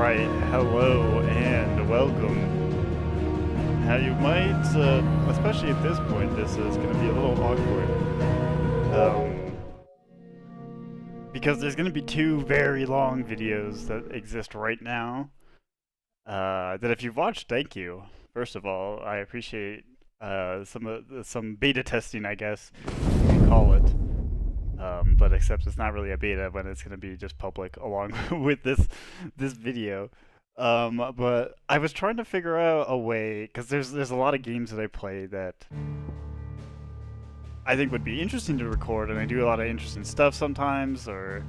Alright, hello and welcome. Now you might, especially at this point, this is going to be a little awkward. Because there's going to be two very long videos that exist right now. That if you've watched, thank you. First of all, I appreciate some beta testing, I guess you can call it. But except it's not really a beta when it's going to be just public along with this video. But I was trying to figure out a way, because there's a lot of games that I play that I think would be interesting to record, and I do a lot of interesting stuff sometimes, or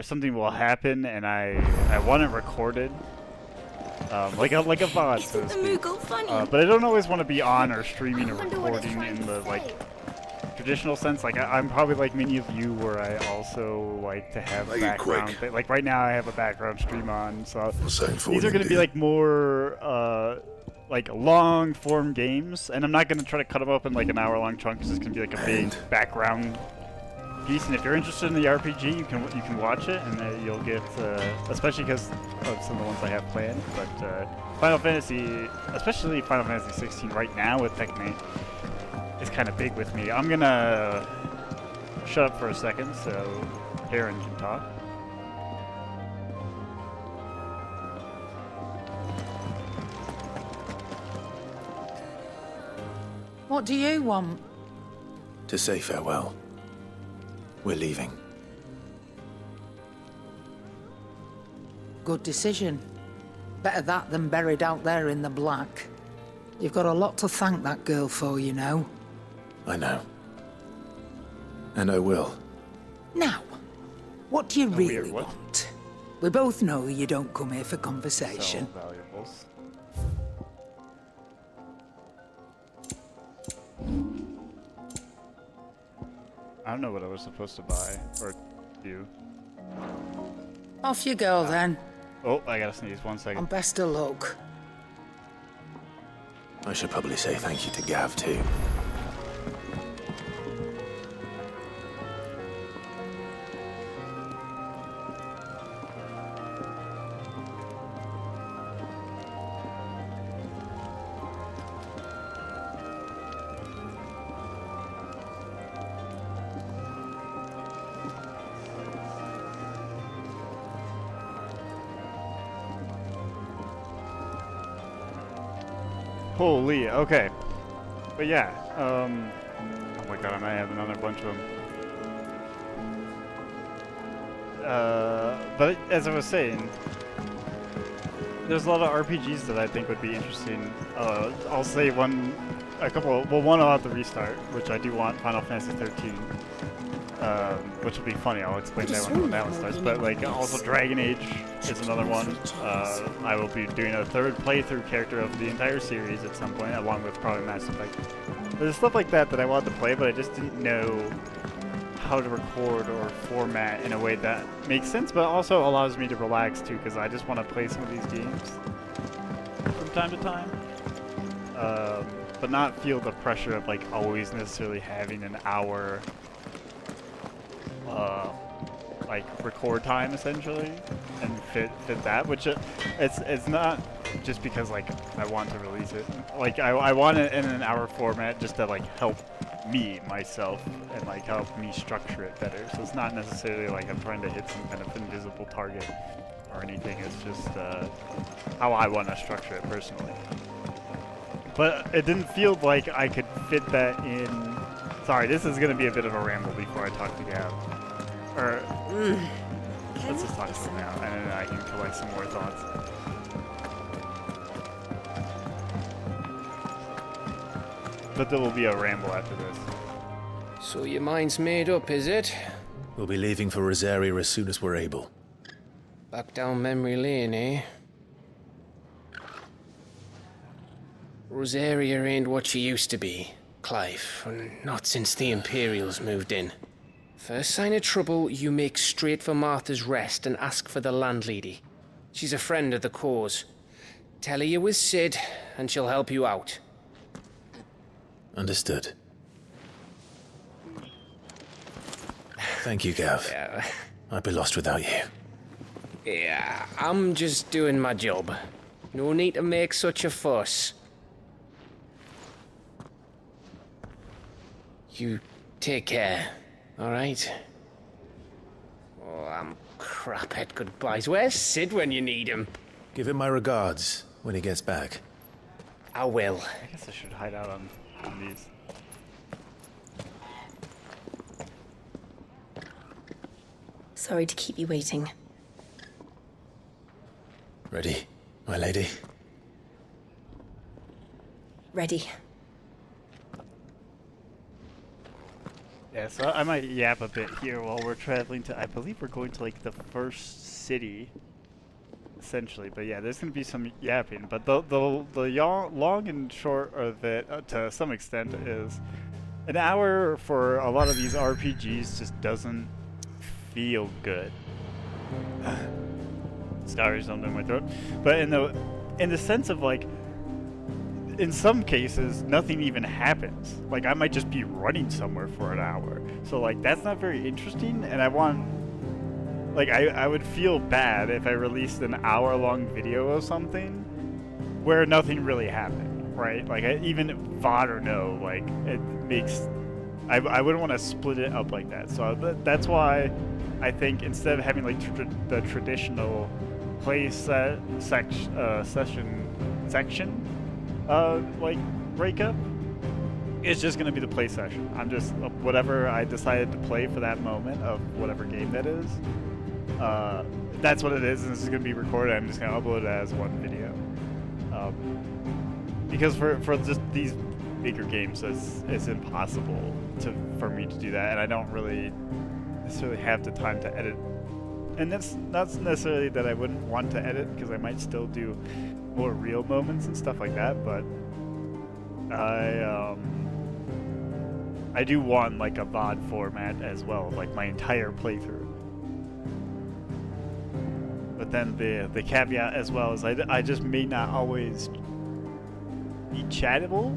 something will happen and I want it recorded, like a VOD, so to speak. But I don't always want to be on or streaming or recording in the traditional sense. Like I'm probably like many of you, where I also like to have background. Like right now, I have a background stream on, so these are going to be like more like long form games, and I'm not going to try to cut them up in like an hour-long chunk, because it's going to be like a big background piece. And if you're interested in the RPG, you can watch it, and you'll get, especially because of some of the ones I have planned. But Final Fantasy, especially Final Fantasy 16 right now with Techmate, is kind of big with me. I'm gonna shut up for a second so Aaron can talk. What do you want? To say farewell. We're leaving. Good decision. Better that than buried out there in the black. You've got a lot to thank that girl for, you know. I know. And I will. Now, what do you really what? want? We both know you don't come here for conversation. Sell valuables. I don't know what I was supposed to buy or do. Off you go, then. Oh, I gotta sneeze. 1 second. And best of luck. I should probably say thank you to Gav, too. Holy, okay. But yeah, oh my god, I might have another bunch of them. But as I was saying, there's a lot of RPGs that I think would be interesting. I'll say one about the restart, which I do want, Final Fantasy 13. Which will be funny. I'll explain that when that one starts. But like, also Dragon Age is another one. I will be doing a third playthrough character of the entire series at some point, along with probably Mass Effect. There's stuff like that I wanted to play, but I just didn't know how to record or format in a way that makes sense, but also allows me to relax too, because I just want to play some of these games from time to time. But not feel the pressure of like always necessarily having an hour like record time essentially, and fit that, which it's not just because like I want to release it. Like I want it in an hour format just to like help me myself and like help me structure it better. So it's not necessarily like I'm trying to hit some kind of invisible target or anything. It's just how I want to structure it personally. But it didn't feel like I could fit that in. Sorry, this is gonna be a bit of a ramble before I talk to Gav. Or, let's just talk to him now, and then I can collect some more thoughts. But there will be a ramble after this. So your mind's made up, is it? We'll be leaving for Rosaria as soon as we're able. Back down memory lane, eh? Rosaria ain't what she used to be, Clive. Not since the Imperials moved in. First sign of trouble, you make straight for Martha's Rest and ask for the landlady. She's a friend of the cause. Tell her you're with Sid, and she'll help you out. Understood. Thank you, Gav. Yeah. I'd be lost without you. Yeah, I'm just doing my job. No need to make such a fuss. You take care, alright? Oh, I'm crap at goodbyes. Where's Sid when you need him? Give him my regards when he gets back. I will. I guess I should hide out on these. Sorry to keep you waiting. Ready, my lady? Ready. Yeah, so I might yap a bit here while we're traveling to, I believe we're going to like the first city, essentially. But yeah, there's going to be some yapping. But the long and short of it, to some extent, is an hour for a lot of these RPGs just doesn't feel good. Sorry, something in my throat. But in the sense of like, in some cases, nothing even happens. Like, I might just be running somewhere for an hour. So, like, that's not very interesting, and I want... Like, I would feel bad if I released an hour-long video of something where nothing really happened, right? Like, even VOD or no, like, it makes... I wouldn't want to split it up like that. So that's why I think instead of having, like, the traditional play section... like breakup, it's just gonna be the play session. I'm just whatever I decided to play for that moment of whatever game that is. That's what it is, and this is gonna be recorded. I'm just gonna upload it as one video. Because for just these bigger games, it's impossible for me to do that, and I don't really necessarily have the time to edit. And that's not necessarily that I wouldn't want to edit, because I might still do more real moments and stuff like that, but I do want like a VOD format as well, like my entire playthrough. But then the caveat as well is I just may not always be chattable,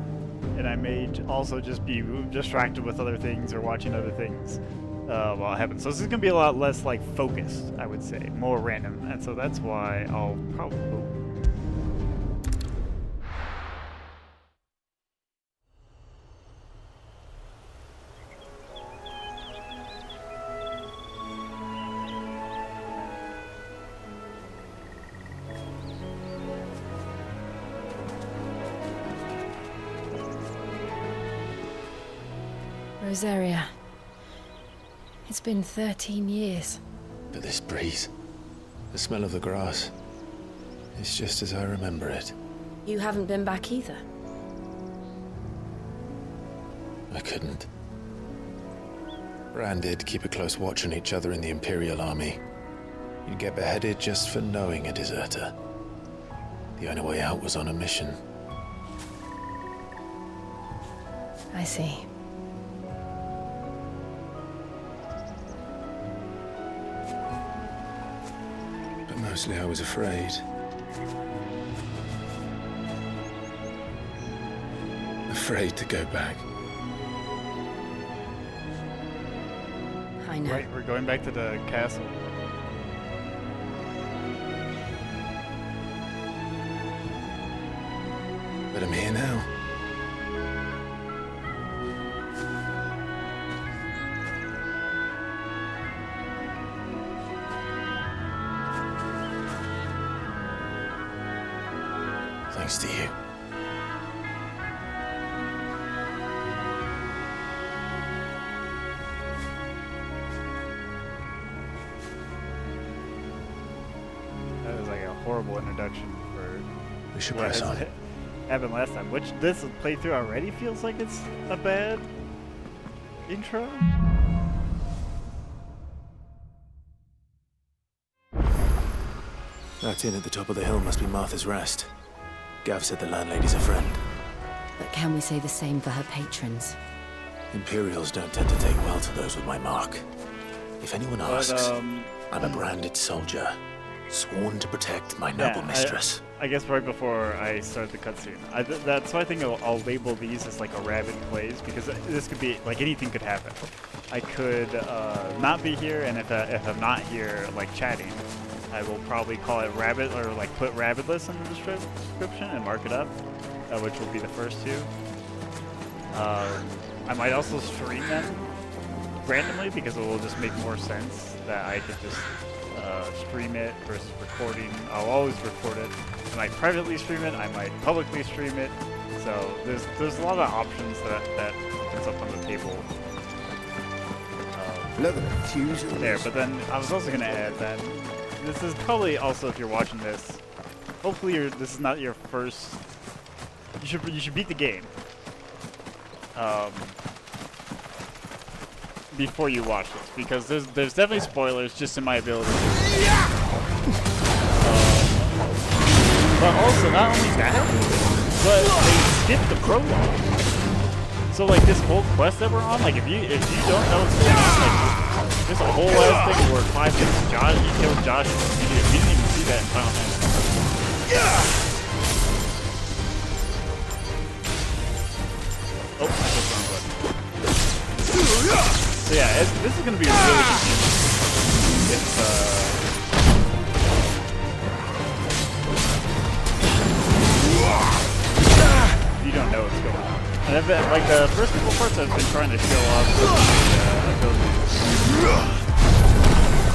and I may also just be distracted with other things or watching other things while it happens. So this is gonna be a lot less like focused, I would say, more random, and so that's why I'll probably. Rosaria. It's been 13 years. But this breeze, the smell of the grass, it's just as I remember it. You haven't been back either. I couldn't. Branded, keep a close watch on each other in the Imperial Army. You'd get beheaded just for knowing a deserter. The only way out was on a mission. I see. But mostly I was afraid. Afraid to go back. I know. Right, we're going back to the castle. But I'm here now. Thanks to you. That was like a horrible introduction for We should what press has on. happened last time, which this playthrough already feels like it's a bad intro. That inn at the top of the hill must be Martha's Rest. Gav said the landlady's a friend. But can we say the same for her patrons? Imperials don't tend to take well to those with my mark. If anyone asks, I'm a branded soldier, sworn to protect my noble mistress. I guess right before I start the cutscene. That's why I think I'll label these as like a Rabid plays, because this could be, like, anything could happen. I could not be here, and if I'm not here, like, chatting, I will probably call it Rabid, or like put Rabidless in the description and mark it up, which will be the first two. I might also stream them randomly because it will just make more sense that I could just stream it versus recording. I'll always record it. I might privately stream it. I might publicly stream it. So there's a lot of options that opens up on the table. Look at the fusion. There, but then I was also gonna add that this is probably also, if you're watching this, hopefully this is not your first. You should beat the game before you watch this, because there's definitely spoilers just in my ability. But also not only that, but they skip the prologue. So like this whole quest that we're on, like if you don't know what's going on, like there's a whole ass thing where Clive gets Josh, he killed Josh. We didn't even see that in Final Fantasy. Oh, I just wrong button. So yeah, this is gonna be really confusing. If you don't know what's going on. And I've been, like the first couple parts I've been trying to show off the abilities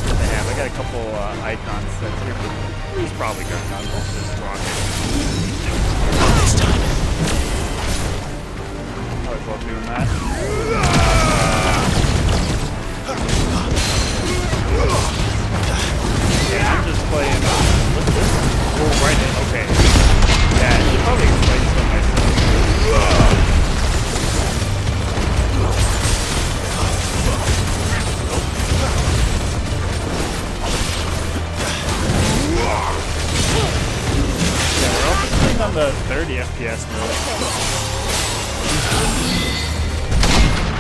that they have. I got a couple icons that's here, but he's probably going on this rocket. This time. I always love doing that. Yeah, I'm just playing. What's this? Oh, right in. Okay. Yeah, you probably explain some myself. On the 30 FPS mode.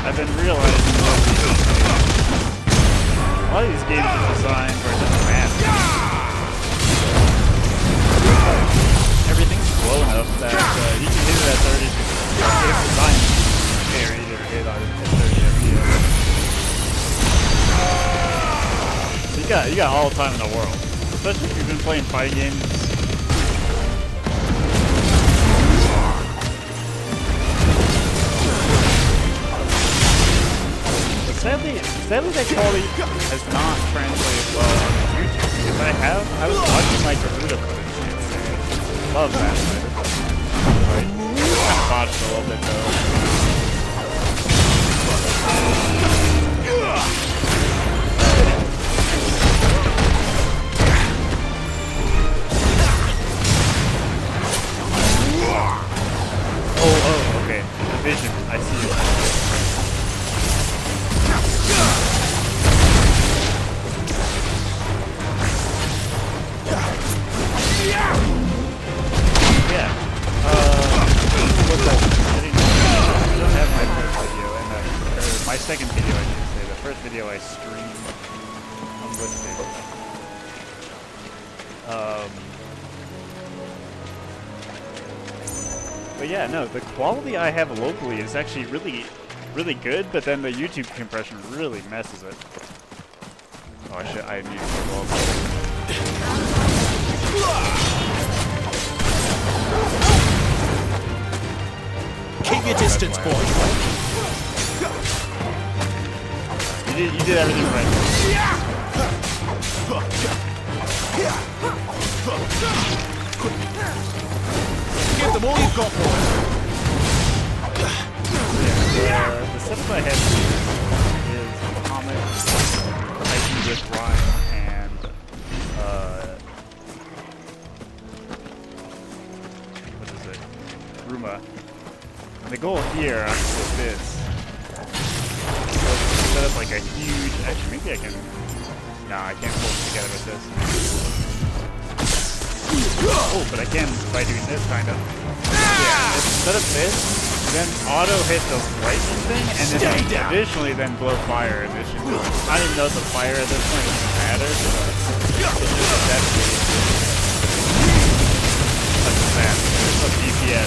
I've been realizing that a lot of these games are designed where it doesn't matter. Everything's slow enough that you can hit it at 30 if the time carried or hit on at 30 FPS. So you got all the time in the world. Especially if you've been playing fighting games. Sadly, that quality has not translated well on YouTube, because I was watching like Garuda footage the other day. Love that, but kind of botched a little bit though. Oh, okay. The vision, I see it. My second video, I should say. The first video I streamed unlisted. But yeah, no, the quality I have locally is actually really, really good, but then the YouTube compression really messes it. Oh shit, I need to go Keep your distance, boy. You did everything right. Give them all you've got, boy. The setup I have here is Muhammad, hiking with Ryan, and what is it? Ruma. And the goal here with this set up like a huge. Actually, maybe I can. Nah, I can't pull it together with this. Oh, but I can by doing this kind of. Yeah, instead of this, then auto hit the lightning thing, and then additionally then blow fire. And this should just, I don't even know if the fire at this point even matters. It's just a detonate. That's a map. It's a DPS.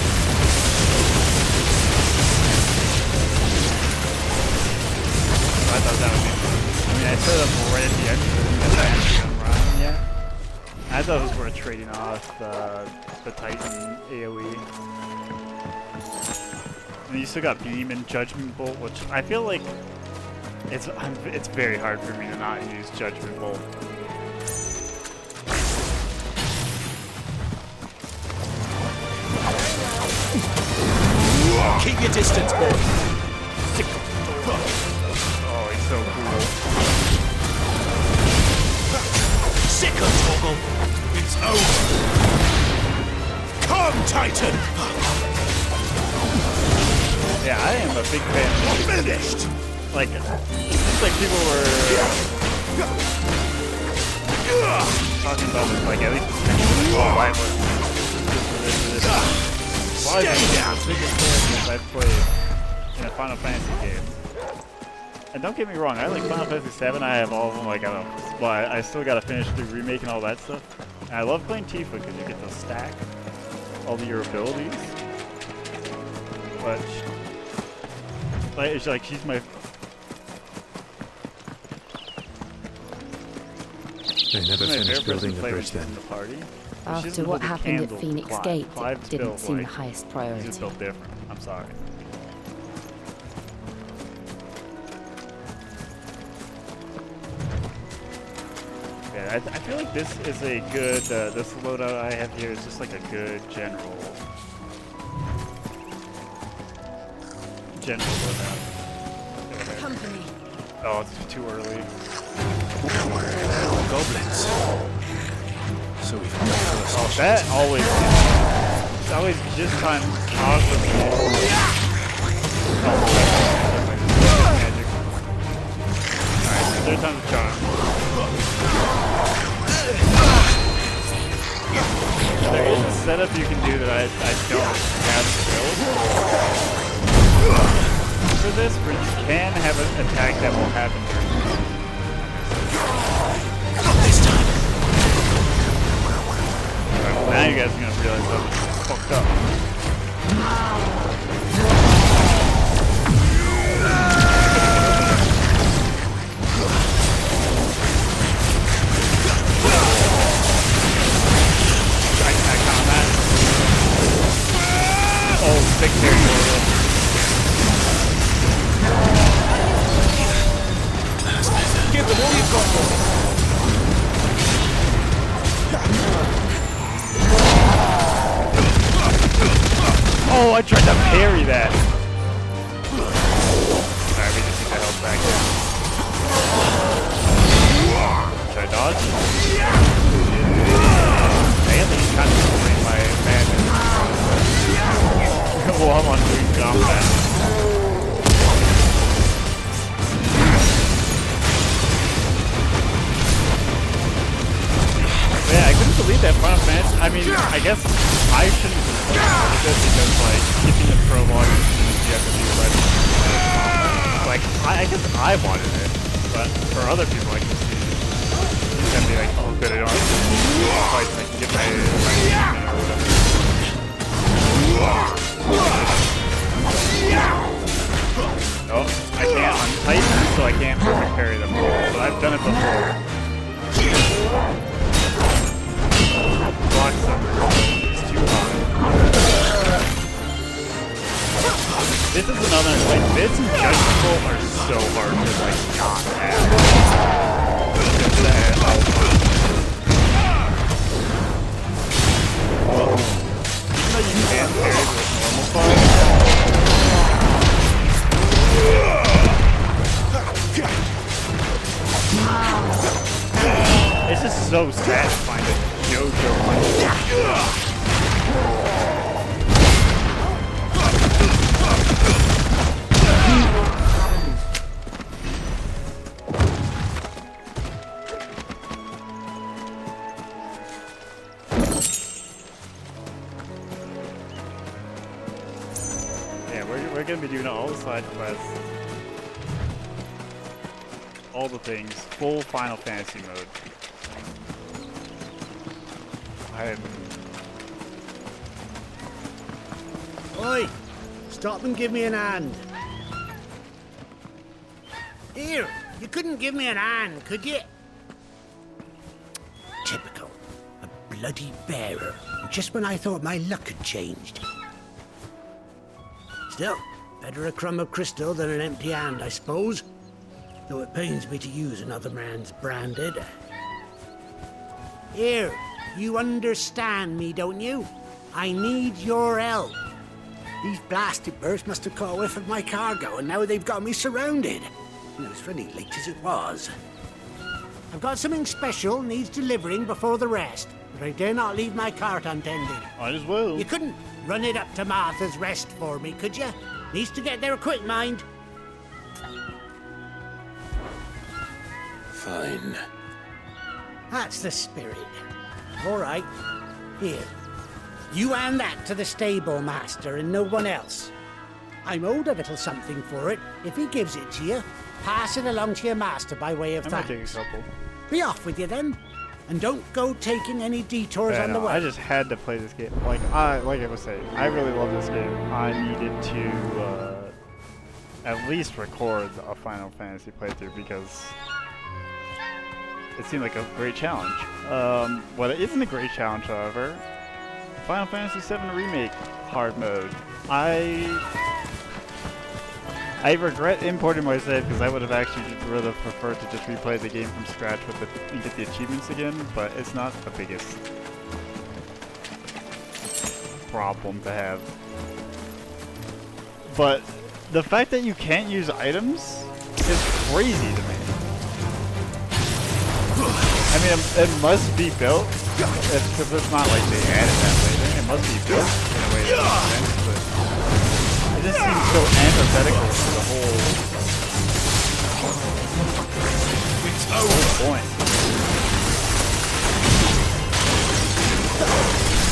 I thought that would be. I mean, I set up right at the end, but I haven't done Ryan yet. I thought it was worth trading off the Titan AoE. And you still got Beam and Judgment Bolt, which I feel like it's very hard for me to not use Judgment Bolt. Keep your distance, boy. Oh, he's so cool. Sicker, Toggle. It's over. Come, Titan. Yeah, I am a big fan of Finished. like, it seems like people were talking about this, like, at least why was why is this the biggest characters I've played in a Final Fantasy game? And don't get me wrong, I like Final Fantasy 7, I have all of them, like, I don't know, well, I still gotta finish the remake and all that stuff. And I love playing Tifa because you get to stack all of your abilities. But, it's like, she's my... They never finished building the bridge then. The party. After what happened at Phoenix Gate, Clive's it didn't built, seem the like, highest He's priority. just built different. I'm sorry. Yeah, I feel like this is a good, this loadout I have here is just like a good general loadout. Company. Oh, it's too early. Goblins. So we've got first. Oh, that always, it's always just time awesome. Magic. Alright, third time's a charm. There is a setup you can do that I don't have built for this, where you can have an attack that will happen during This time. Alright, now you guys are gonna realize that was fucked up. Oh, big territory. Give them all you've got for me. Oh, I tried to parry that. Alright, we just need that health back. Should I dodge? Damn, he's kind of playing my madness. Well, I'm on doing combat. Yeah, I couldn't believe that Final Fantasy. I mean, I guess I shouldn't have this because, like, skipping the prologue, you have to be ready. Like, I guess I wanted it, but for other people, I can see it's gonna be like, oh, good, I don't have to fight, so I can get my or whatever. Oh, I can't. I'm Titan, so I can't perfect parry them. But I've done it before. Block them. It's too hard. This is another, like, this and Judgment Bolt are so hard to, like, not have. Just that. Even though you can parry with normal fire. It's just so satisfying to JoJo punch. Yeah, we're gonna be doing all the side quests. All the things. Full Final Fantasy mode. Oi! Stop and give me an hand. Here, you couldn't give me an hand, could you? Typical. A bloody bearer, just when I thought my luck had changed. Still, better a crumb of crystal than an empty hand, I suppose. Though it pains me to use another man's branded. Here, you understand me, don't you? I need your help. These blasted birds must have caught a whiff of my cargo, and now they've got me surrounded. And it was really late as it was. I've got something special needs delivering before the rest, but I dare not leave my cart untended. Might as well. You couldn't run it up to Martha's Rest for me, could you? Needs to get there quick, mind. Fine. That's the spirit. All right. Here. You hand that to the stable master and no one else. I'm owed a little something for it. If he gives it to you, pass it along to your master by way of I might thanks. take a couple. Be off with you then. And don't go taking any detours on the way. I just had to play this game. Like I was saying, I really love this game. I needed to at least record a Final Fantasy playthrough because it seemed like a great challenge. What isn't a great challenge, however, Final Fantasy VII Remake hard mode. I regret importing my save because I would have actually rather preferred to just replay the game from scratch with and get the achievements again, but it's not the biggest problem to have. But the fact that you can't use items is crazy to me. I mean, it must be built, because it's not like they added that later. It must be built in a way that makes sense, but it just seems so antithetical to the whole point.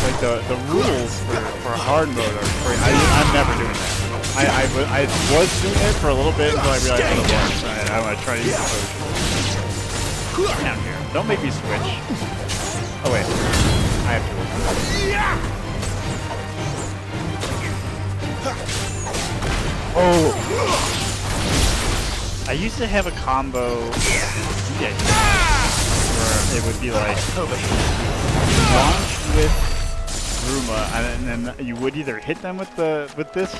Like the rules for hard mode are crazy. I'm never doing that. I was doing it for a little bit until I realized what it was. I want to try to use the potion. Down here. Don't make me switch. Oh wait. I have to. Oh! I used to have a combo where it would be like launch with Ruma, and then you would either hit them with this,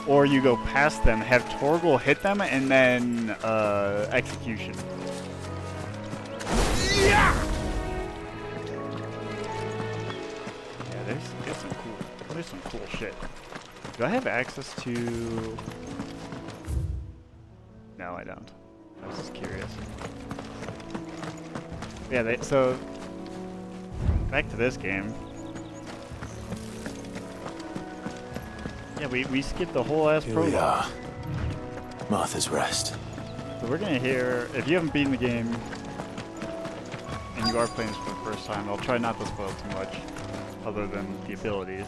or you go past them, have Torgal hit them, and then execution. Yeah, there's some cool shit. Do I have access to... No, I don't. I was just curious. Yeah, so... Back to this game. Yeah, we skipped the whole ass prologue. Here we are. Martha's Rest. So we're gonna hear... If you haven't beaten the game, and you are playing this for the first time, I'll try not to spoil too much, other than the abilities.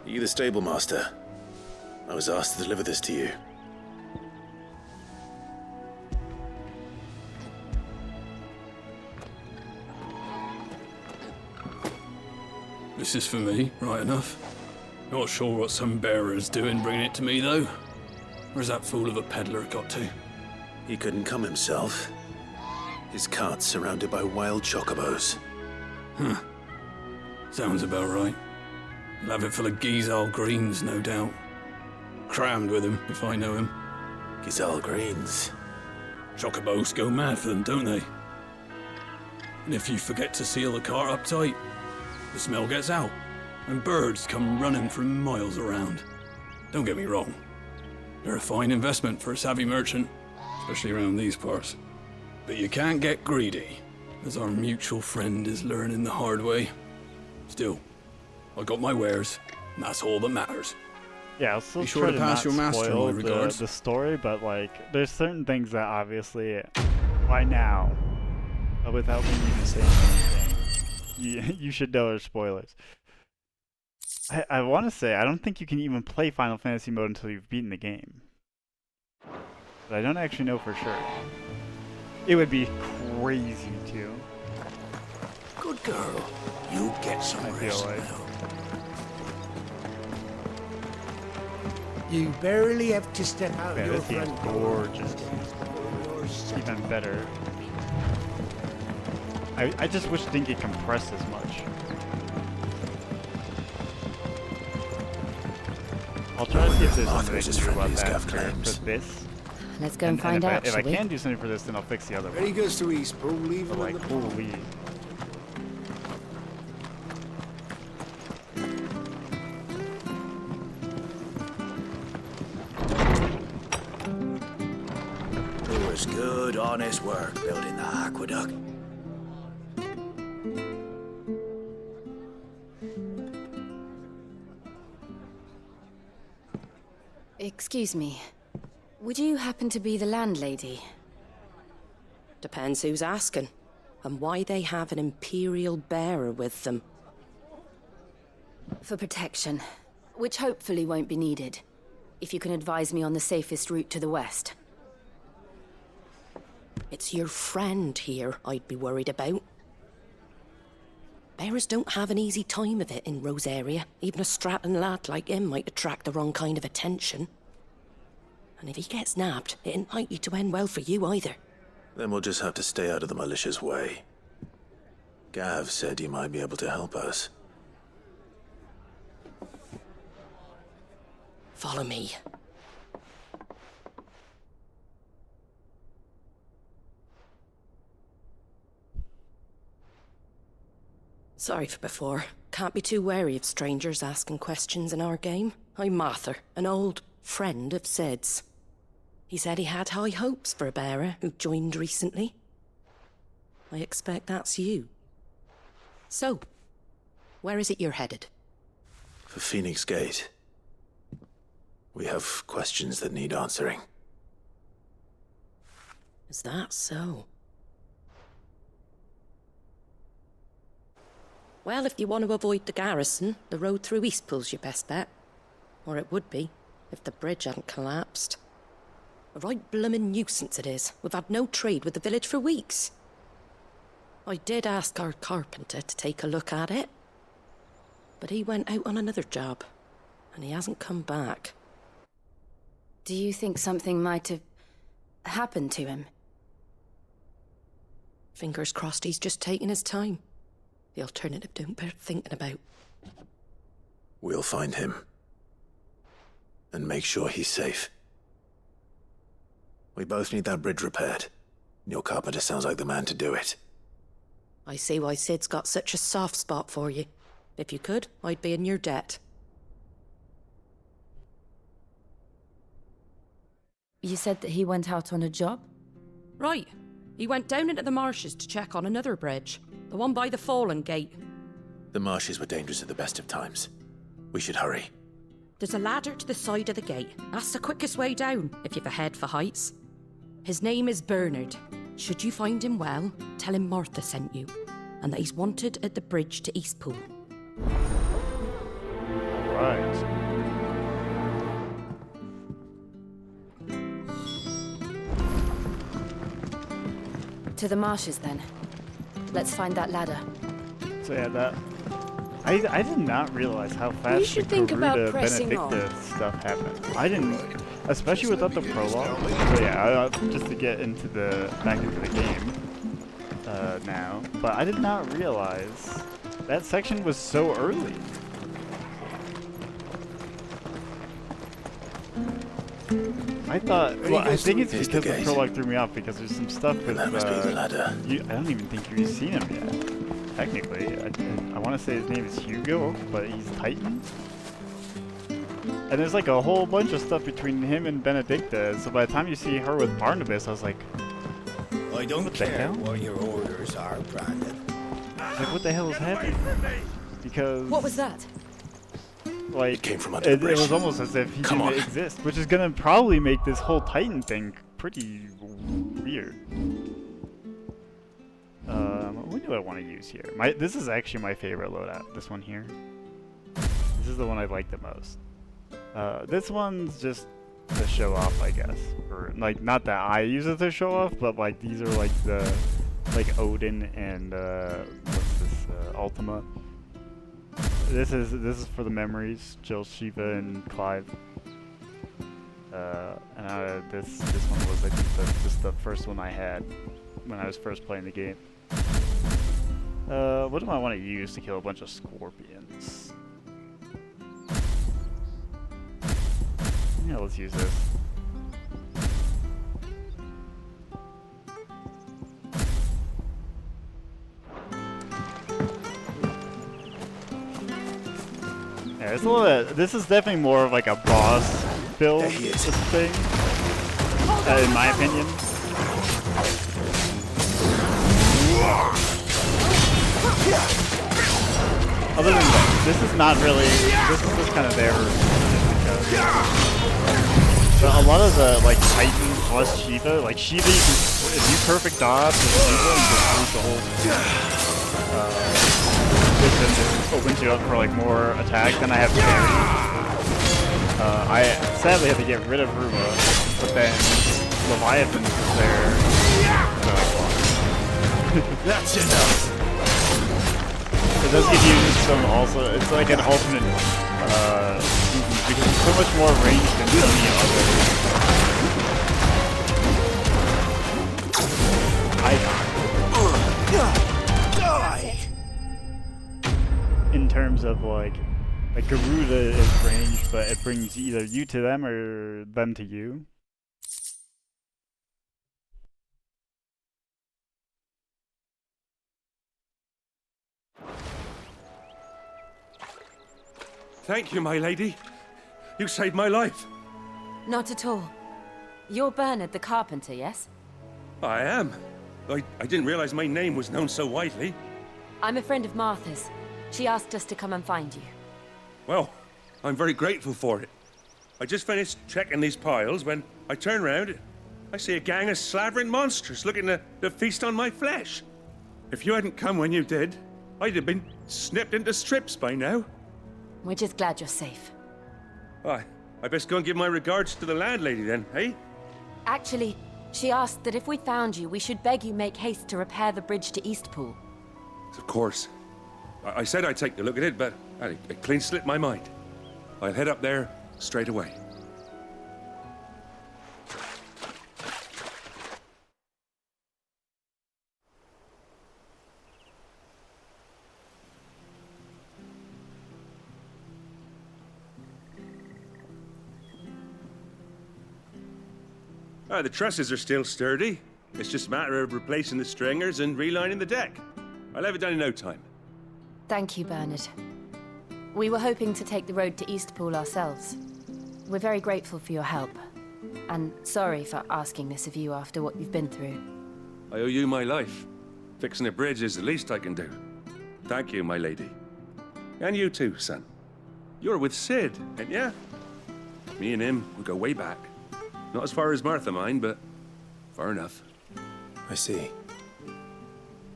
Are you the stable master? I was asked to deliver this to you. This is for me, right enough. Not sure what some bearer's doing bringing it to me, though. Where's that fool of a peddler got to? He couldn't come himself. His cart's surrounded by wild chocobos. Huh. Sounds about right. He'll have it full of Gizal greens, no doubt. Crammed with him, if I know him. Gizal greens. Chocobos go mad for them, don't they? And if you forget to seal the cart up tight, the smell gets out, and birds come running from miles around. Don't get me wrong. They're a fine investment for a savvy merchant, especially around these parts. But you can't get greedy, as our mutual friend is learning the hard way. Still, I got my wares, and that's all that matters. Yeah, I'll still Be sure try to to pass not your master spoil my regards. the story, but like, there's certain things that obviously, by now, without me even saying anything, you should know are spoilers. I want to say, I don't think you can even play Final Fantasy mode until you've beaten the game. But I don't actually know for sure. It would be crazy to. Good girl. You get some I feel rest like. now. You barely have to step out Yeah, your this game's front door. gorgeous. Even better. Your Even better. Your Even better. I just wish it didn't get compressed as much. I'll try to see if there's something I can do about that for this. Let's go and find out, if I shall we? can do something for this, then I'll fix the other one. Ready goes to East Pool, leave him Like, in the holy. It was good, honest work building the aqueduct. Excuse me. Would you happen to be the landlady? Depends who's asking, and why they have an Imperial bearer with them. For protection, which hopefully won't be needed. If you can advise me on the safest route to the west. It's your friend here I'd be worried about. Bearers don't have an easy time of it in Rose area. Even a Stratton lad like him might attract the wrong kind of attention. And if he gets nabbed, it ain't likely to end well for you either. Then we'll just have to stay out of the malicious way. Gav said you might be able to help us. Follow me. Sorry for before. Can't be too wary of strangers asking questions in our game. I'm Martha, an old friend of Sid's. He said he had high hopes for a bearer who joined recently. I expect that's you. So, where is it you're headed? For Phoenix Gate. We have questions that need answering. Is that so? Well, if you want to avoid the garrison, the road through Eastpool's your best bet. Or it would be, if the bridge hadn't collapsed. A right bloomin' nuisance it is. We've had no trade with the village for weeks. I did ask our carpenter to take a look at it. But he went out on another job, and he hasn't come back. Do you think something might have happened to him? Fingers crossed he's just taking his time. The alternative don't bear thinking about. We'll find him. And make sure he's safe. We both need that bridge repaired. Your carpenter sounds like the man to do it. I see why Sid's got such a soft spot for you. If you could, I'd be in your debt. You said that he went out on a job? Right. He went down into the marshes to check on another bridge. The one by the Fallen Gate. The marshes were dangerous at the best of times. We should hurry. There's a ladder to the side of the gate. That's the quickest way down, if you've a head for heights. His name is Bernard. Should you find him well, tell him Martha sent you, and that he's wanted at the bridge to Eastpool. Right. To the marshes, then. Let's find that ladder. So yeah, that... I did not realize how fast You should the think about Garuda pressing Benedicta stuff happened. I didn't... Especially without the prologue. So yeah, just to get into back into the game now. But I did not realize that section was so early. I thought, well, I think it's because the prologue threw me off because there's some stuff with, that must be the ladder. I don't even think you've seen him yet. Technically, I want to say his name is Hugo, but he's Titan. And there's like a whole bunch of stuff between him and Benedicta, so by the time you see her with Barnabas, I was like, I don't what the care hell? what your orders are, Brandon. Like, what the hell is happening? Because... What was that? Like, It came from under the it bridge. was almost as if he Come didn't on. exist, which is gonna probably make this whole Titan thing pretty weird. What do I want to use here? This is actually my favorite loadout, this one here. This is the one I like the most. This one's just to show off, I guess. Or, like, not that I use it to show off, but, like, these are, like, like, Odin and, what's this, Ultima. This is for the memories, Jill, Shiva, and Clive. And this one was, I think, just the first one I had when I was first playing the game. What do I want to use to kill a bunch of scorpions? Yeah, let's use this. Yeah, it's a little bit, this is definitely more of like a boss build thing, in my opinion. Other than that, this is not really, this is just kind of there just because. But a lot of the like Titan plus Shiva, like Shiva, you can, if you perfect dodge with Shiva, you can lose the whole system. Just opens you up for like more attacks than I have parry. I sadly had to get rid of Ruma, but then Leviathan is there. So I lost. That's enough. It does give you some also, it's like an alternate because it's so much more ranged than any other. In terms of like Garuda is ranged, but it brings either you to them or them to you. Thank you, my lady. You saved my life. Not at all. You're Bernard the carpenter, yes? I am. I didn't realize my name was known so widely. I'm a friend of Martha's. She asked us to come and find you. Well, I'm very grateful for it. I just finished checking these piles when I turn around. I see a gang of slavering monsters looking to feast on my flesh. If you hadn't come when you did, I'd have been snipped into strips by now. We're just glad you're safe. I best go and give my regards to the landlady then, eh? Actually, she asked that if we found you, we should beg you make haste to repair the bridge to Eastpool. Of course. I said I'd take a look at it, but it clean slipped my mind. I'll head up there straight away. The trusses are still sturdy. It's just a matter of replacing the stringers and relining the deck. I'll have it done in no time. Thank you, Bernard. We were hoping to take the road to Eastpool ourselves. We're very grateful for your help. And sorry for asking this of you after what you've been through. I owe you my life. Fixing a bridge is the least I can do. Thank you, my lady. And you too, son. You're with Sid, ain't ya? Me and him, we go way back. Not as far as Martha, mind, but far enough. I see.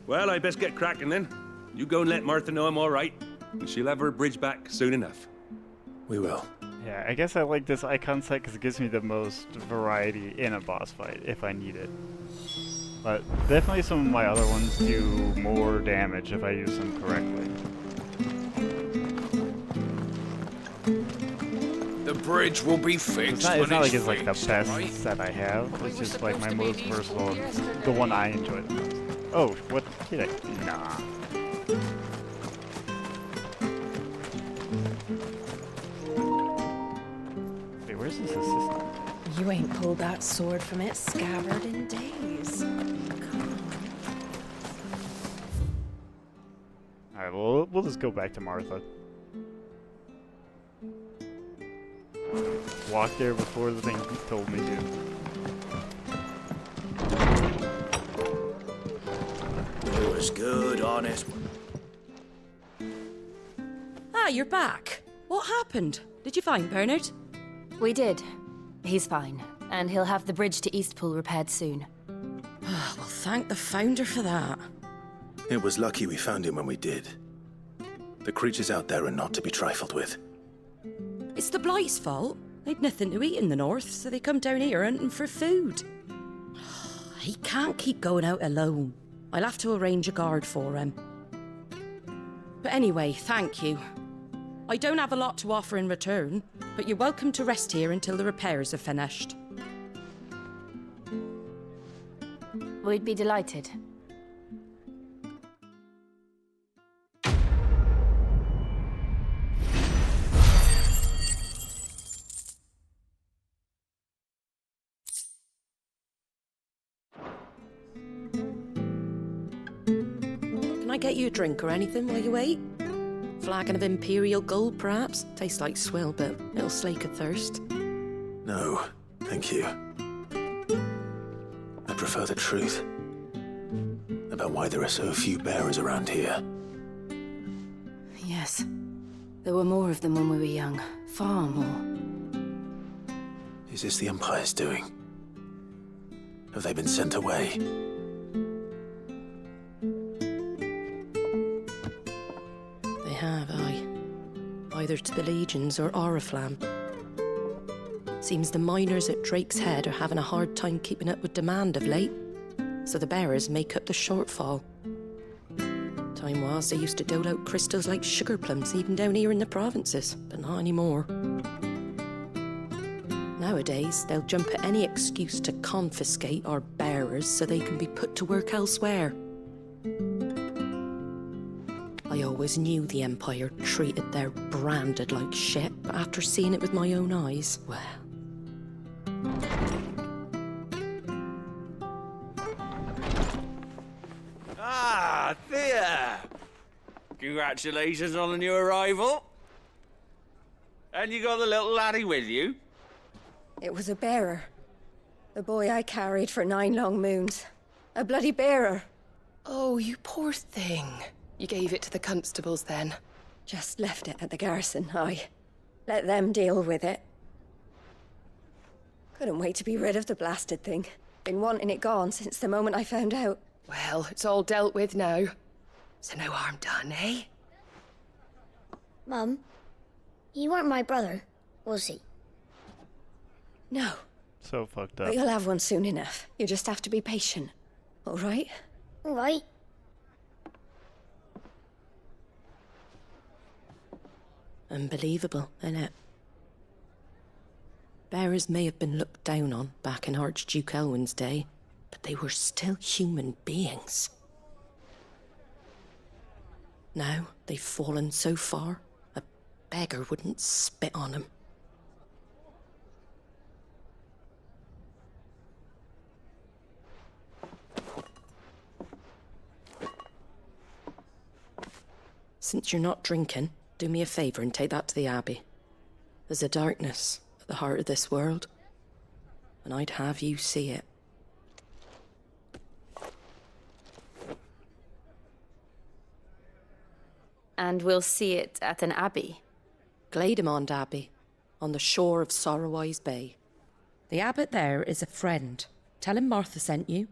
Well, I best get cracking then. You go and let Martha know I'm all right, and she'll have her bridge back soon enough. We will. Yeah, I guess I like this icon set because it gives me the most variety in a boss fight if I need it. But definitely some of my other ones do more damage if I use them correctly. The bridge will be fixed. It's not like it's like the best set I have. It's just like my most versatile, the one I enjoy the most. Oh, what did I? Nah. Wait, where's this assistant? You ain't pulled that sword from its scabbard in days. Alright, well, we'll just go back to Martha. Walk there before the thing told me to. It was good, honest. Ah, you're back. What happened? Did you find Bernard? We did. He's fine, and he'll have the bridge to Eastpool repaired soon. Well, thank the Founder for that. It was lucky we found him when we did. The creatures out there are not to be trifled with. It's the Blight's fault. They'd nothing to eat in the north, so they come down here hunting for food. He can't keep going out alone. I'll have to arrange a guard for him. But anyway, thank you. I don't have a lot to offer in return, but you're welcome to rest here until the repairs are finished. We'd be delighted. I get you a drink or anything while you wait? Flagon of Imperial Gold, perhaps? Tastes like swill, but it'll slake a thirst. No, thank you. I prefer the truth about why there are so few bearers around here. Yes. There were more of them when we were young. Far more. Is this the Empire's doing? Have they been sent away? They have, aye. Either to the Legions or Oriflamme. Seems the miners at Drake's Head are having a hard time keeping up with demand of late, so the bearers make up the shortfall. Time was they used to dole out crystals like sugar plums even down here in the provinces, but not anymore. Nowadays, they'll jump at any excuse to confiscate our bearers so they can be put to work elsewhere. I always knew the Empire treated their branded like shit, but after seeing it with my own eyes, well... Ah, Thea! Congratulations on the new arrival. And you got the little laddie with you? It was a bearer. The boy I carried for 9 long moons. A bloody bearer. Oh, you poor thing. You gave it to the constables then? Just left it at the garrison, aye. Let them deal with it. Couldn't wait to be rid of the blasted thing. Been wanting it gone since the moment I found out. Well, it's all dealt with now. So no harm done, eh? Mum, he weren't my brother, was he? No. So fucked up. But you'll have one soon enough. You just have to be patient. All right? All right. Unbelievable, innit? Bearers may have been looked down on back in Archduke Elwin's day, but they were still human beings. Now they've fallen so far, a beggar wouldn't spit on them. Since you're not drinking, do me a favour and take that to the Abbey. There's a darkness at the heart of this world, and I'd have you see it. And we'll see it at an abbey? Glademond Abbey, on the shore of Sorrowise Bay. The abbot there is a friend. Tell him Martha sent you,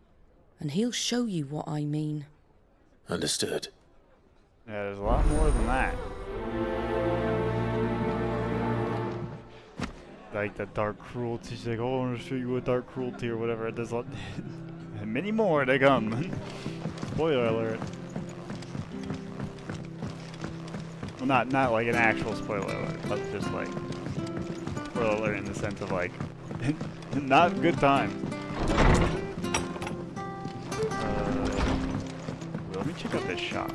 and he'll show you what I mean. Understood. Yeah, there's a lot more than that. Like the dark cruelty. She's like, oh, I want to show you a dark cruelty or whatever. There's a lot, many more to come. Spoiler alert. Well, not like an actual spoiler alert, but just like spoiler alert in the sense of like not good times. Let me check out this shop.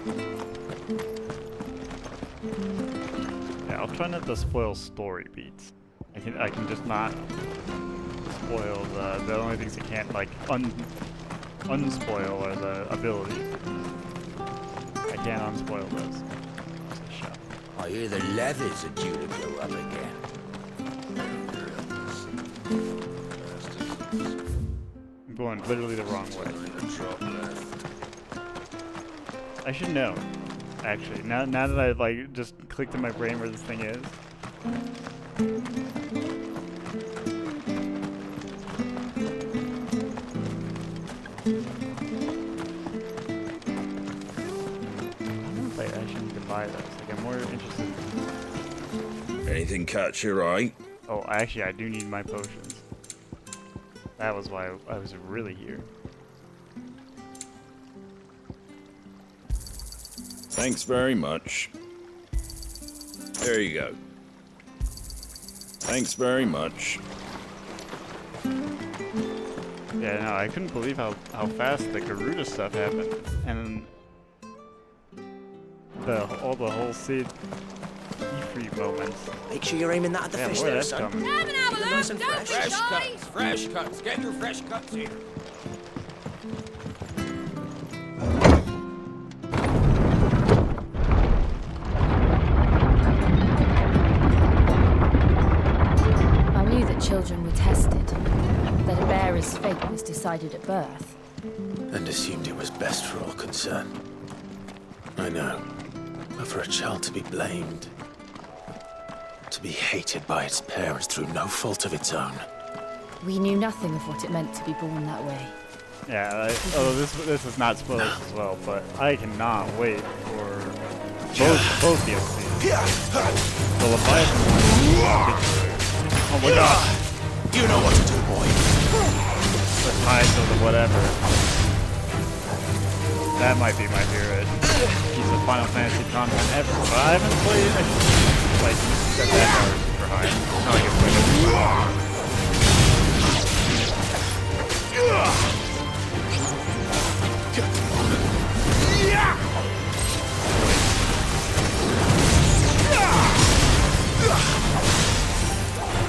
Yeah, I'll try not to spoil story beats. I can just not spoil the only things I can't like unspoil are the abilities. I can't unspoil those. I hear the leathers are due to go up again. I'm going literally the wrong way. I should know. Actually, now that I like just clicked in my brain where this thing is. I actually need to buy those. Like, I'm more interested. Anything catch your eye? Oh, actually, I do need my potions. That was why I was really here. Thanks very much. There you go. Thanks very much. Yeah, no, I couldn't believe how fast the Garuda stuff happened. And all the whole Sid E-free moments. Make sure you're aiming that at the fish there, son. Have an hour, Nice and don't fresh. be shy. Fresh cuts. Get your fresh cuts here. decided at birth. And assumed it was best for all concerned. I know. But for a child to be blamed, to be hated by its parents through no fault of its own. We knew nothing of what it meant to be born that way. Yeah, this is not spoilers as well, but I cannot wait for both DLCs. The Leviathan one. Oh my god! You know what to do, boy. The Tides of the whatever. That might be my favorite piece of Final Fantasy content ever, but I haven't played it. Like, set that bar super high. No, I can play it.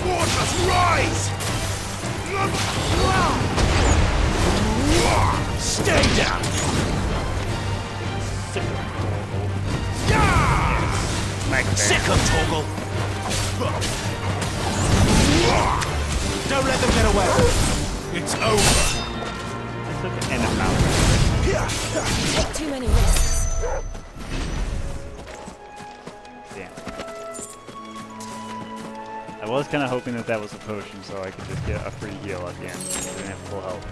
Waters rise! Stay down! Sick of Torgal! Don't let them get away! It's over! Take too many risks. Damn. I was kind of hoping that was a potion, so I could just get a free heal at the end. I didn't have full health.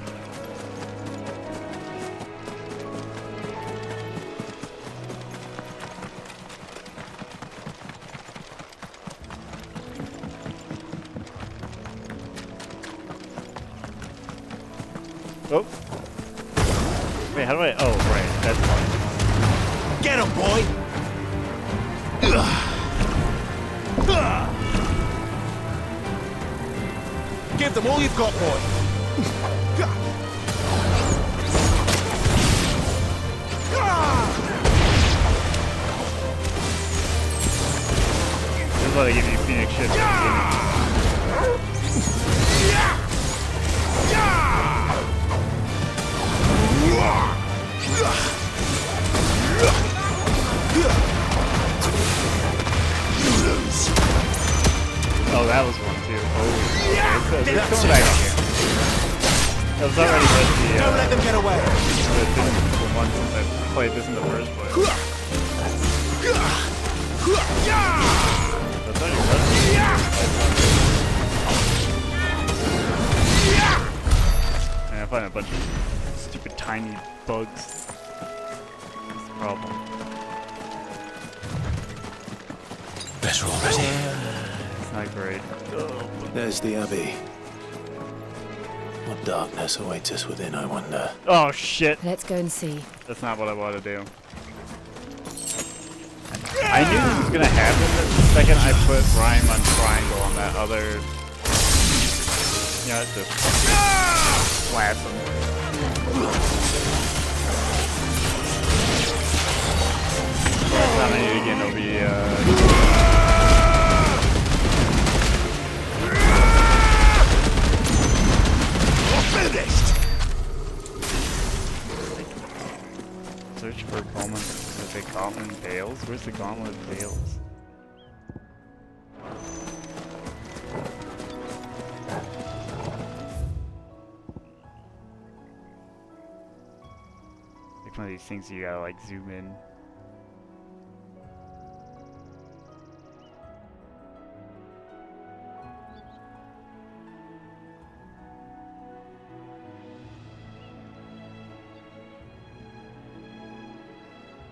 Oh. Wait, how do I? Oh, right. That's fine. Get him, boy! Give them all you've got, boy! Just let it give you Phoenix shit. Oh, that was one too. Oh, it's coming back here. That was already with the. Don't let them get away. The one since I played this in the first place. That's already and I find a bunch of stupid tiny bugs. That's the problem. Better already. It's not great. There's the Abbey. What darkness awaits us within, I wonder? Oh shit! Let's go and see. That's not what I want to do. I knew this was gonna happen the second I put Rhyme on Triangle on that other. You know, it just slaps him. Next time I need to get over Finished! Search for Gauntlet. Is it Gauntlet and Bales? Where's the Gauntlet of Bales? Like one of these things you gotta like zoom in.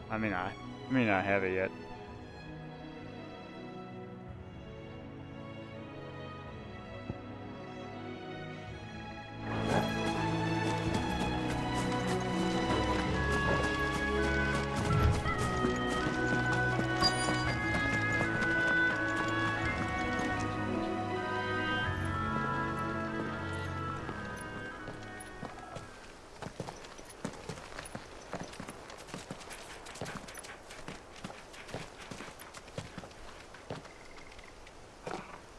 I may not have it yet.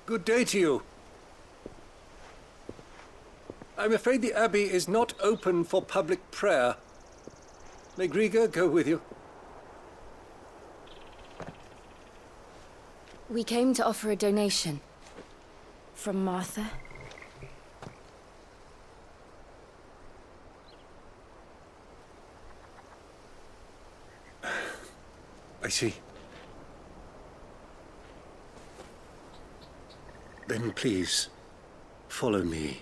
Good day to you. I'm afraid the Abbey is not open for public prayer. May Griga go with you? We came to offer a donation. From Martha. I see. Then please, follow me.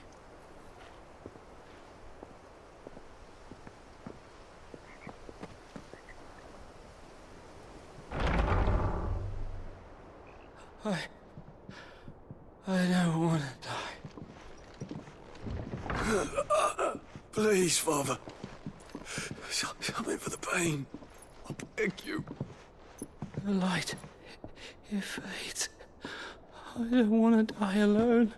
I don't want to die. Please, Father. Help me for the pain. I beg you. The light, it fades. I don't want to die alone.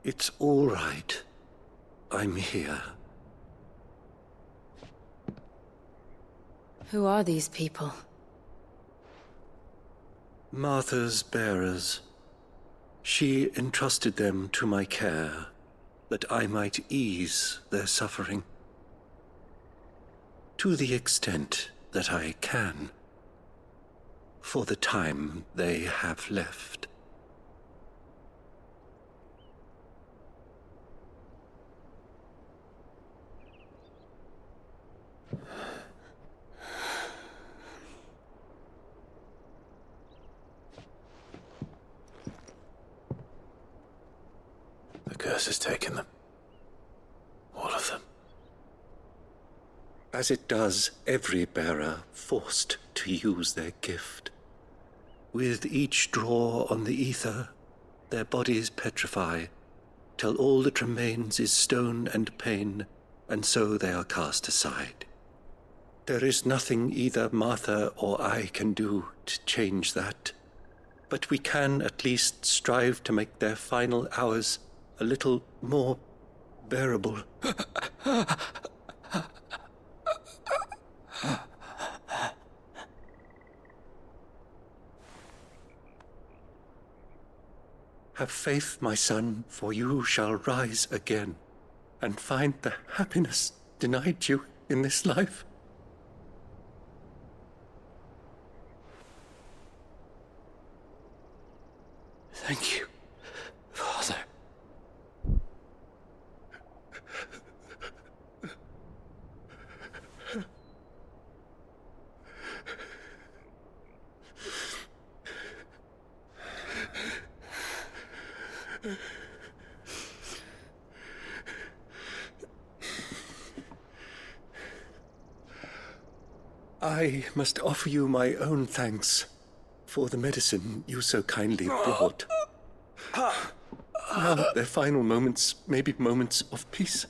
It's all right. I'm here. Who are these people? Martha's bearers. She entrusted them to my care, that I might ease their suffering. To the extent that I can, for the time they have left. The curse has taken them. All of them. As it does every bearer forced to use their gift. With each draw on the ether, their bodies petrify, till all that remains is stone and pain, and so they are cast aside. There is nothing either Martha or I can do to change that, but we can at least strive to make their final hours a little more bearable. Have faith, my son, for you shall rise again and find the happiness denied you in this life. Thank you, Father. I must offer you my own thanks for the medicine you so kindly brought. Now their final moments may be moments of peace.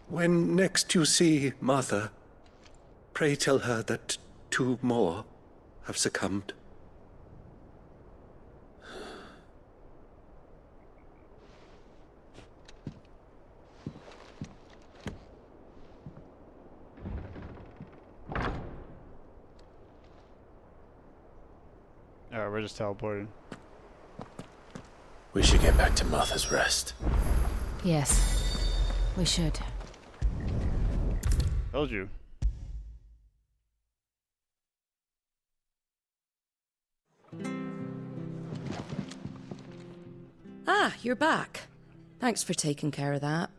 When next you see Martha, pray tell her that 2 more have succumbed. Alright, we're just teleporting. We should get back to Martha's Rest. Yes, we should. Told you. Ah, you're back. Thanks for taking care of that.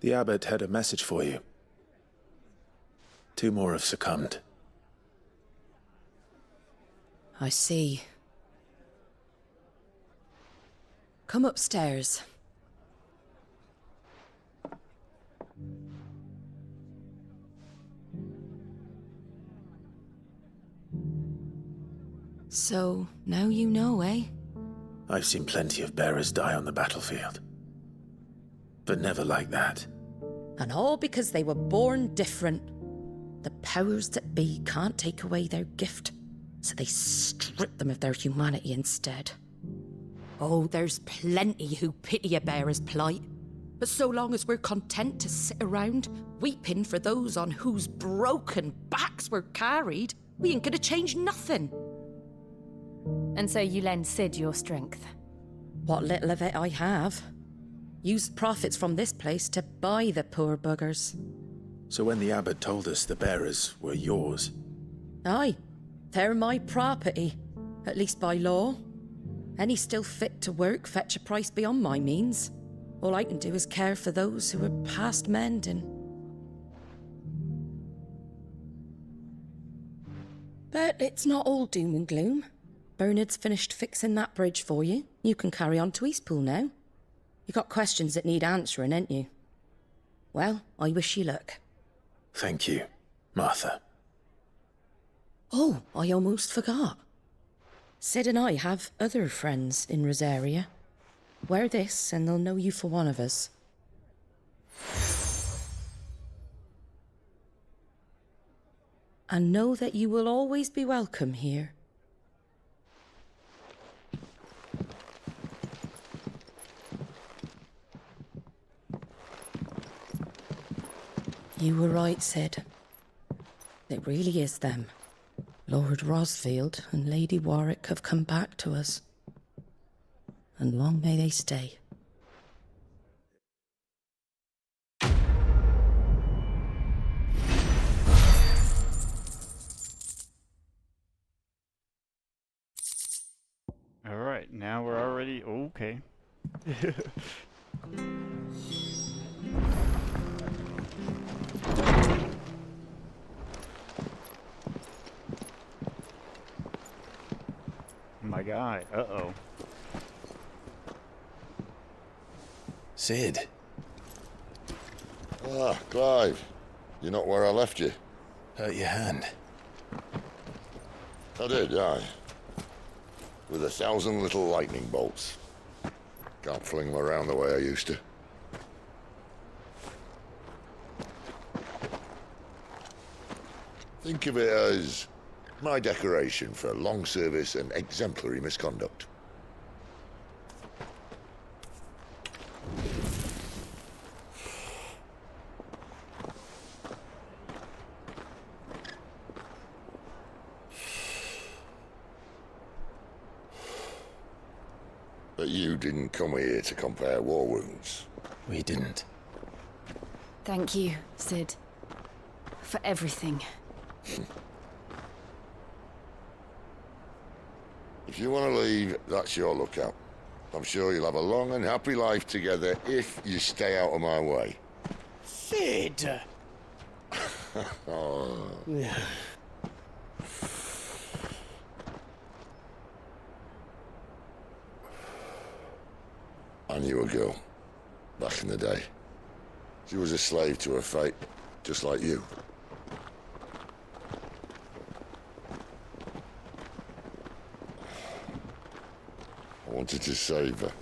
The abbot had a message for you. 2 more have succumbed. I see. Come upstairs. So, now you know, eh? I've seen plenty of bearers die on the battlefield. But never like that. And all because they were born different. The powers that be can't take away their gift, so they strip them of their humanity instead. Oh, there's plenty who pity a bearer's plight. But so long as we're content to sit around, weeping for those on whose broken backs we're carried, we ain't gonna change nothing. And so you lend Sid your strength? What little of it I have. Use profits from this place to buy the poor buggers. So when the abbot told us the bearers were yours, Aye, they're my property, at least by law. Any still fit to work fetch a price beyond my means. All I can do is care for those who are past mending. But it's not all doom and gloom. Bernard's finished fixing that bridge for you. You can carry on to Eastpool now. You got questions that need answering, ain't you? Well, I wish you luck. Thank you, Martha. Oh, I almost forgot. Sid and I have other friends in Rosaria. Wear this and they'll know you for one of us. And know that you will always be welcome here. You were right, Sid. It really is them. Lord Rosfield and Lady Warwick have come back to us. And long may they stay. Alright, now we're already... okay. My guy. Uh-oh. Sid. Ah, Clive. You're not where I left you. Hurt your hand. I did, aye. With 1,000 little lightning bolts. Can't fling them around the way I used to. Think of it as my decoration for long service and exemplary misconduct. But you didn't come here to compare war wounds. We didn't. Thank you, Sid. For everything. If you want to leave, that's your lookout. I'm sure you'll have a long and happy life together if you stay out of my way. Sid! Oh. I knew a girl, back in the day. She was a slave to her fate, just like you. I wanted to save her.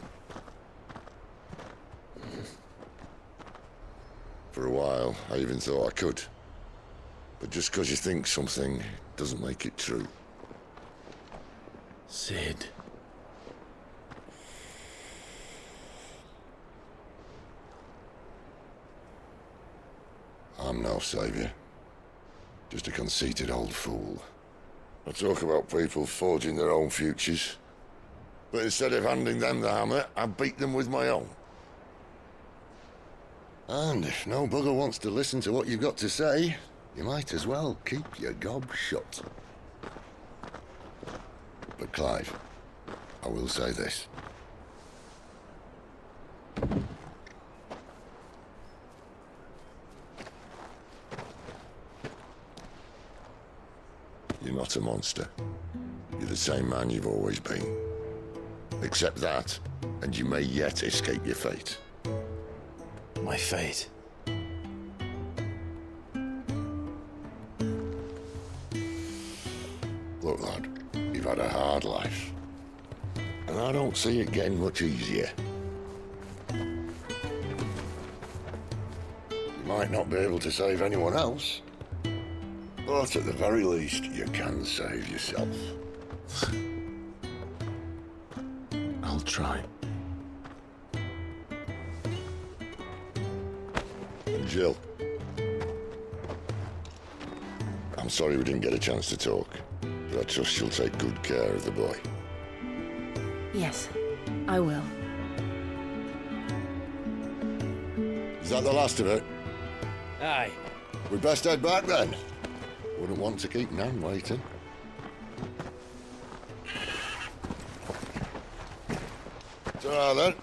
For a while, I even thought I could. But just because you think something doesn't make it true. Sid. I'm no savior. Just a conceited old fool. I talk about people forging their own futures. But instead of handing them the hammer, I beat them with my own. And if no bugger wants to listen to what you've got to say, you might as well keep your gob shut. But Clive, I will say this. You're not a monster. You're the same man you've always been. Accept that, and you may yet escape your fate. My fate? Look, lad, you've had a hard life. And I don't see it getting much easier. You might not be able to save anyone else, but at the very least, you can save yourself. I'll try. And Jill, I'm sorry we didn't get a chance to talk, but I trust she'll take good care of the boy. Yes, I will. Is that the last of it? Aye. We best head back then. Wouldn't want to keep Nan waiting. Ta-ra then.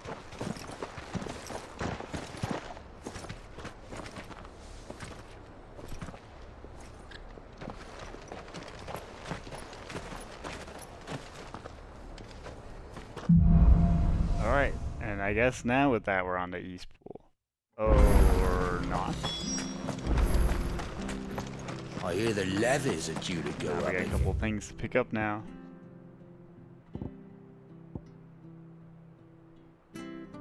Alright, and I guess now with that we're on to East Pool. Or not. I hear the levies are due to go We up. got a couple things to pick up now.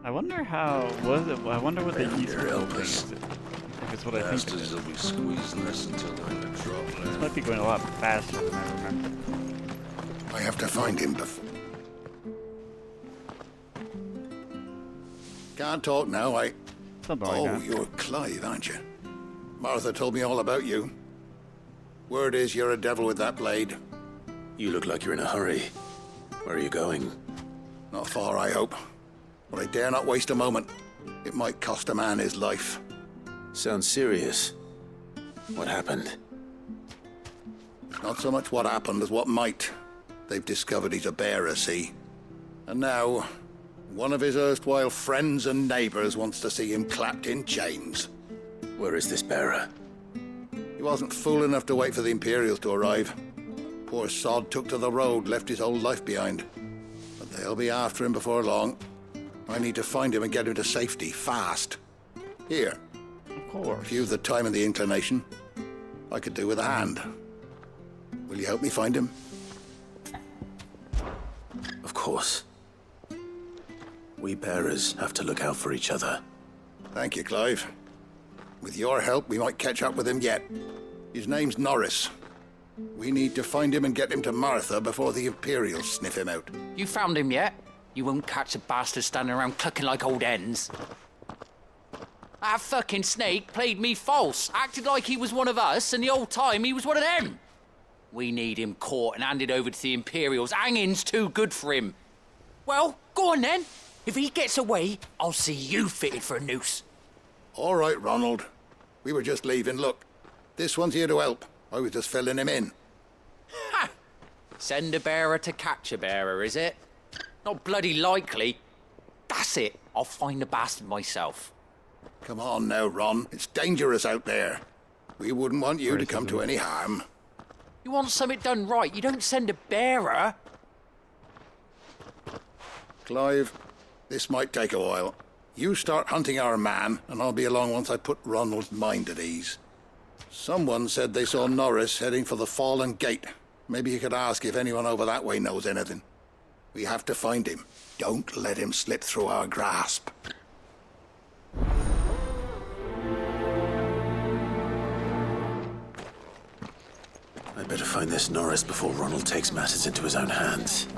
I wonder how was it? I wonder what the East Pool thing is. If it's what I think it is. Will be squeezing this until they're in the drop This left. might be going a lot faster than I remember. I have to find him before. Can't talk now, Something like that. You're Clive, aren't you? Martha told me all about you. Word is you're a devil with that blade. You look like you're in a hurry. Where are you going? Not far, I hope. But I dare not waste a moment. It might cost a man his life. Sounds serious. What happened? It's not so much what happened as what might. They've discovered he's a bearer, see? And now, one of his erstwhile friends and neighbors wants to see him clapped in chains. Where is this bearer? He wasn't fool enough to wait for the Imperials to arrive. Poor sod took to the road, left his whole life behind. But they'll be after him before long. I need to find him and get him to safety, fast. Here. Of course. If you've the time and the inclination, I could do with a hand. Will you help me find him? Of course. We bearers have to look out for each other. Thank you, Clive. With your help, we might catch up with him yet. His name's Norris. We need to find him and get him to Martha before the Imperials sniff him out. You found him yet? You won't catch a bastard standing around clucking like old hens. That fucking snake played me false, acted like he was one of us, and the whole time he was one of them. We need him caught and handed over to the Imperials. Hanging's too good for him. Well, go on then. If he gets away, I'll see you fitted for a noose. All right, Ronald. We were just leaving. Look, this one's here to help. I was just filling him in. Ha! Send a bearer to catch a bearer, is it? Not bloody likely. That's it. I'll find the bastard myself. Come on now, Ron. It's dangerous out there. We wouldn't want you to come to any harm. You want something done right, you don't send a bearer. Clive, this might take a while. You start hunting our man, and I'll be along once I put Ronald's mind at ease. Someone said they saw Norris heading for the Fallen Gate. Maybe you could ask if anyone over that way knows anything. We have to find him. Don't let him slip through our grasp. I'd better find this Norris before Ronald takes matters into his own hands.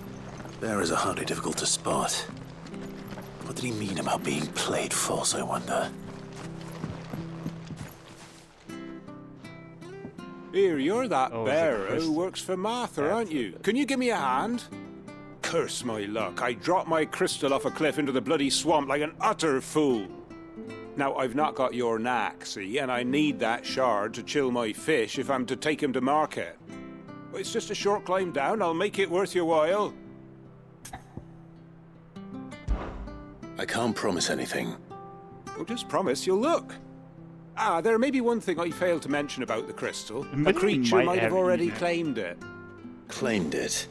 Bearers are hardly difficult to spot. What did he mean about being played false, I wonder? Here, you're that Oh, bearer is it who works for Martha, aren't you? Can you give me a hand? Curse my luck, I dropped my crystal off a cliff into the bloody swamp like an utter fool. Now, I've not got your knack, see, and I need that shard to chill my fish if I'm to take him to market. But it's just a short climb down, I'll make it worth your while. I can't promise anything. Well, just promise you'll look. Ah, there may be one thing I failed to mention about the crystal. A creature might have already claimed it. Claimed it?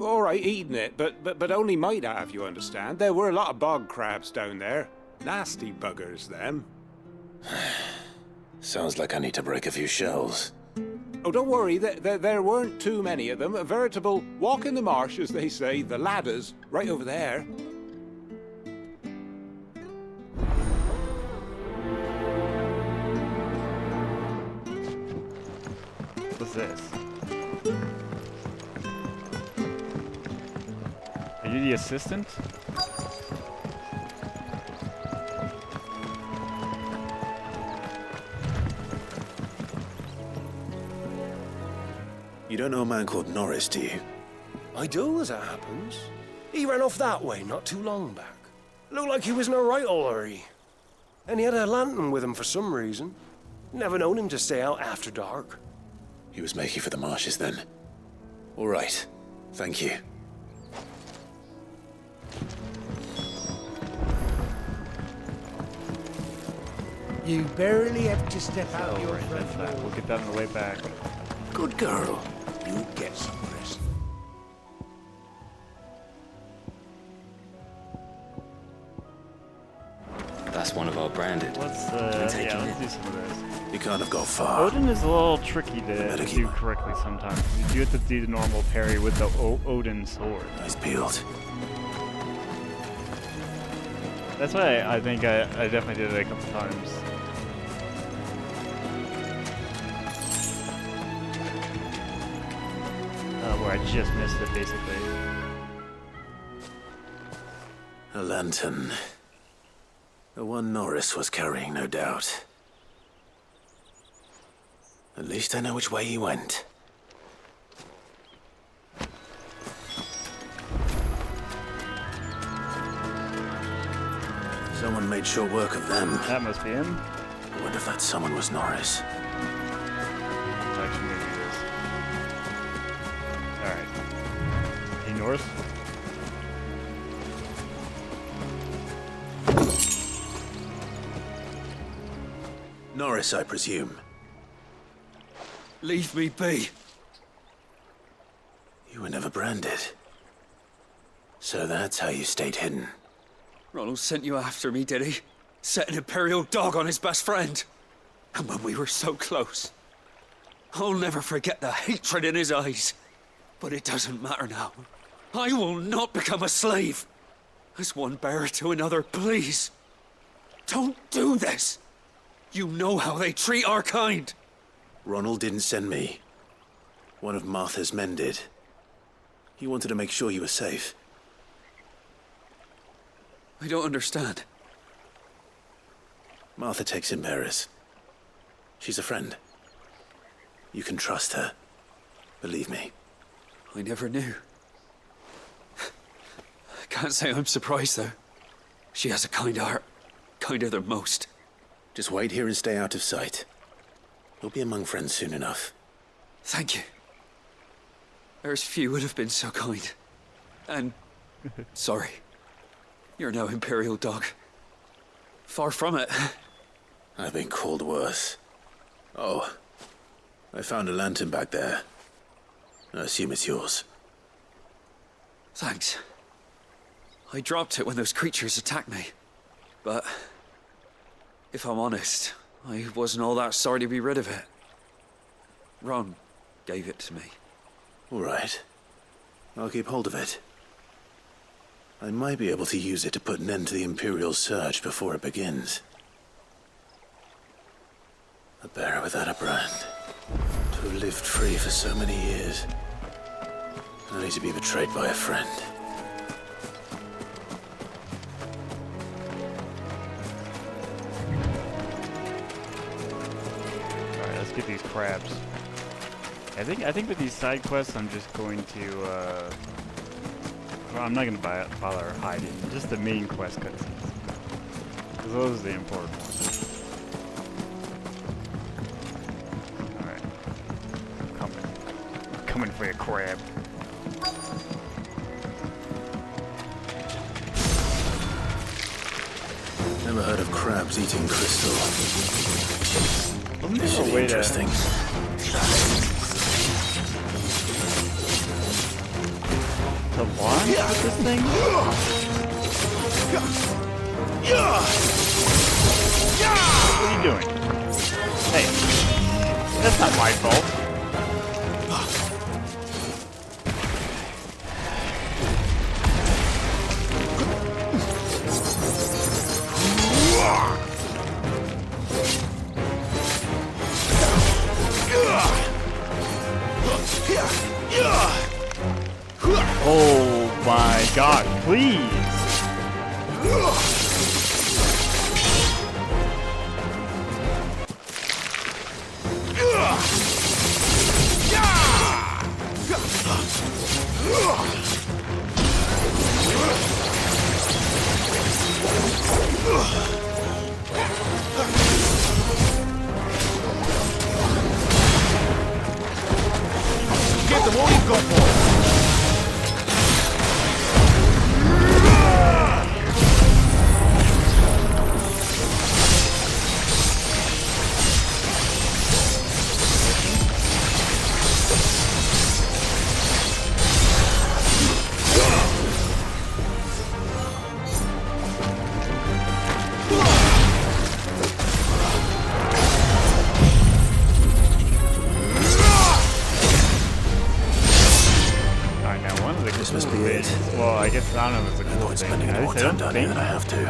All right, eaten it, but only might have, you understand. There were a lot of bog crabs down there. Nasty buggers, them. Sounds like I need to break a few shells. Oh, don't worry, there weren't too many of them. A veritable walk in the marsh, as they say, the ladders, right over there. What's this? Are you the assistant? You don't know a man called Norris, do you? I do, as it happens. He ran off that way not too long back. Looked like he was in a right old hurry. And he had a lantern with him for some reason. Never known him to stay out after dark. He was making for the marshes then. All right. Thank you. You barely have to step out your Right, front that's that. door. We'll get that on the way back. Good girl. You get some rest. That's one of our branded. Let's take yeah, him let's in. do some of this. You can't have got far. Odin is a little tricky to do correctly sometimes. You do have to do the normal parry with the Odin sword. Nice peeled. That's why I think I definitely did it a couple times. Where I just missed it, basically. A lantern. The one Norris was carrying, no doubt. At least I know which way he went. Someone made short work of them. That must be him. I wonder if that someone was Norris. Actually, maybe it is. Alright. Hey, Norris? Norris, I presume. Leave me be. You were never branded. So that's how you stayed hidden. Ronald sent you after me, did he? Set an Imperial dog on his best friend. And when we were so close. I'll never forget the hatred in his eyes. But it doesn't matter now. I will not become a slave. As one bearer to another, please. Don't do this. You know how they treat our kind. Ronald didn't send me. One of Martha's men did. He wanted to make sure you were safe. I don't understand. Martha takes in bearers. She's a friend. You can trust her. Believe me. I never knew. I can't say I'm surprised, though. She has a kind heart. Kinder than most. Just wait here and stay out of sight. You'll be among friends soon enough. Thank you. There's few would have been so kind. And... sorry. You're no Imperial dog. Far from it. I've been called worse. Oh. I found a lantern back there. I assume it's yours. Thanks. I dropped it when those creatures attacked me. But... if I'm honest, I wasn't all that sorry to be rid of it. Ron gave it to me. All right. I'll keep hold of it. I might be able to use it to put an end to the Imperial surge before it begins. A bearer without a brand. To have lived free for so many years. Only to be betrayed by a friend. Alright, let's get these crabs. I think with these side quests, I'm just going to, well, I'm not going to bother hiding. Just the main quest cutscenes. Because those are the important ones. Alright. I'm coming for your crab. Never heard of crabs eating crystal. Wasn't This there should a be way interesting. to launch with this thing? What are you doing? Hey, that's not my fault. Oh my god, please! give them all you've got for them. I don't know if it's a cool thing. Spending At more least I time don't down here think than I have to.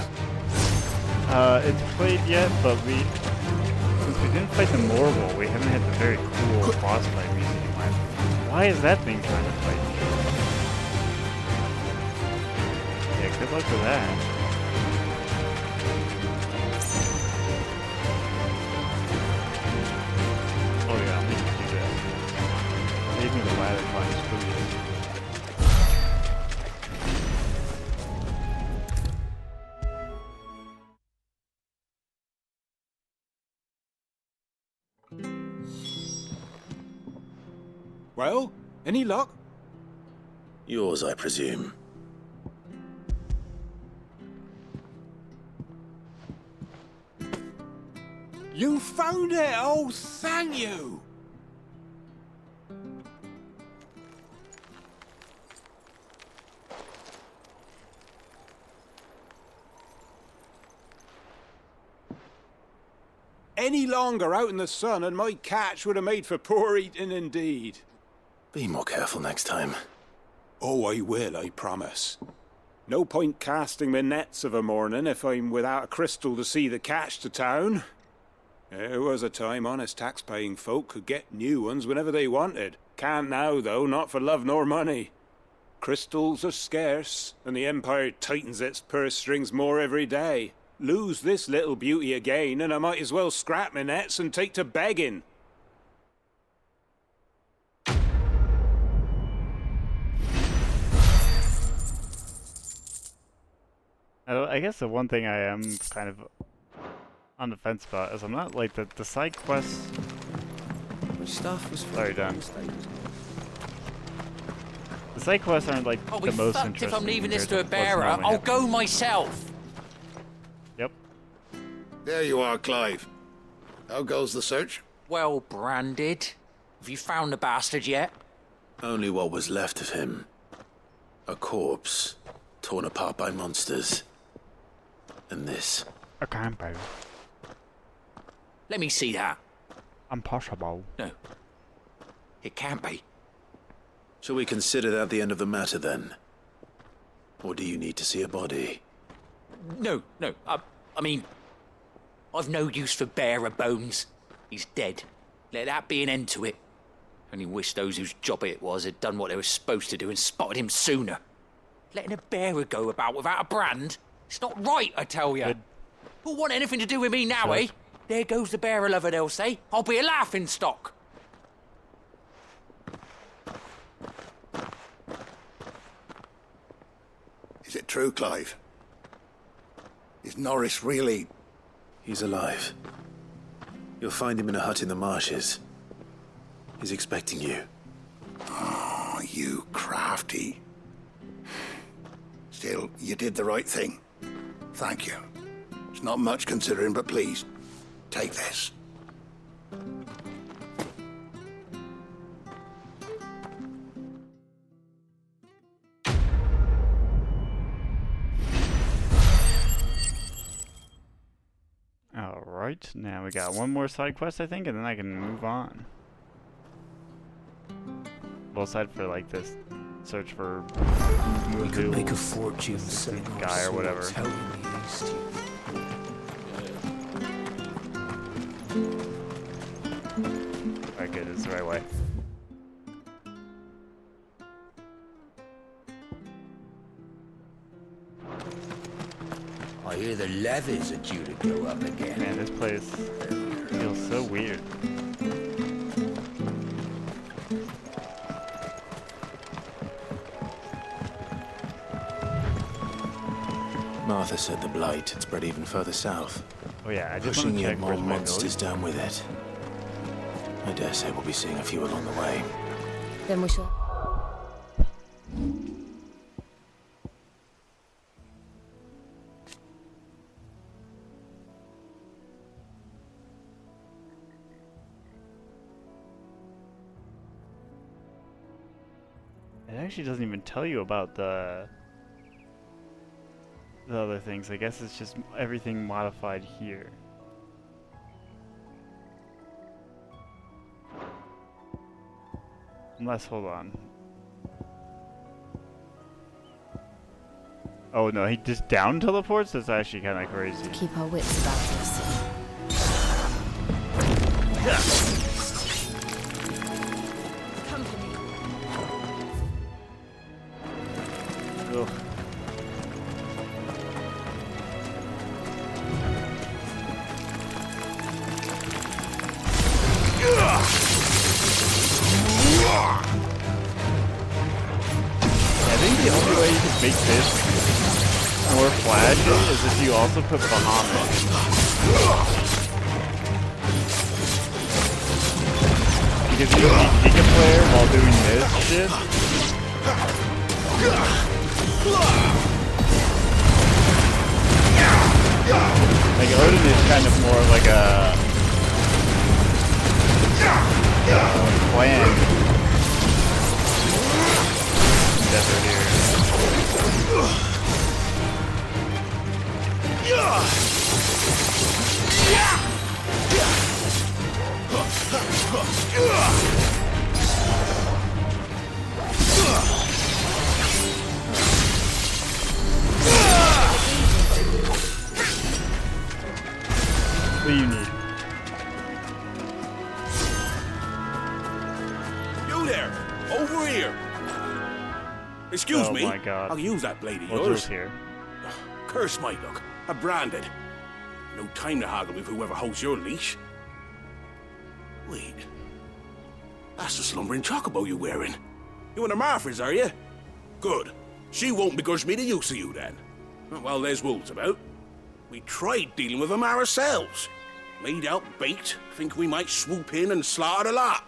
it's played yet, but since we didn't fight the Morgul, we haven't had the very cool boss fight music in my opinion. Why is that thing trying to fight me? Yeah, good luck with that. Oh yeah, I'll need to do that. Save me the ladder climbs, please. Well, any luck? Yours, I presume. You found it! Oh, thank you! Any longer out in the sun and my catch would have made for poor eating indeed. Be more careful next time. Oh, I will, I promise. No point casting my nets of a morning if I'm without a crystal to see the catch to town. There was a time honest tax-paying folk could get new ones whenever they wanted. Can't now, though, not for love nor money. Crystals are scarce, and the Empire tightens its purse strings more every day. Lose this little beauty again, and I might as well scrap my nets and take to begging. I guess the one thing I am kind of on the fence about is I'm not like the side quests. Which stuff was sorry, done. The side quests aren't like I'll the be most fucked interesting. if I'm leaving this to a compared bearer. what's normally I'll happening. go myself. Yep. There you are, Clive. How goes the search? Well, Branded. Have you found the bastard yet? Only what was left of him. A corpse, torn apart by monsters. And this. A campo. Let me see that. Impossible. No. It can't be. Shall we consider that the end of the matter, then? Or do you need to see a body? No. I mean, I've no use for bearer bones. He's dead. Let that be an end to it. Only wish those whose job it was had done what they were supposed to do and spotted him sooner. Letting a bearer go about without a brand? It's not right, I tell you. Who'll want anything to do with me now, eh? There goes the bearer lover, they'll say. I'll be a laughing stock. Is it true, Clive? Is Norris really... He's alive. You'll find him in a hut in the marshes. He's expecting you. Oh, you crafty. Still, you did the right thing. Thank you. It's not much considering, but please, take this. Alright, now we got one more side quest, I think, and then I can move on. Well, aside for like this search for We could make a fortune selling our guy or whatever. souls out in the east. Alright, good, it's the right way. I hear the levies are due to go up again. Man, this place feels so weird. Martha said the blight had spread even further south. Oh yeah, I just pushing want to yet check more where's my monsters village. down with it. I dare say we'll be seeing a few along the way. Then we shall... It actually doesn't even tell you about the other things. I guess it's just everything modified here. Unless, hold on. Oh no, he just down teleports? That's actually kind of crazy. Keep our wits about us. Company. Ugh. I think the only way you can make this more flashy is if you also put Bahamut. Because you can kick a player while doing this shit. Like Odin is kind of more like a plan endeavor here. What do you need? You there! Over here! Excuse me. Oh my God. I'll use that blade of We'll yours. just here. Curse my luck. I'm branded. No time to haggle with whoever holds your leash. Wait. That's the slumbering chocobo you're wearing. You and the Marthas, are you? Good. She won't begrudge me the use of you then. Well, there's wolves about. We tried dealing with them ourselves. Laid out bait, think we might swoop in and slaughter the lot.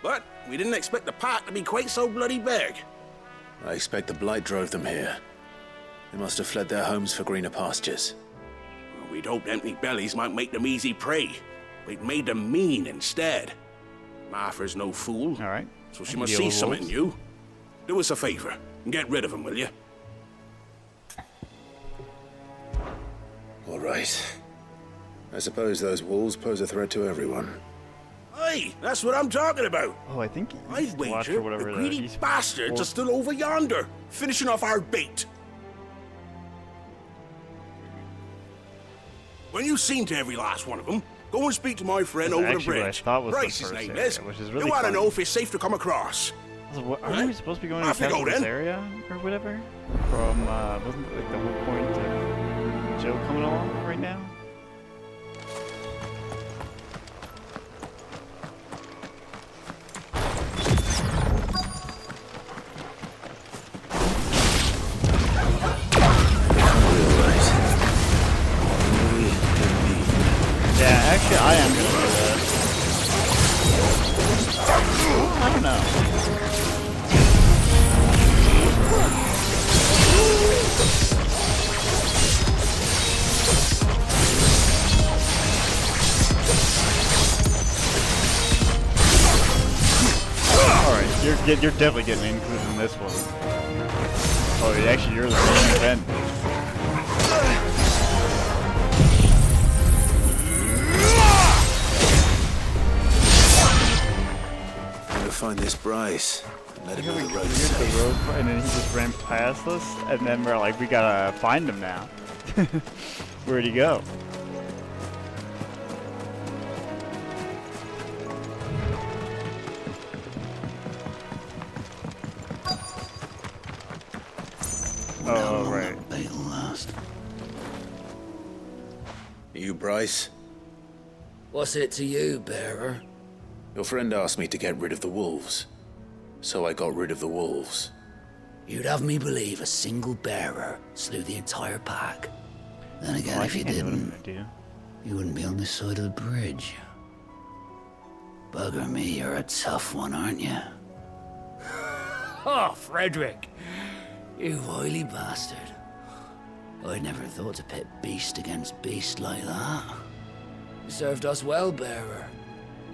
But we didn't expect the pack to be quite so bloody big. I expect the blight drove them here. They must have fled their homes for greener pastures. Well, we'd hoped empty bellies might make them easy prey. We'd made them mean instead. Martha's no fool. All right. So she must see something in you. Do us a favor and get rid of them, will you? All right. I suppose those wolves pose a threat to everyone. Hey, that's what I'm talking about. Oh, I think I'd wager the greedy bastards are still over yonder, finishing off our bait. When you've seen to every last one of them, go and speak to my friend over the bridge. Bryce, his name is. You want to know if it's safe to come across. Aren't we supposed to be going to this area or whatever? From, wasn't it like the whole point of Joe coming along right now? Yeah, actually, I am gonna do that. I don't know. Alright, you're definitely getting included in this one. Oh, actually, you're the main event. Find this Bryce and let him know the road the road, and then he just ran past us, and then we're like, we gotta find him now. Where'd he go? Oh, right. You, Bryce? What's it to you, bearer? Your friend asked me to get rid of the wolves, so I got rid of the wolves. You'd have me believe a single bearer slew the entire pack. Then again, if you didn't, you wouldn't be on this side of the bridge. Bugger me, you're a tough one, aren't you? Oh, Frederick! You wily bastard. I never thought to pit beast against beast like that. You served us well, bearer.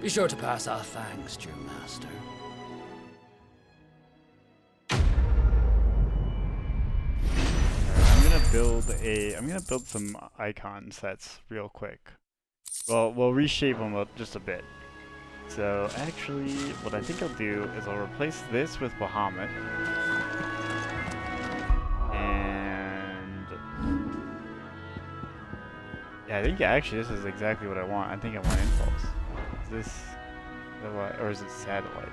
Be sure to pass our thanks, true master. I'm gonna build some icon sets real quick. Well, we'll reshape them up just a bit. So actually, what I think I'll do is I'll replace this with Bahamut. And yeah, I think actually this is exactly what I want. I think I want Impulse. Is this or is it Satellite?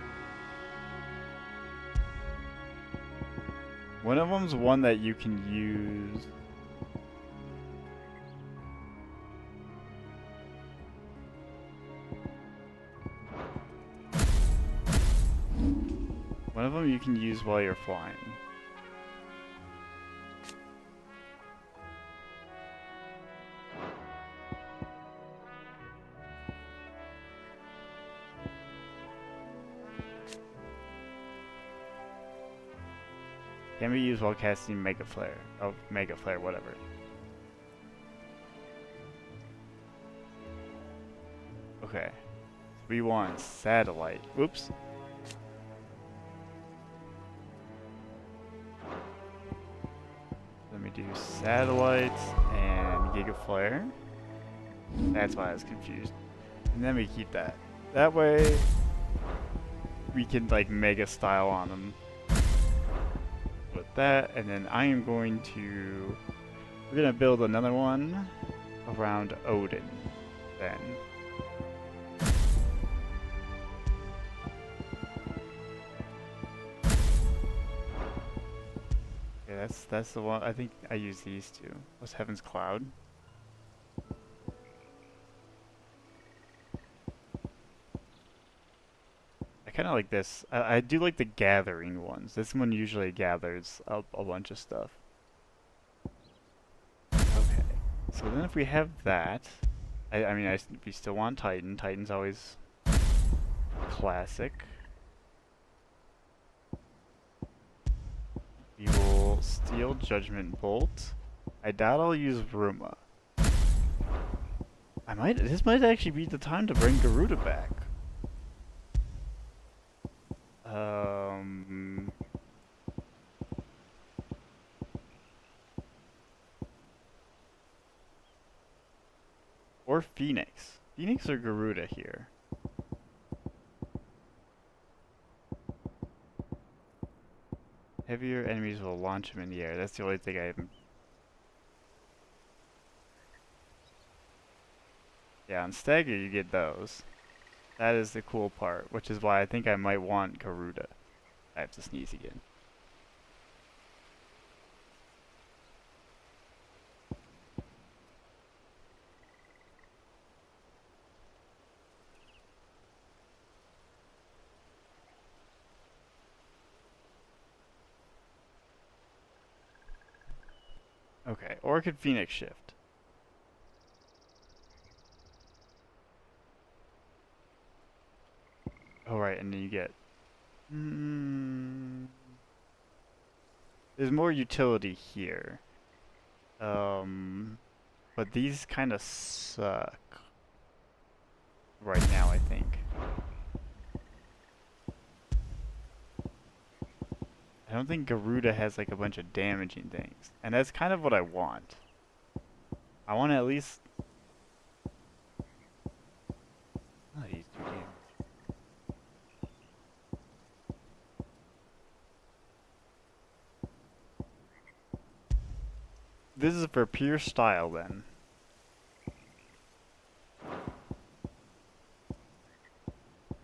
One of them's one that you can use. One of them you can use while you're flying. Can be used while casting Mega Flare. Oh, Mega Flare, whatever. Okay. We want Satellite. Whoops. Let me do Satellites and Giga Flare. That's why I was confused. And then we keep that. That way, we can like Mega Style on them. With that, and then I am going to... We're gonna build another one around Odin, then. Okay, that's the one. I think I use these two. What's Heaven's Cloud? I kind of like this. I do like the gathering ones. This one usually gathers up a bunch of stuff. Okay, so then if we have that, I mean, we still want Titan. Titan's always classic. We will steal Judgment Bolt. I doubt I'll use Ruma. This might actually be the time to bring Garuda back. Or Phoenix. Phoenix or Garuda here. Heavier enemies will launch him in the air. That's the only thing I haven't... Yeah, on Stagger you get those. That is the cool part, which is why I think I might want Garuda. I have to sneeze again. Okay, Orchid Phoenix Shift. Oh right, and then you get... There's more utility here. But these kind of suck. Right now, I think. I don't think Garuda has like a bunch of damaging things. And that's kind of what I want. I want to at least... Oh, these two games. This is for pure style then.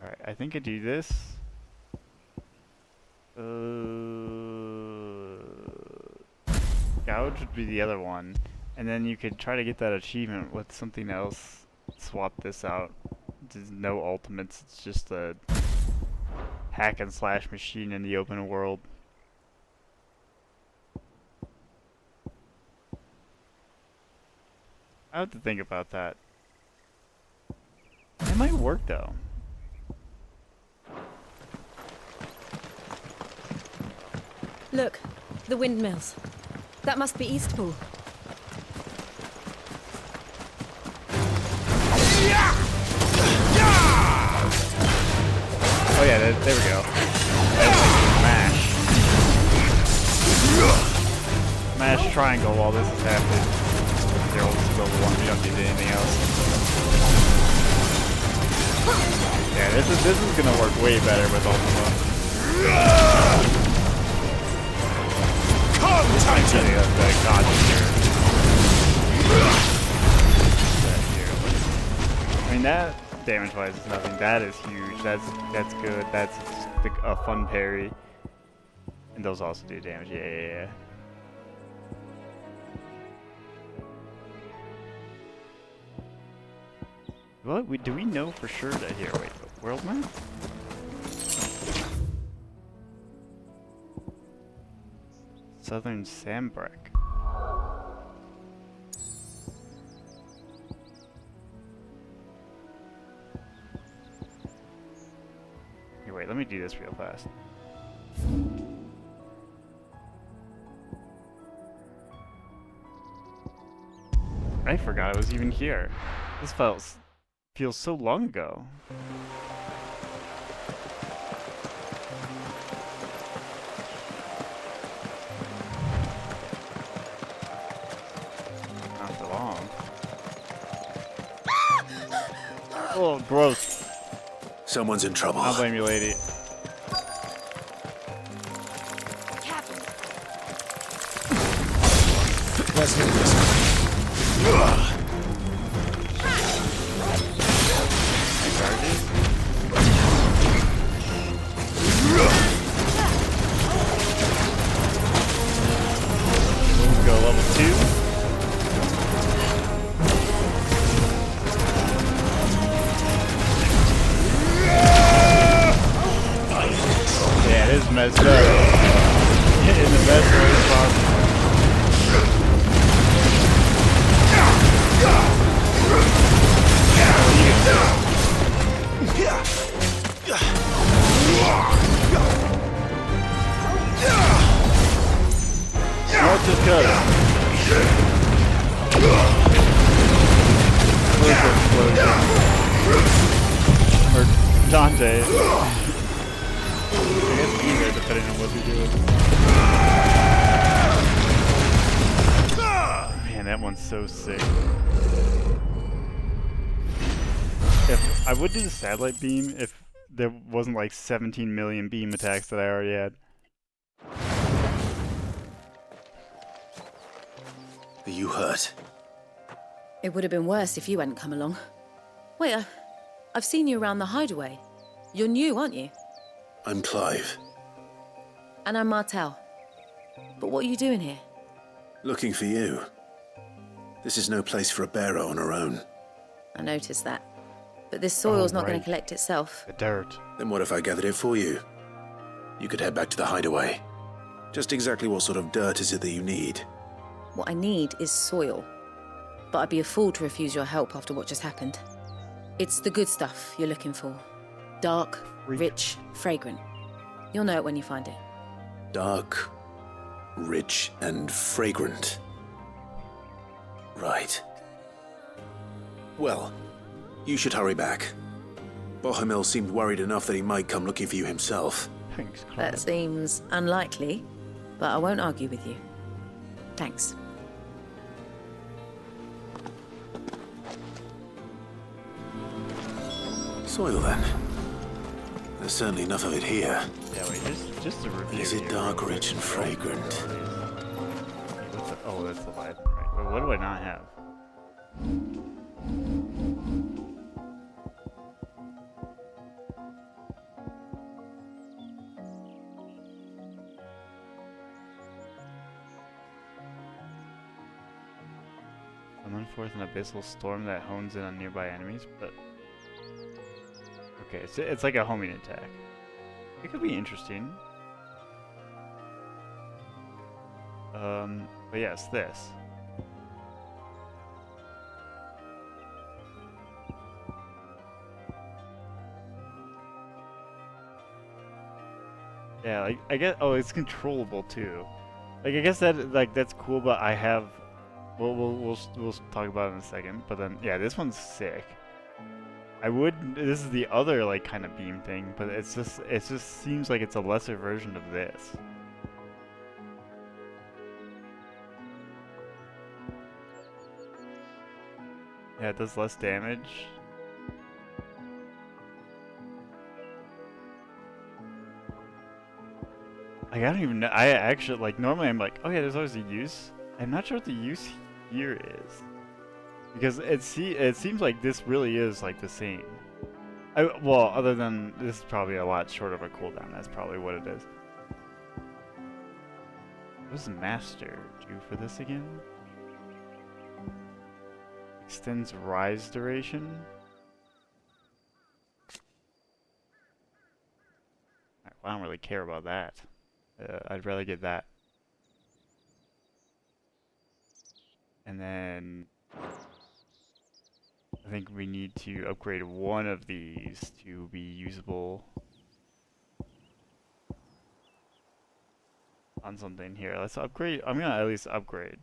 Alright, I think I do this. Gouge would be the other one. And then you could try to get that achievement with something else. Swap this out. There's no ultimates, it's just a hack and slash machine in the open world. I have to think about that. It might work though. Look, the windmills. That must be Eastpool. Oh yeah, there we go. That's like mash triangle while this is happening. They're all still the one. We don't need anything else. Yeah, this is gonna work way better with Ultima. Come, Titan! I mean, that damage-wise is nothing. That is huge. That's good. That's a fun parry. And those also do damage. Yeah. What? Do we know for sure that here? Wait, world map? Southern Sandbreak. Here, wait, let me do this real fast. I forgot I was even here. This feels so long ago. Not for long. Oh, gross. Someone's in trouble. I'll blame you, lady. Let's do this. Go level 2. Yeah, it is messed up. In the best way possible. Not just cut it. First explosion. Or Dante. I guess either, depending on what you're doing. Man, that one's so sick. I would do the satellite beam if there wasn't like 17 million beam attacks that I already had. Are you hurt? It would have been worse if you hadn't come along. Wait, I've seen you around the hideaway. You're new, aren't you? I'm Clive. And I'm Martel. But what are you doing here? Looking for you. This is no place for a bearer on her own. I noticed that. But this soil's not going to collect itself. The dirt. Then what if I gathered it for you? You could head back to the hideaway. Just exactly what sort of dirt is it that you need? What I need is soil. But I'd be a fool to refuse your help after what just happened. It's the good stuff you're looking for. Dark, rich, fragrant. You'll know it when you find it. Dark, rich, and fragrant. Right. Well, you should hurry back. Bohemil seemed worried enough that he might come looking for you himself. Thanks, Clive. That seems unlikely, but I won't argue with you. Thanks. Soil, then. There's certainly enough of it here. Yeah, wait, just a review. Is it dark, rich, and fragrant? Oh, that's the light. Right. Wait, what do I not have? Summon forth an abyssal storm that hones in on nearby enemies, but... Okay, it's like a homing attack. It could be interesting. But yes, this. Yeah, like I guess. Oh, it's controllable too. Like I guess that's cool, but I have. We'll talk about it in a second. But then yeah, this one's sick. This is the other like kind of beam thing, but it just seems like it's a lesser version of this. Yeah, it does less damage. Like, I don't even know. I actually, like, normally I'm like, oh yeah, there's always a use. I'm not sure what the use here is. Because it seems like this really is, like, the same. Well, other than this is probably a lot shorter of a cooldown. That's probably what it is. What does the master do for this again? Extends rise duration. Alright, well, I don't really care about that. I'd rather get that. And then I think we need to upgrade one of these to be usable on something here. Let's upgrade. I'm gonna at least upgrade.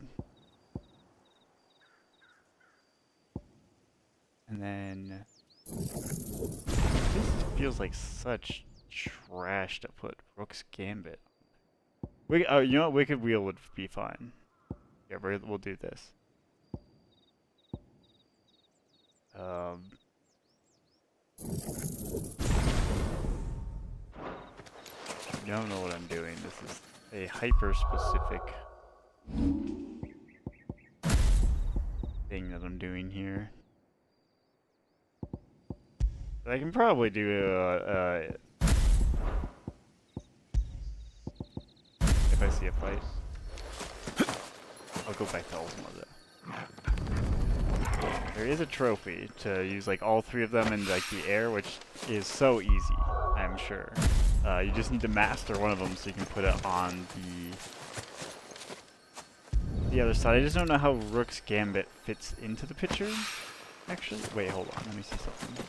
And then this feels like such trash to put Rook's Gambit. You know what? Wicked Wheel would be fine. Yeah, we'll do this. I don't know what I'm doing. This is a hyper-specific thing that I'm doing here. I can probably do if I see a fight. I'll go back to Ultima though. There is a trophy to use like all three of them in like the air, which is so easy, I'm sure. You just need to master one of them so you can put it on the other side. I just don't know how Rook's Gambit fits into the picture. Actually, wait, hold on. Let me see something.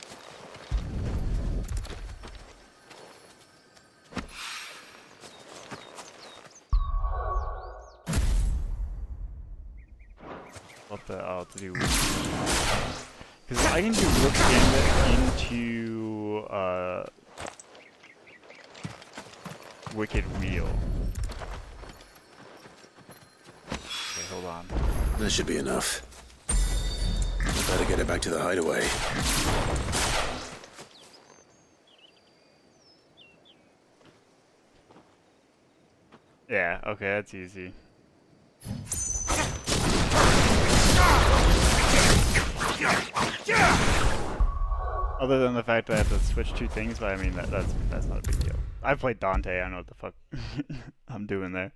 What to do? Because I can do Rook's Gambit into Wicked Wheel. Okay, hold on. That should be enough. I better get it back to the hideaway. Yeah, okay, that's easy. Other than the fact that I have to switch two things, but I mean that's not a big deal. I played Dante, I know what the fuck I'm doing there.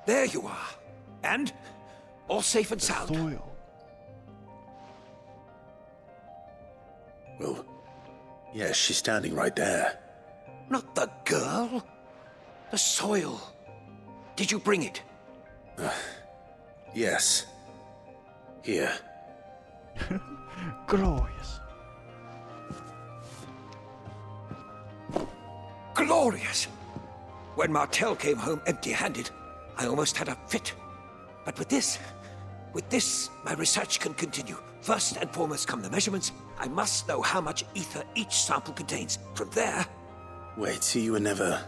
There you are. And all safe and sound. Soil. Well, yes, she's standing right there. Not the girl. The soil. Did you bring it? Yes. Here. Glorious. Glorious! When Martel came home empty-handed, I almost had a fit. But with this, my research can continue. First and foremost come the measurements. I must know how much ether each sample contains. From there... Wait, so you were never...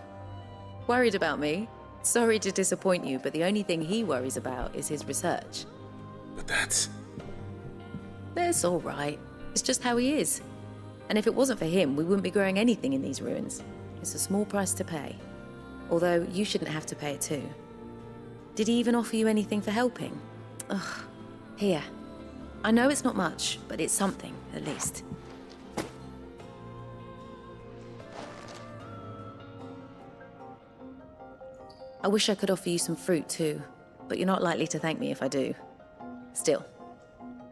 Worried about me? Sorry to disappoint you, but the only thing he worries about is his research. But that's all right. It's just how he is. And if it wasn't for him, we wouldn't be growing anything in these ruins. It's a small price to pay. Although, you shouldn't have to pay it too. Did he even offer you anything for helping? Ugh. Here. I know it's not much, but it's something, at least. I wish I could offer you some fruit too, but you're not likely to thank me if I do. Still,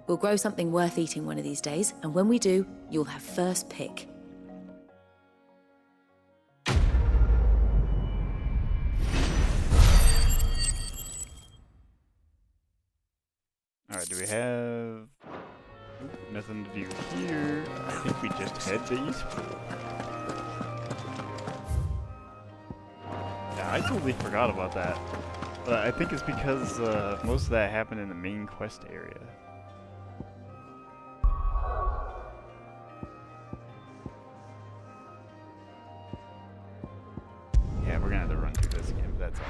we'll grow something worth eating one of these days, and when we do, you'll have first pick. Alright, do we have... Nothing to do here. I think we just head to Eastpool. Yeah, I totally forgot about that. But I think it's because most of that happened in the main quest area. Yeah, we're gonna have to run through this again, but that's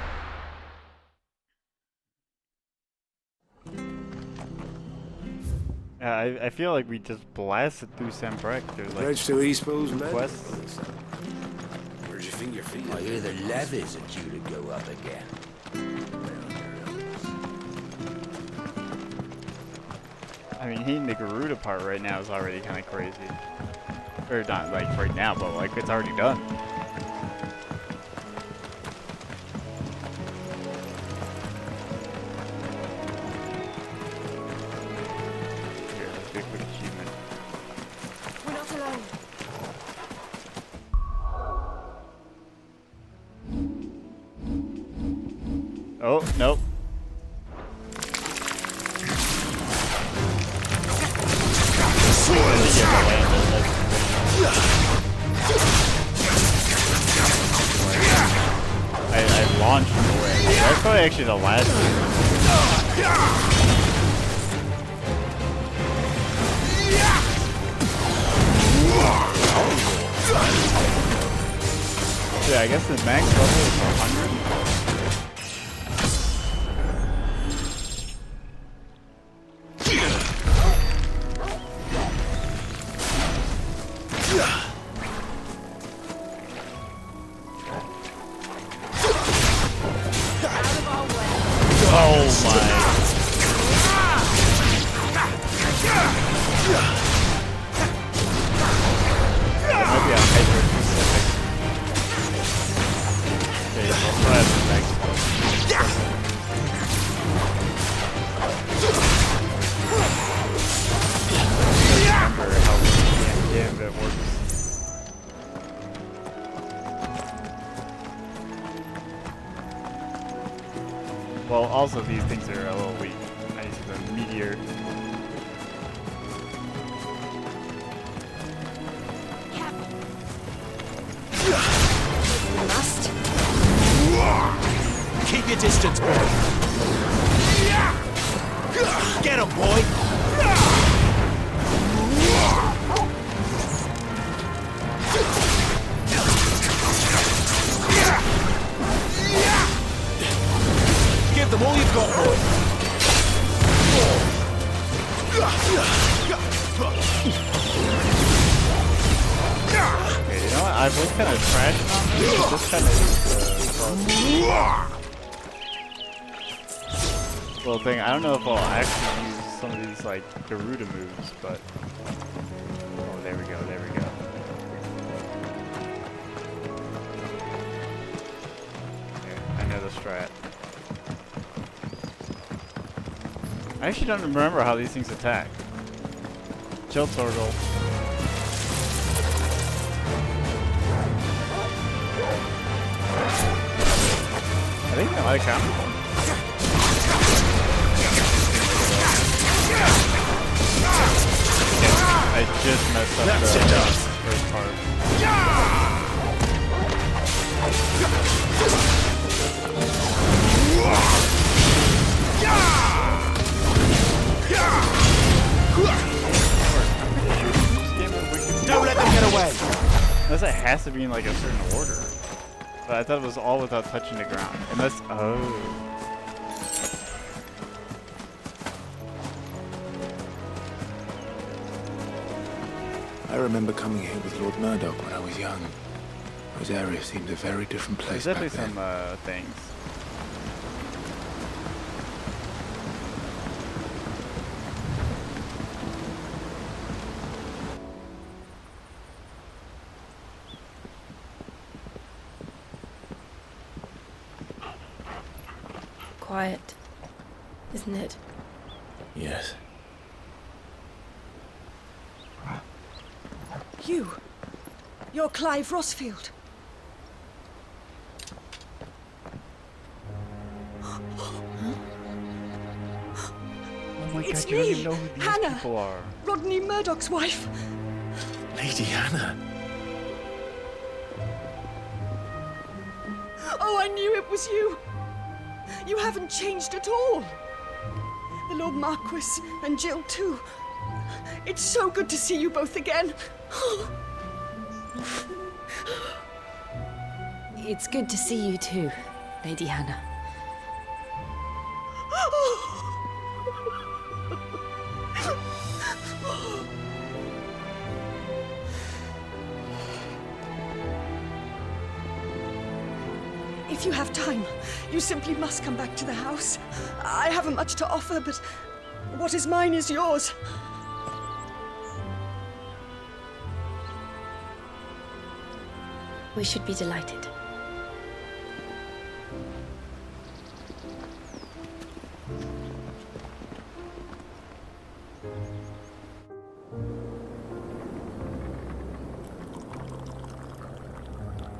alright. I feel like we just blasted through Sambrek. There's like Bridge to Eastpool's led. quests. Where'd you think your feet? I hear the levies are due to go up again. I mean, hitting the Garuda part right now is already kind of crazy. Or not like right now, but like it's already done. Here, let's do a quick achievement. We're not alone. Oh, nope. I launched him away. That's probably actually the last yeah, I guess the max level is 100. Well, also these things are a little weak. I use the meteor. We must. Keep your distance, boy. Get him, boy. Give them all you've got, boy. Okay, you know what? I've been kind of trashing on this, but this kind of is the little thing. I don't know if I'll actually use some of these like Garuda moves, but oh, there we go, there we go. Okay, I know the strat. I actually don't remember how these things attack. Chill turtle. I think I like him. I just messed up the first part. Don't let them get away. Unless it has to be in like a certain order. But I thought it was all without touching the ground. Unless, oh. I remember coming here with Lord Murdoch when I was young. Those areas seemed a very different place There's back definitely then. some things. Quiet, isn't it? Yes. You're Clive Rossfield. Oh my It's god, you don't me, even know who these Hannah. people are. Rodney Murdoch's wife. Lady Hannah. Oh, I knew it was you. You haven't changed at all. The Lord Marquis and Jill too. It's so good to see you both again. It's good to see you too, Lady Hannah. If you have time, you simply must come back to the house. I haven't much to offer, but what is mine is yours. We should be delighted.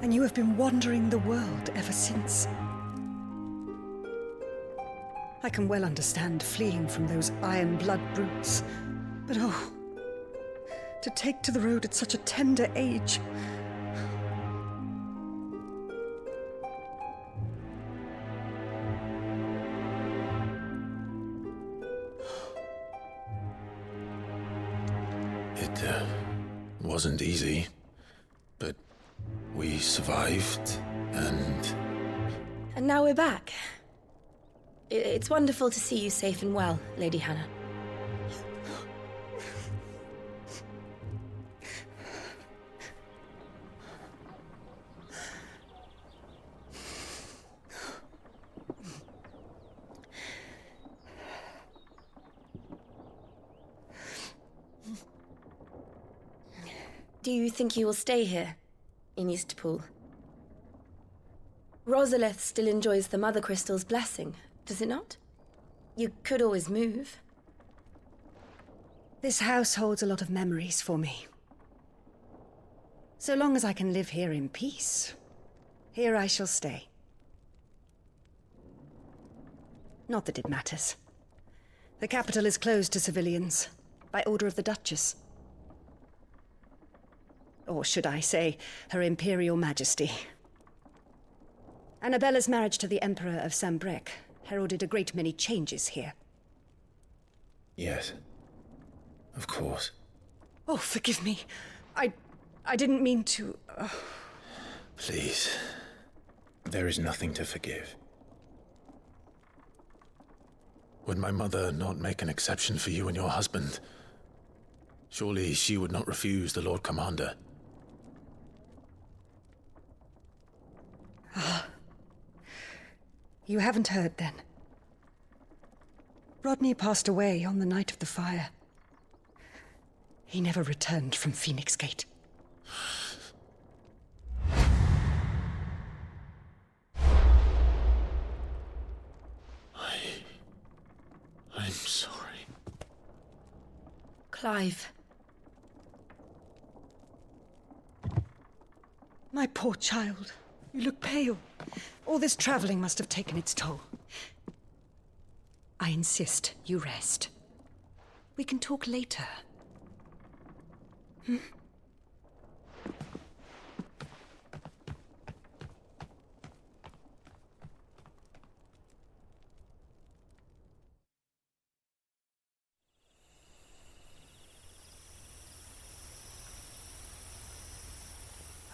And you have been wandering the world ever since. I can well understand fleeing from those iron blood brutes, but oh, to take to the road at such a tender age. It wasn't easy, but we survived, and... And now we're back. It's wonderful to see you safe and well, Lady Hannah. Do you think you will stay here, in Eastpool? Rosalith still enjoys the Mother Crystal's blessing, does it not? You could always move. This house holds a lot of memories for me. So long as I can live here in peace, here I shall stay. Not that it matters. The capital is closed to civilians, by order of the Duchess. Or should I say, Her Imperial Majesty. Annabella's marriage to the Emperor of Sambrec heralded a great many changes here. Yes. Of course. Oh, forgive me. I didn't mean to... Please. There is nothing to forgive. Would my mother not make an exception for you and your husband? Surely she would not refuse the Lord Commander. You haven't heard, then. Rodney passed away on the night of the fire. He never returned from Phoenix Gate. I'm sorry. Clive. My poor child. You look pale. All this traveling must have taken its toll. I insist you rest. We can talk later. Hmm?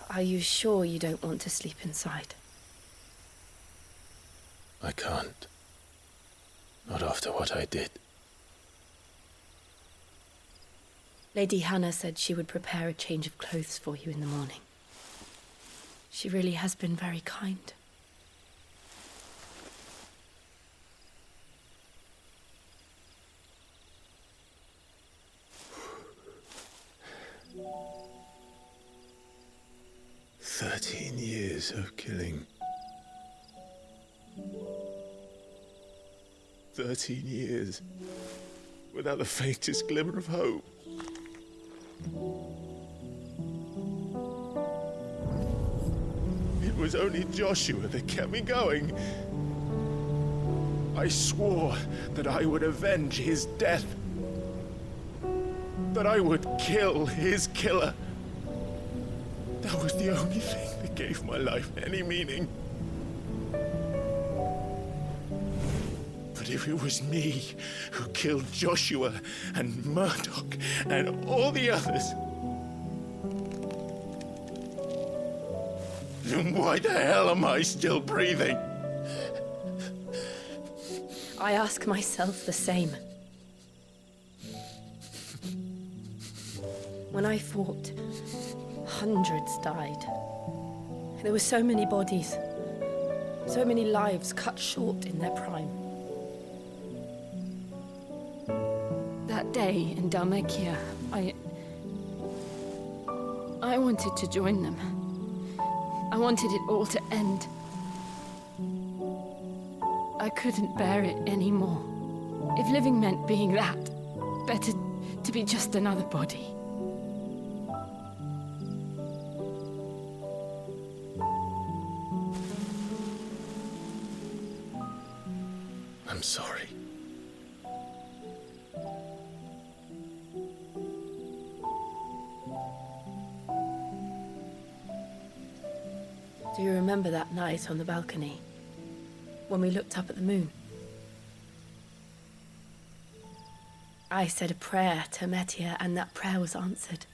Are you sure you don't want to sleep inside? I can't. Not after what I did. Lady Hannah said she would prepare a change of clothes for you in the morning. She really has been very kind. "13 years of killing. 13 years without the faintest glimmer of hope. It was only Joshua that kept me going. I swore that I would avenge his death. that I would kill his killer. That was the only thing that gave my life any meaning. But if it was me who killed Joshua and Murdoch and all the others, then why the hell am I still breathing? I ask myself the same. When I fought, hundreds died. There were so many bodies, so many lives cut short in their prime. That day in Dalmekia, I wanted to join them. I wanted it all to end. I couldn't bear it anymore. If living meant being that, better to be just another body. I'm sorry. Do you remember that night on the balcony, when we looked up at the moon? I said a prayer to Metia, and that prayer was answered.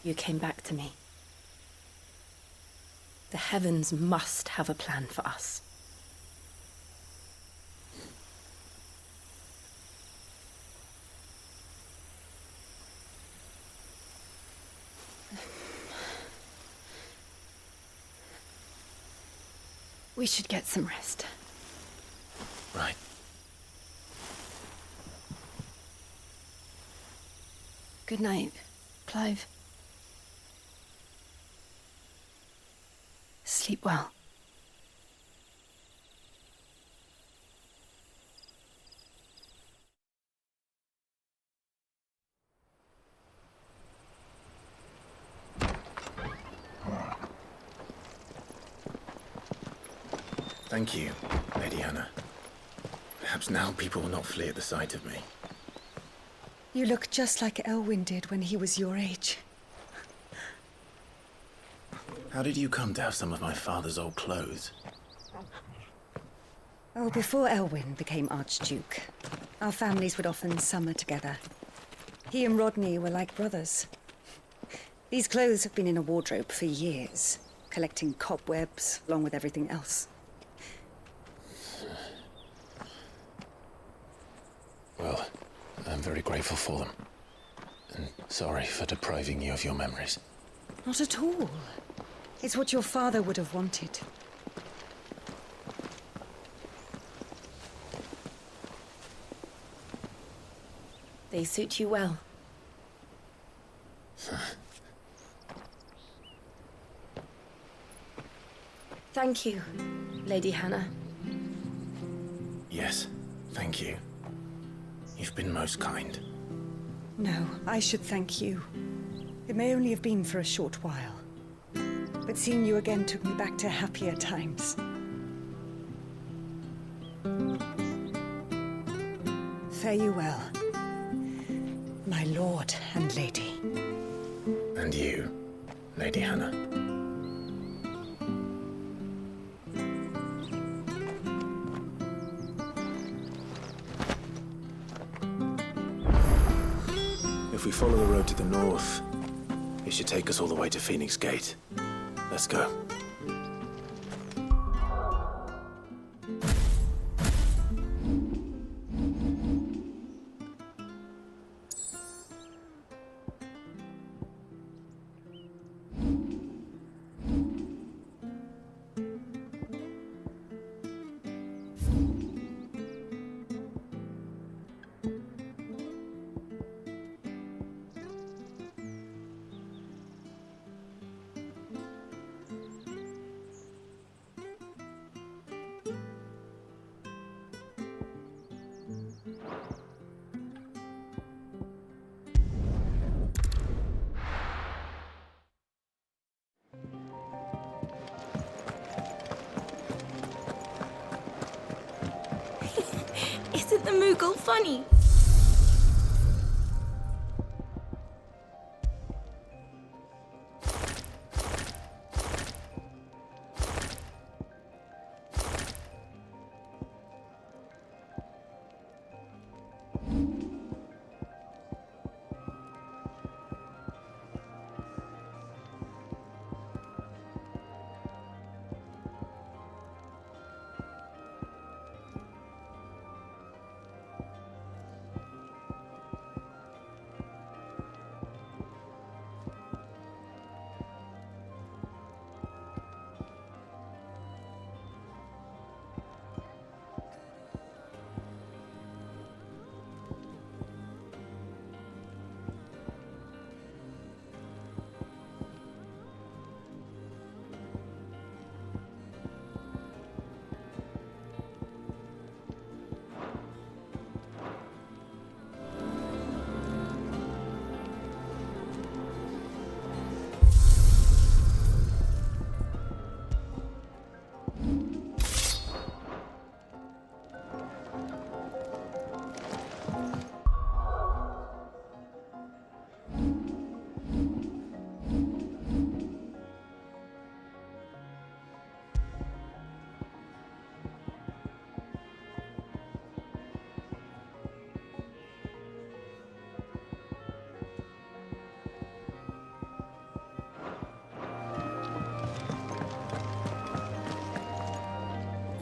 You came back to me. The heavens must have a plan for us. We should get some rest. Right. Good night, Clive. Sleep well. Thank you, Lady Hannah. Perhaps now people will not flee at the sight of me. You look just like Elwyn did when he was your age. How did you come to have some of my father's old clothes? Oh, before Elwyn became Archduke, our families would often summer together. He and Rodney were like brothers. These clothes have been in a wardrobe for years, collecting cobwebs along with everything else. Well, I'm very grateful for them. And sorry for depriving you of your memories. Not at all. It's what your father would have wanted. They suit you well. Thank you, Lady Hannah. Yes, thank you. You've been most kind. No, I should thank you. It may only have been for a short while, but seeing you again took me back to happier times. Fare you well, my lord and lady. And you, Lady Hannah. If we follow the road to the north, it should take us all the way to Phoenix Gate. Let's go. Isn't the Moogle funny?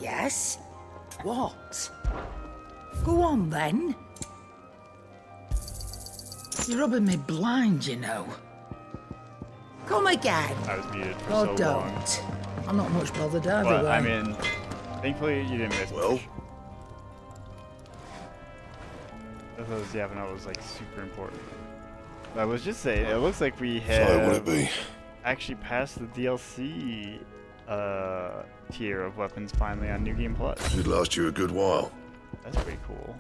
Yes? What? Go on, then. You're rubbing me blind, you know. Come again. I was muted for Oh, so don't. long. I'm not much bothered either But, way. I mean, thankfully you didn't miss much. I thought this yapping was like super important. But I was just saying, it looks like we have actually passed the DLC tier of weapons finally on New Game Plus. Should last you a good while. That's pretty cool.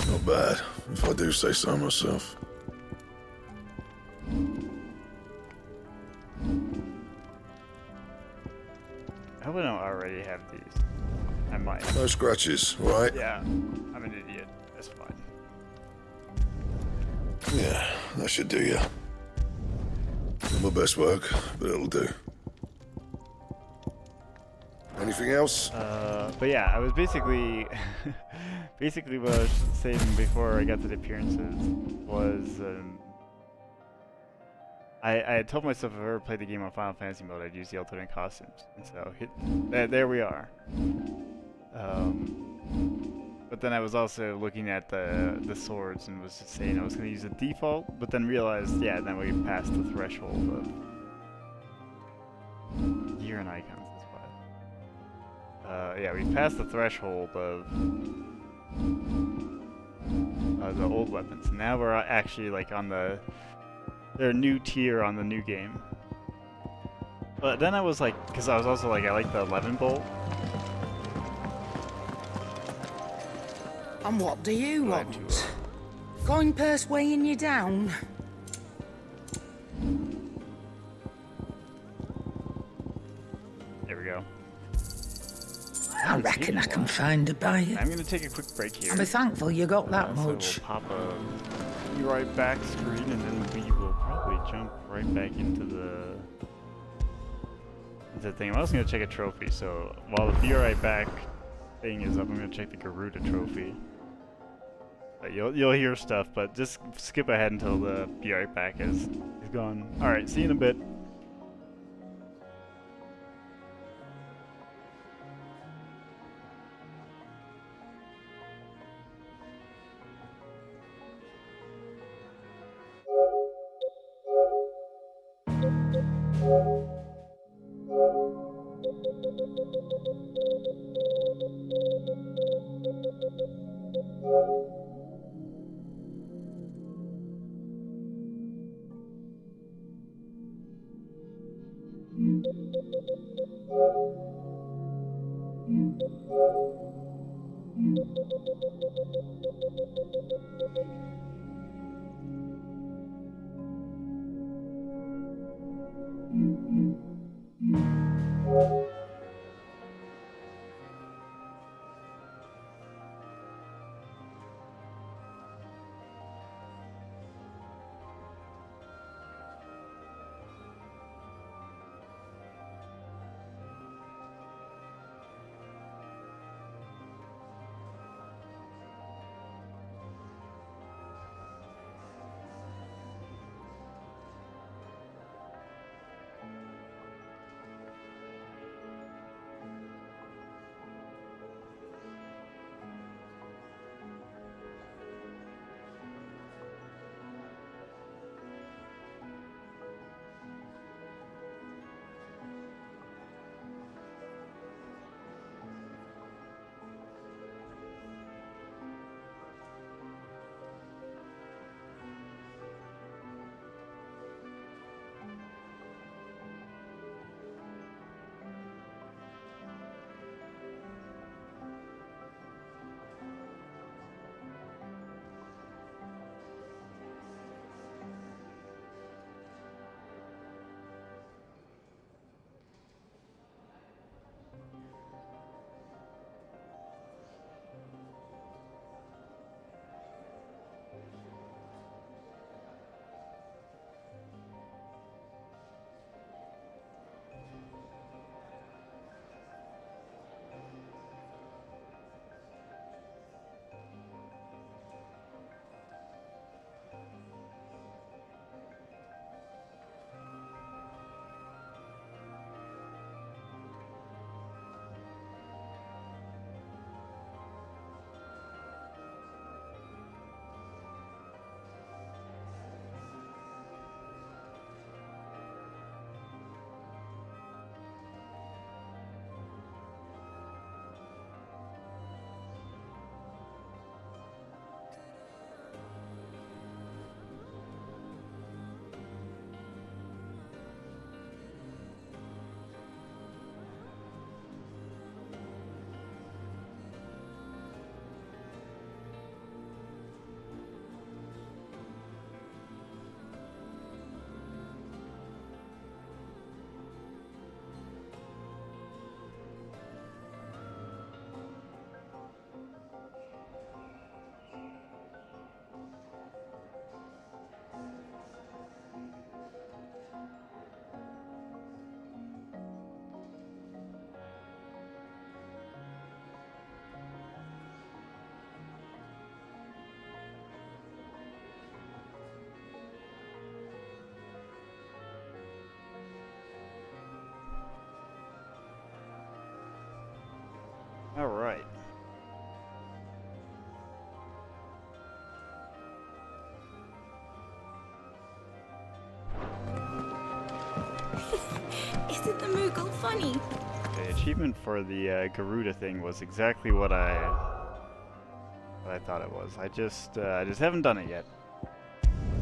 Not bad, if I do say so myself. I hope I don't already have these. I might. No scratches, right? Yeah, I'm an idiot. That's fine. Yeah, that should do you. Not my best work, but it'll do. Anything else? But yeah, I was basically, what I was saying before I got to the appearances was, I had told myself if I ever played the game on Final Fantasy mode, I'd use the alternate costumes, and so there we are. But then I was also looking at the swords and was just saying I was going to use a default, but then realized, yeah, then we passed the threshold of gear and icons. Yeah, we've passed the threshold of the old weapons. Now we're actually like on their new tier on the new game. But then I was like, because I was also like, I like the 11 bolt. And what do you want? Coin purse weighing you down? There we go. I reckon I can find a buyer. I'm going to take a quick break here. I'll be thankful you got that So much. we'll pop a be right back screen, and then we will probably jump right back into the thing. I'm also going to check a trophy, so while the be right back thing is up, I'm going to check the Garuda trophy. You'll hear stuff, but just skip ahead until the be right back is gone. Alright, see you in a bit. All right. Isn't the Moogle funny? The achievement for the Garuda thing was exactly what I thought it was. I just haven't done it yet.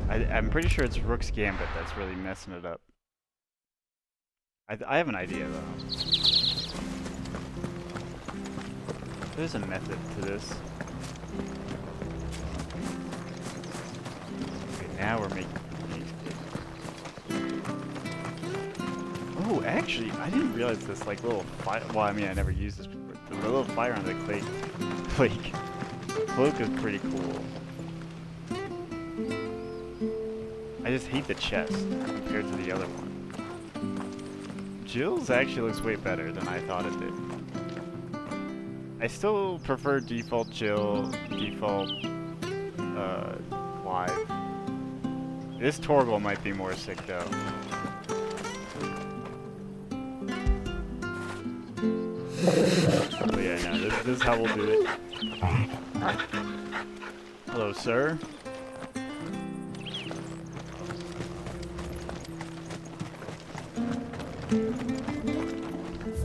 I'm pretty sure it's Rook's Gambit that's really messing it up. I have an idea though. There's a method to this. Okay, now we're making Oh, actually, I didn't realize this like little fire. Well, I mean, I never used this before. The little fire on the cloak is pretty cool. I just hate the chest compared to the other one. Jill's actually looks way better than I thought it did. I still prefer default Jill, default Clive. This Torgal might be more sick though. But yeah, no, this is how we'll do it. Hello, sir.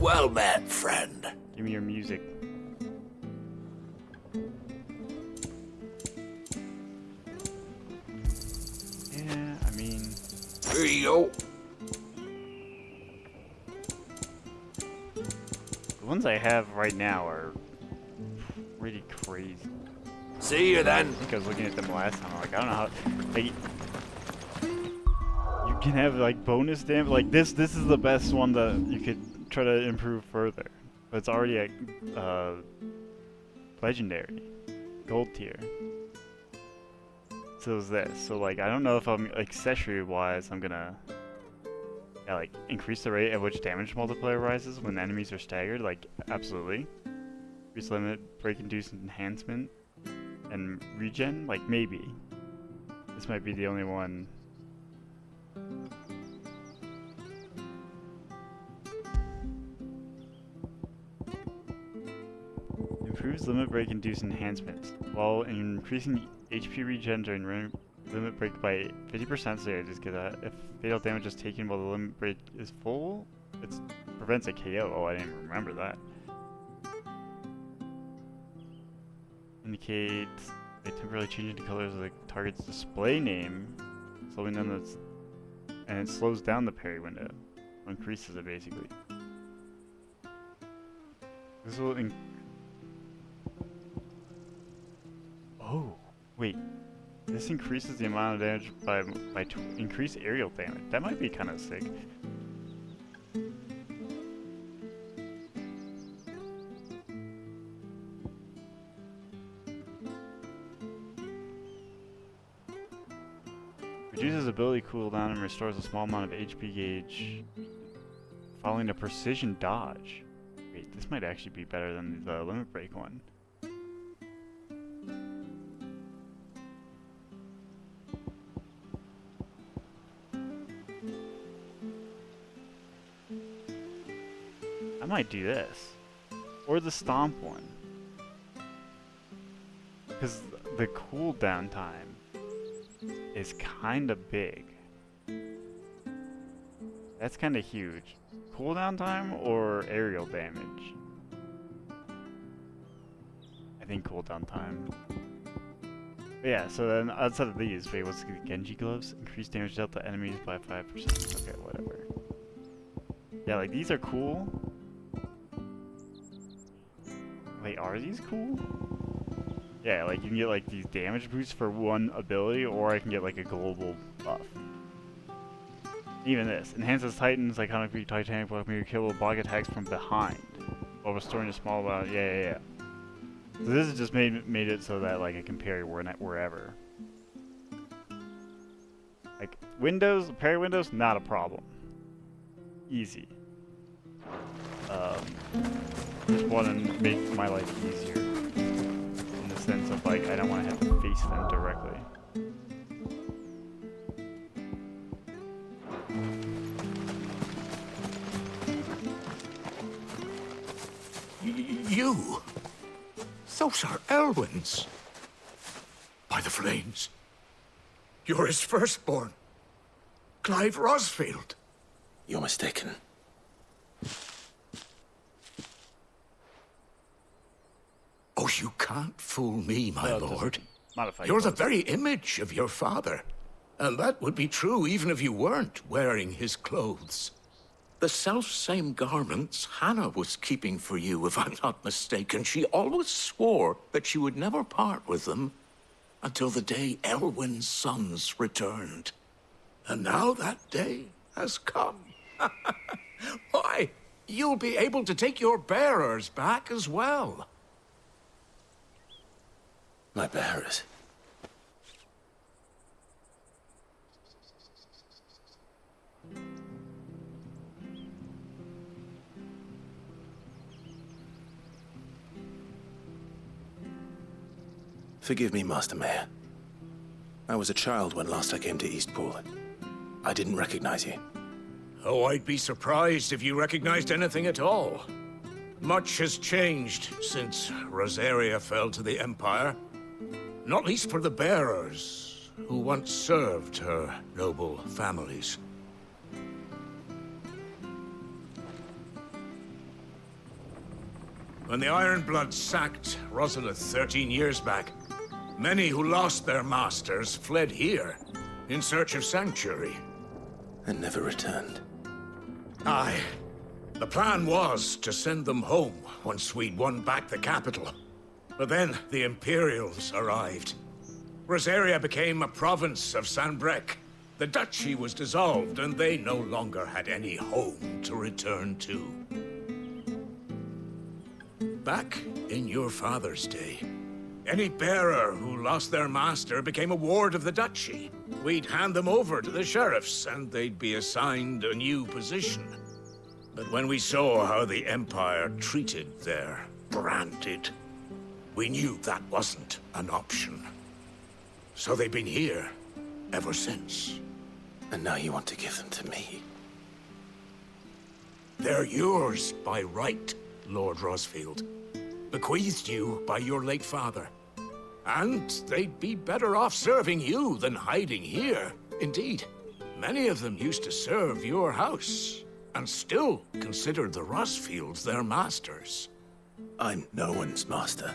Well met, friend. Give me your music. Yeah, I mean... Here you go. The ones I have right now are pretty crazy. See you then. I think I was looking at them last time. I'm like, I don't know how... Like, you can have, like, bonus damage. Like, this is the best one that you could try to improve further. But it's already at legendary. Gold tier. So is this. So, like, I don't know if I'm, accessory-wise, I'm gonna... Yeah, like, increase the rate at which damage multiplier rises when enemies are staggered. Like, absolutely. Increase limit, break-induced enhancement, and regen. Like, maybe. This might be the only one. Improves limit break induced enhancements while increasing HP regen during limit break by 50%. So yeah, just get that. If fatal damage is taken while the limit break is full, it prevents a KO. Oh, I didn't remember that. Indicate by temporarily changing the colors of the target's display name, slowing down the, and it slows down the parry window, or increases it basically. This will Oh, wait. This increases the amount of damage by increased aerial damage. That might be kind of sick. Reduces ability cooldown and restores a small amount of HP gauge following a precision dodge. Wait, this might actually be better than the limit break one. I might do this. Or the stomp one. Because the cooldown time is kind of big. That's kind of huge. Cooldown time or aerial damage? I think cooldown time. But yeah, so then outside of these, wait, what's the Genji gloves? Increase damage dealt to enemies by 5%. Okay, whatever. Yeah, like these are cool. Wait, are these cool? Yeah, like you can get like these damage boosts for one ability, or I can get like a global buff. Even this. Enhances Titan's iconic beat Titanic block me kill with block attacks from behind while restoring a small amount. Yeah. So this has just made it so that like I can parry wherever. Like windows, parry windows, not a problem. Easy. Just want to make my life easier in the sense of like I don't want to have to face them directly. You? Those are Elwyn's. By the flames. You're his firstborn. Clive Rosfield. You're mistaken. Oh, you can't fool me, my Well, lord. modify You're the clothes. very image of your father. And that would be true even if you weren't wearing his clothes. The self-same garments Hannah was keeping for you, if I'm not mistaken. She always swore that she would never part with them until the day Elwyn's sons returned. And now that day has come. Why, you'll be able to take your bearers back as well. My bearers. Forgive me, Master Mayor. I was a child when last I came to Eastpool. I didn't recognize you. Oh, I'd be surprised if you recognized anything at all. Much has changed since Rosaria fell to the Empire. Not least for the bearers, who once served her noble families. When the Ironbloods sacked Rosalith 13 years back, many who lost their masters fled here in search of sanctuary. And never returned. Aye. The plan was to send them home once we'd won back the capital. But then the Imperials arrived. Rosaria became a province of Sanbreque. The duchy was dissolved, and they no longer had any home to return to. Back in your father's day, any bearer who lost their master became a ward of the duchy. We'd hand them over to the sheriffs, and they'd be assigned a new position. But when we saw how the Empire treated their branded, we knew that wasn't an option. So they've been here ever since. And now you want to give them to me? They're yours by right, Lord Rosfield. Bequeathed you by your late father. And they'd be better off serving you than hiding here. Indeed, many of them used to serve your house, and still considered the Rosfields their masters. I'm no one's master.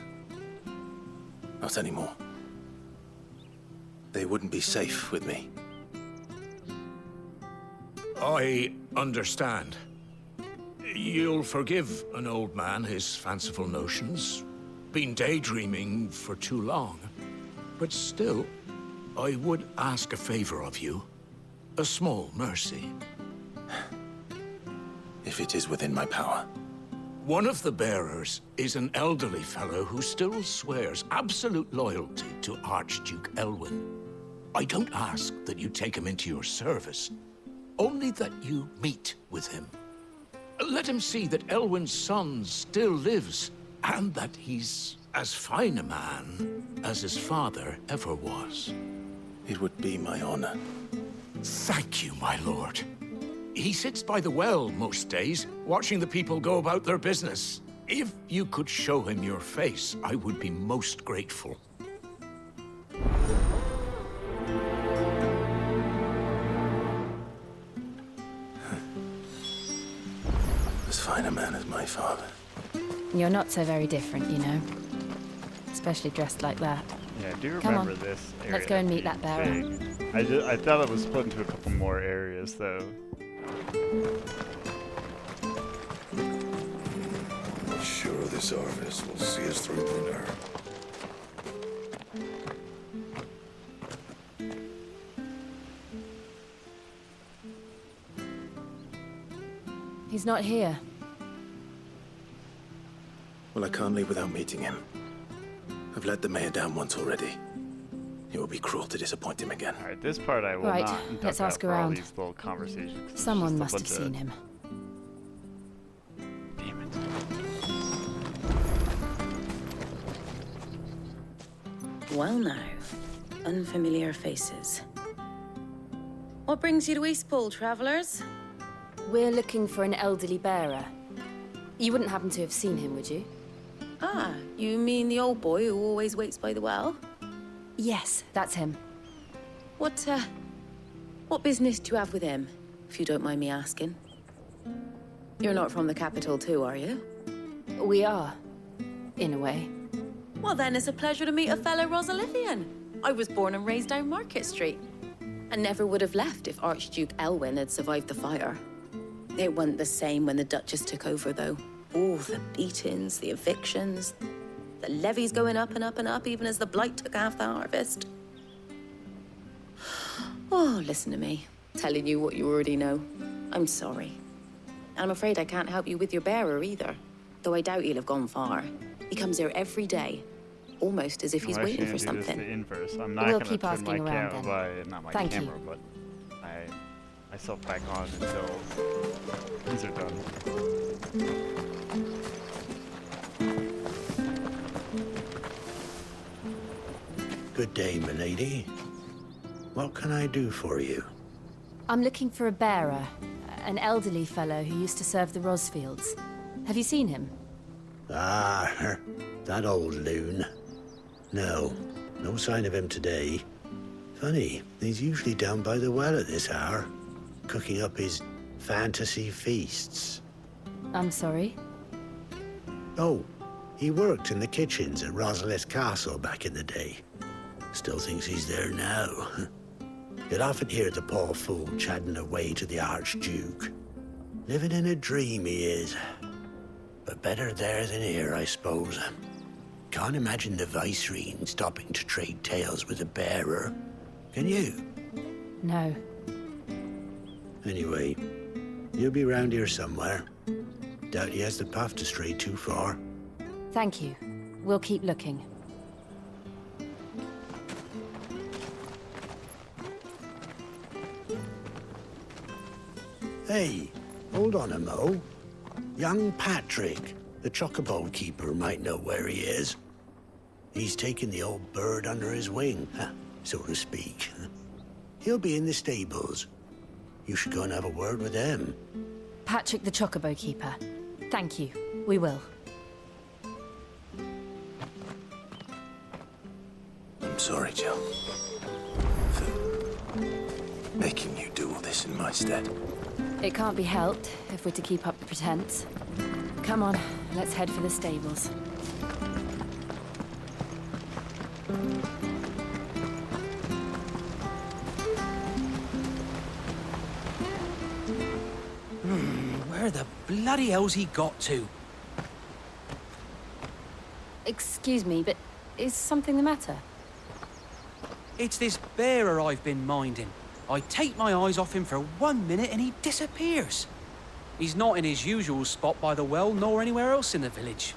Not anymore. They wouldn't be safe with me. I understand. You'll forgive an old man his fanciful notions. Been daydreaming for too long. But still, I would ask a favor of you. A small mercy. If it is within my power. One of the bearers is an elderly fellow who still swears absolute loyalty to Archduke Elwyn. I don't ask that you take him into your service, only that you meet with him. Let him see that Elwyn's son still lives, and that he's as fine a man as his father ever was. It would be my honor. Thank you, my lord. He sits by the well most days, watching the people go about their business. If you could show him your face, I would be most grateful. As fine a man as my father. You're not so very different, you know. Especially dressed like that. Yeah, I do Come remember on. this area. Let's go and meet that bearer. big. I thought it was split into a couple more areas, though. I'm sure this harvest will see us through winter. He's not here. Well, I can't leave without meeting him. I've let the mayor down once already. It would be cruel to disappoint him again. Alright, this part I will Right, not let's duck ask out for all around. these little conversations. 'Cause it's Someone just a must have bunch seen him. Damn it. Well now, unfamiliar faces. What brings you to Eastpool, travellers? We're looking for an elderly bearer. You wouldn't happen to have seen him, would you? Ah, you mean the old boy who always waits by the well? Yes, that's him. What business do you have with him, if you don't mind me asking? You're not from the capital too, are you? We are, in a way. Well, then it's a pleasure to meet a fellow Rosalithian. I was born and raised down Market Street, and never would have left if Archduke Elwyn had survived the fire. It wasn't the same when the Duchess took over, though. Oh, the beatings, the evictions, the levies going up and up and up, even as the blight took half the harvest. Oh, listen to me, telling you what you already know. I'm sorry. And I'm afraid I can't help you with your bearer either, though I doubt he'll have gone far. He comes here every day, almost as if he's waiting for something. The inverse. I'm not We'll gonna keep turn asking my around not my Thank camera, you. but myself back on until these are done. Good day, milady. What can I do for you? I'm looking for a bearer, an elderly fellow who used to serve the Rosfields. Have you seen him? Ah, that old loon. No sign of him today. Funny, he's usually down by the well at this hour, cooking up his fantasy feasts. I'm sorry? Oh, he worked in the kitchens at Rosalith Castle back in the day. Still thinks he's there now. You'd often hear the poor fool chatting away to the Archduke. Living in a dream he is. But better there than here, I suppose. Can't imagine the Viceroy stopping to trade tales with a bearer. Can you? No. Anyway, he'll be round here somewhere. Doubt he has the path to stray too far. Thank you. We'll keep looking. Hey, hold on a mo. Young Patrick, the chocobo keeper, might know where he is. He's taken the old bird under his wing, so to speak. He'll be in the stables. You should go and have a word with him. Patrick the Chocobo Keeper. Thank you. We will. I'm sorry, Jill, for making you do all this in my stead. It can't be helped if we're to keep up the pretense. Come on, let's head for the stables. Where the bloody hell's he got to? Excuse me, but is something the matter? It's this bearer I've been minding. I take my eyes off him for 1 minute and he disappears. He's not in his usual spot by the well, nor anywhere else in the village.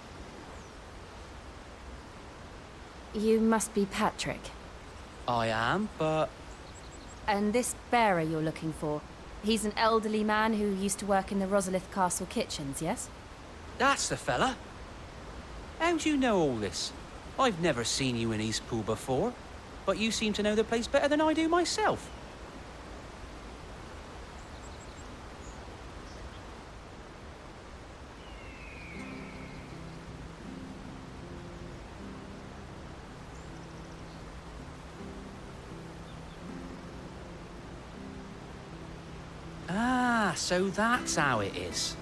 You must be Patrick. I am, but... And this bearer you're looking for, he's an elderly man who used to work in the Rosalith Castle kitchens, yes? That's the fella. How'd you know all this? I've never seen you in Eastpool before, but you seem to know the place better than I do myself. Ah, so that's how it is.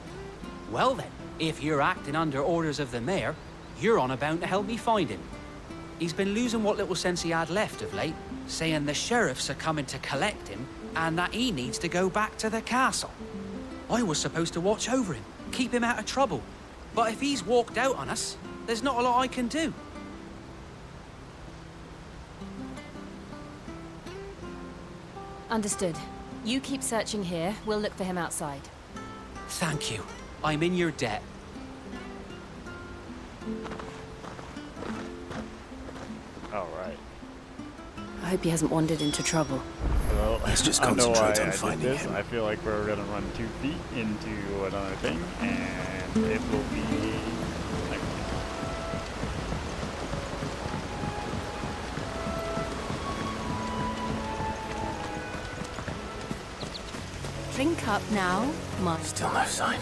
Well then, if you're acting under orders of the mayor, you're on about to help me find him. He's been losing what little sense he had left of late, saying the sheriffs are coming to collect him and that he needs to go back to the castle. I was supposed to watch over him, keep him out of trouble. But if he's walked out on us, there's not a lot I can do. Understood. You keep searching here, we'll look for him outside. Thank you. I'm in your debt. All right. I hope he hasn't wandered into trouble. Well, Let's just I don't know why concentrate on I did finding this. him. I feel like we're gonna run 2 feet into another thing, and it will be. Drink up now, Mike. Still no sign.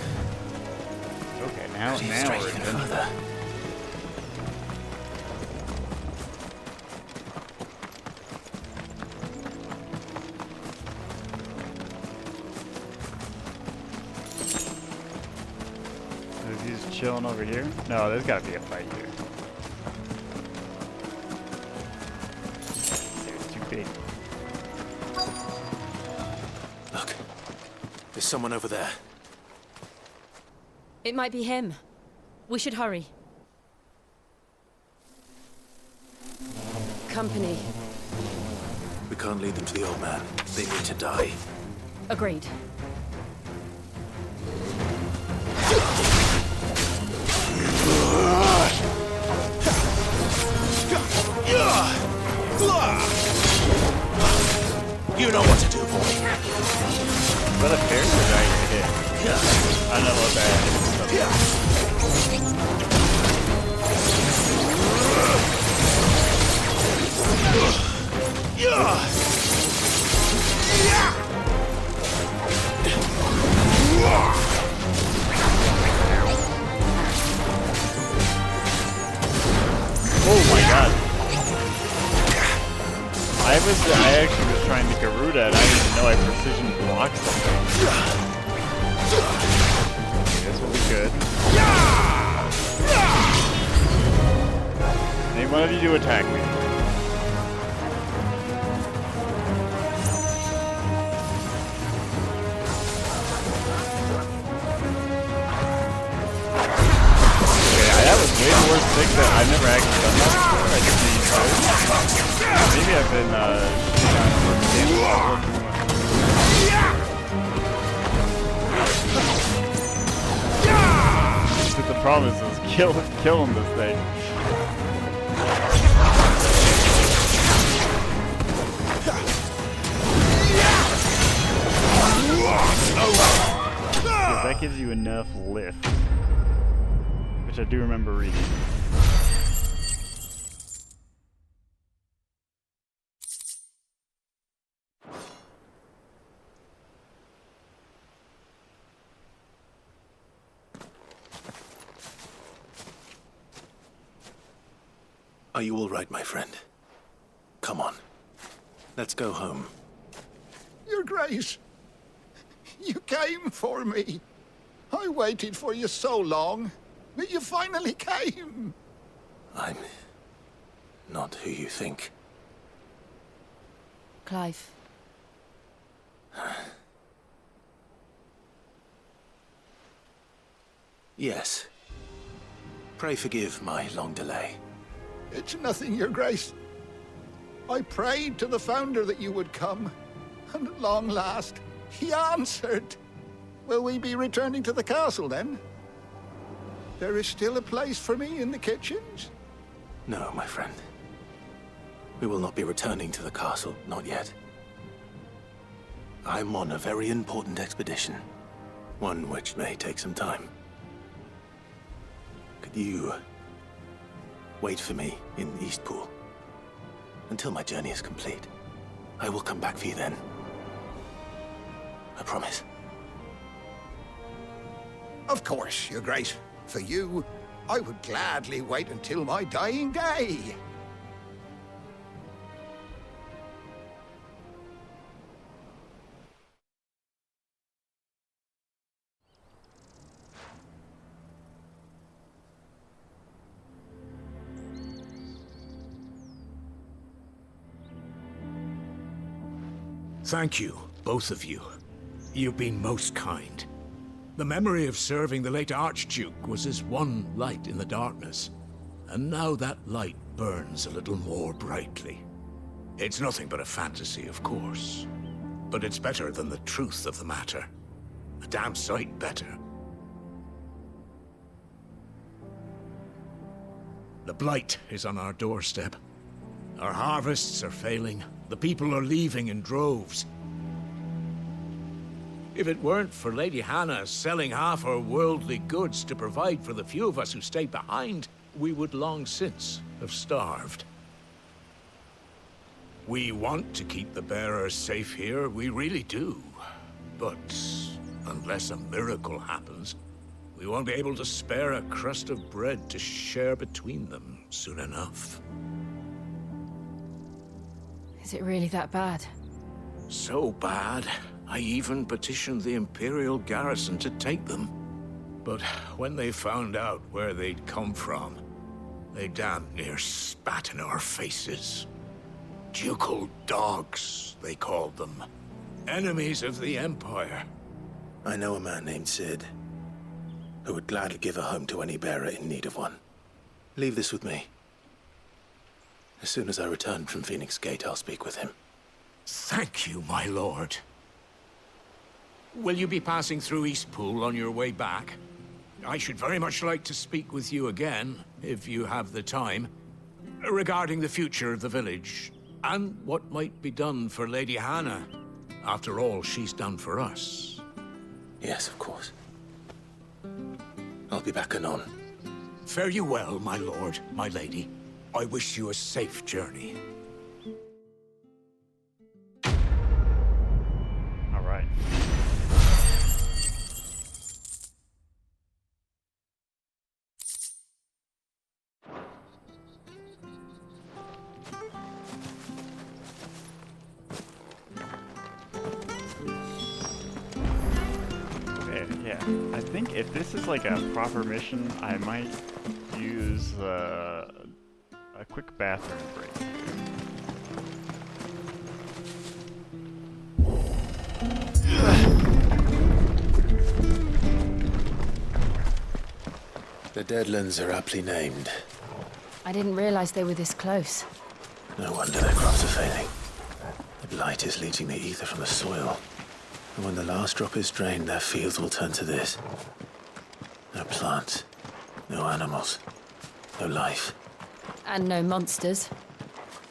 Okay, now Could he now stray we're even good. further? chilling over here? No, there's gotta be a fight here. It's too big. Look, there's someone over there. It might be him. We should hurry. Company. We can't lead them to the old man. They need to die. Agreed. You know what to do, boy. Is that a fair or did I hit? I don't know what that Oh my god. I actually was trying to Garuda and I didn't even know I precision blocked something. Okay, this will be good. I need one of you to attack me. That was way more sick that I've never actually done that before. I just need maybe I've been but the problem is killing this thing. Because that gives you enough lift. Which I do remember reading. Are you all right, my friend? Come on. Let's go home. Your Grace, you came for me. I waited for you so long, but you finally came. I'm not who you think. Clive. Yes. Pray forgive my long delay. It's nothing, Your Grace. I prayed to the Founder that you would come, and at long last, he answered. Will we be returning to the castle, then? There is still a place for me in the kitchens? No, my friend. We will not be returning to the castle, not yet. I'm on a very important expedition. One which may take some time. Could you wait for me in Eastpool until my journey is complete? I will come back for you then. I promise. Of course, Your Grace. For you, I would gladly wait until my dying day. Thank you, both of you. You've been most kind. The memory of serving the late Archduke was as one light in the darkness, and now that light burns a little more brightly. It's nothing but a fantasy, of course, but it's better than the truth of the matter. A damn sight better. The blight is on our doorstep. Our harvests are failing. The people are leaving in droves. If it weren't for Lady Hannah selling half her worldly goods to provide for the few of us who stayed behind, we would long since have starved. We want to keep the bearers safe here, we really do. But unless a miracle happens, we won't be able to spare a crust of bread to share between them soon enough. Is it really that bad? So bad, I even petitioned the Imperial garrison to take them. But when they found out where they'd come from, they damn near spat in our faces. Ducal dogs, they called them. Enemies of the Empire. I know a man named Sid, who would gladly give a home to any bearer in need of one. Leave this with me. As soon as I return from Phoenix Gate, I'll speak with him. Thank you, my lord. Will you be passing through Eastpool on your way back? I should very much like to speak with you again, if you have the time, regarding the future of the village, and what might be done for Lady Hannah, after all she's done for us. Yes, of course. I'll be back anon. Fare you well, my lord, my lady. I wish you a safe journey. All right. Okay, yeah. I think if this is like a proper mission, I might use a quick bathroom break here. The Deadlands are aptly named. I didn't realize they were this close. No wonder their crops are failing. The blight is leaching the ether from the soil. And when the last drop is drained, their fields will turn to this. No plants, no animals, no life. And no monsters.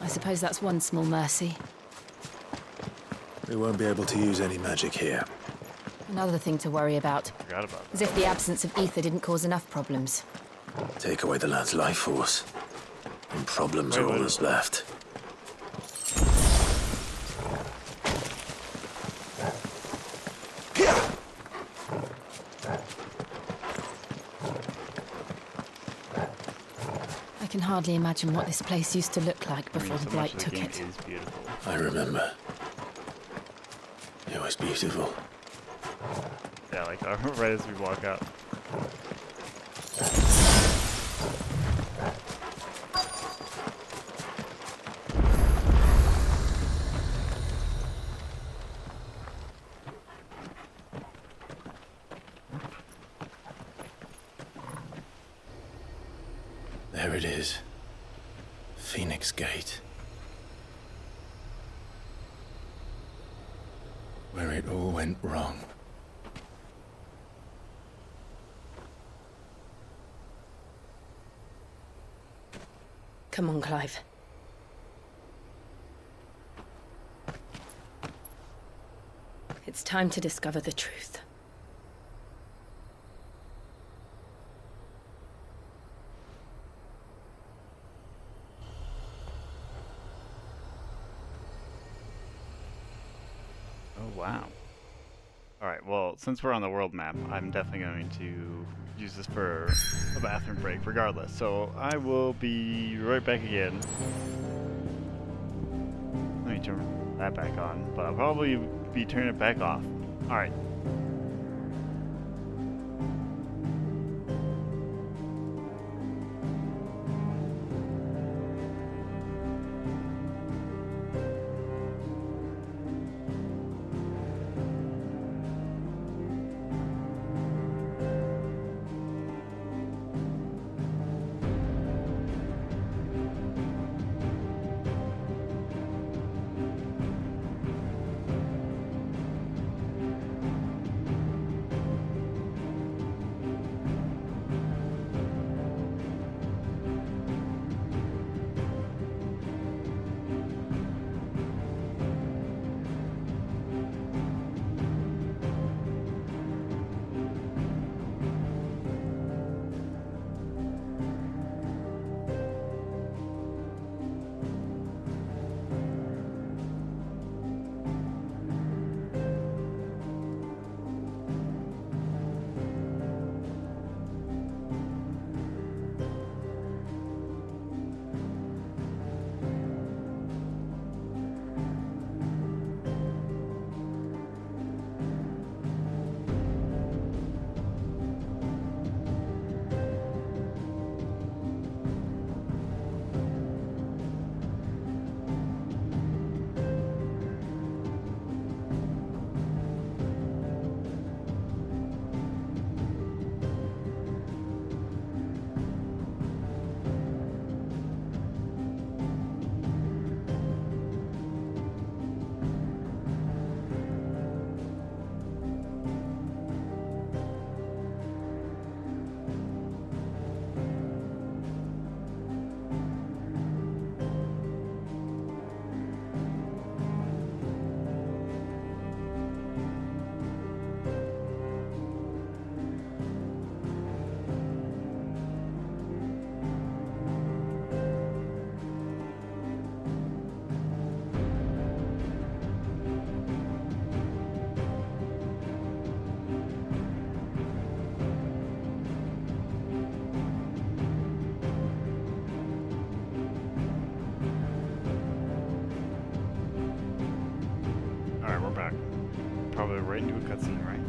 I suppose that's one small mercy. We won't be able to use any magic here. Another thing to worry about. Forgot about As if the absence of ether didn't cause enough problems. Take away the land's life force, and problems are all that's left. I can hardly imagine what this place used to look like before the Blight took it. I remember. It was beautiful. Yeah, like right as we walk up. There it is. Phoenix Gate. Where it all went wrong. Come on, Clive. It's time to discover the truth. Oh, wow. Alright, well, since we're on the world map, I'm definitely going to use this for a bathroom break regardless. So I will be right back again. Let me turn that back on, but I'll probably be turning it back off. Alright. probably right into a cutscene, right?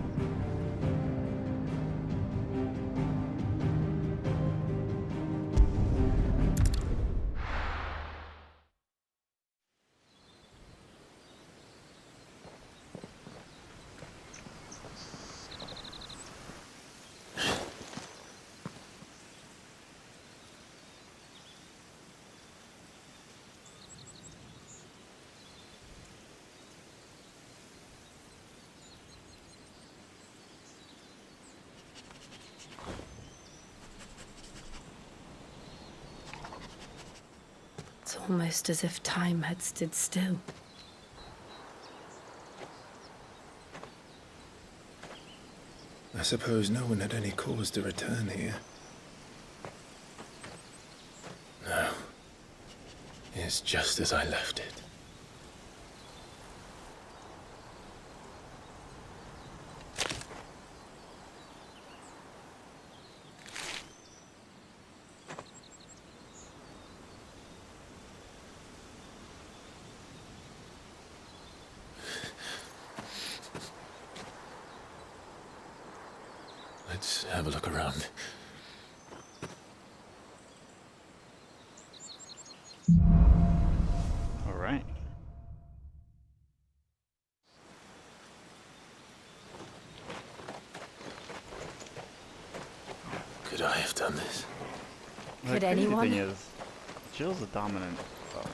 It's almost as if time had stood still. I suppose no one had any cause to return here. No. It's just as I left it. Let's have a look around. All right. Could I have done this? Could The crazy anyone? thing is, Jill's a dominant. Well,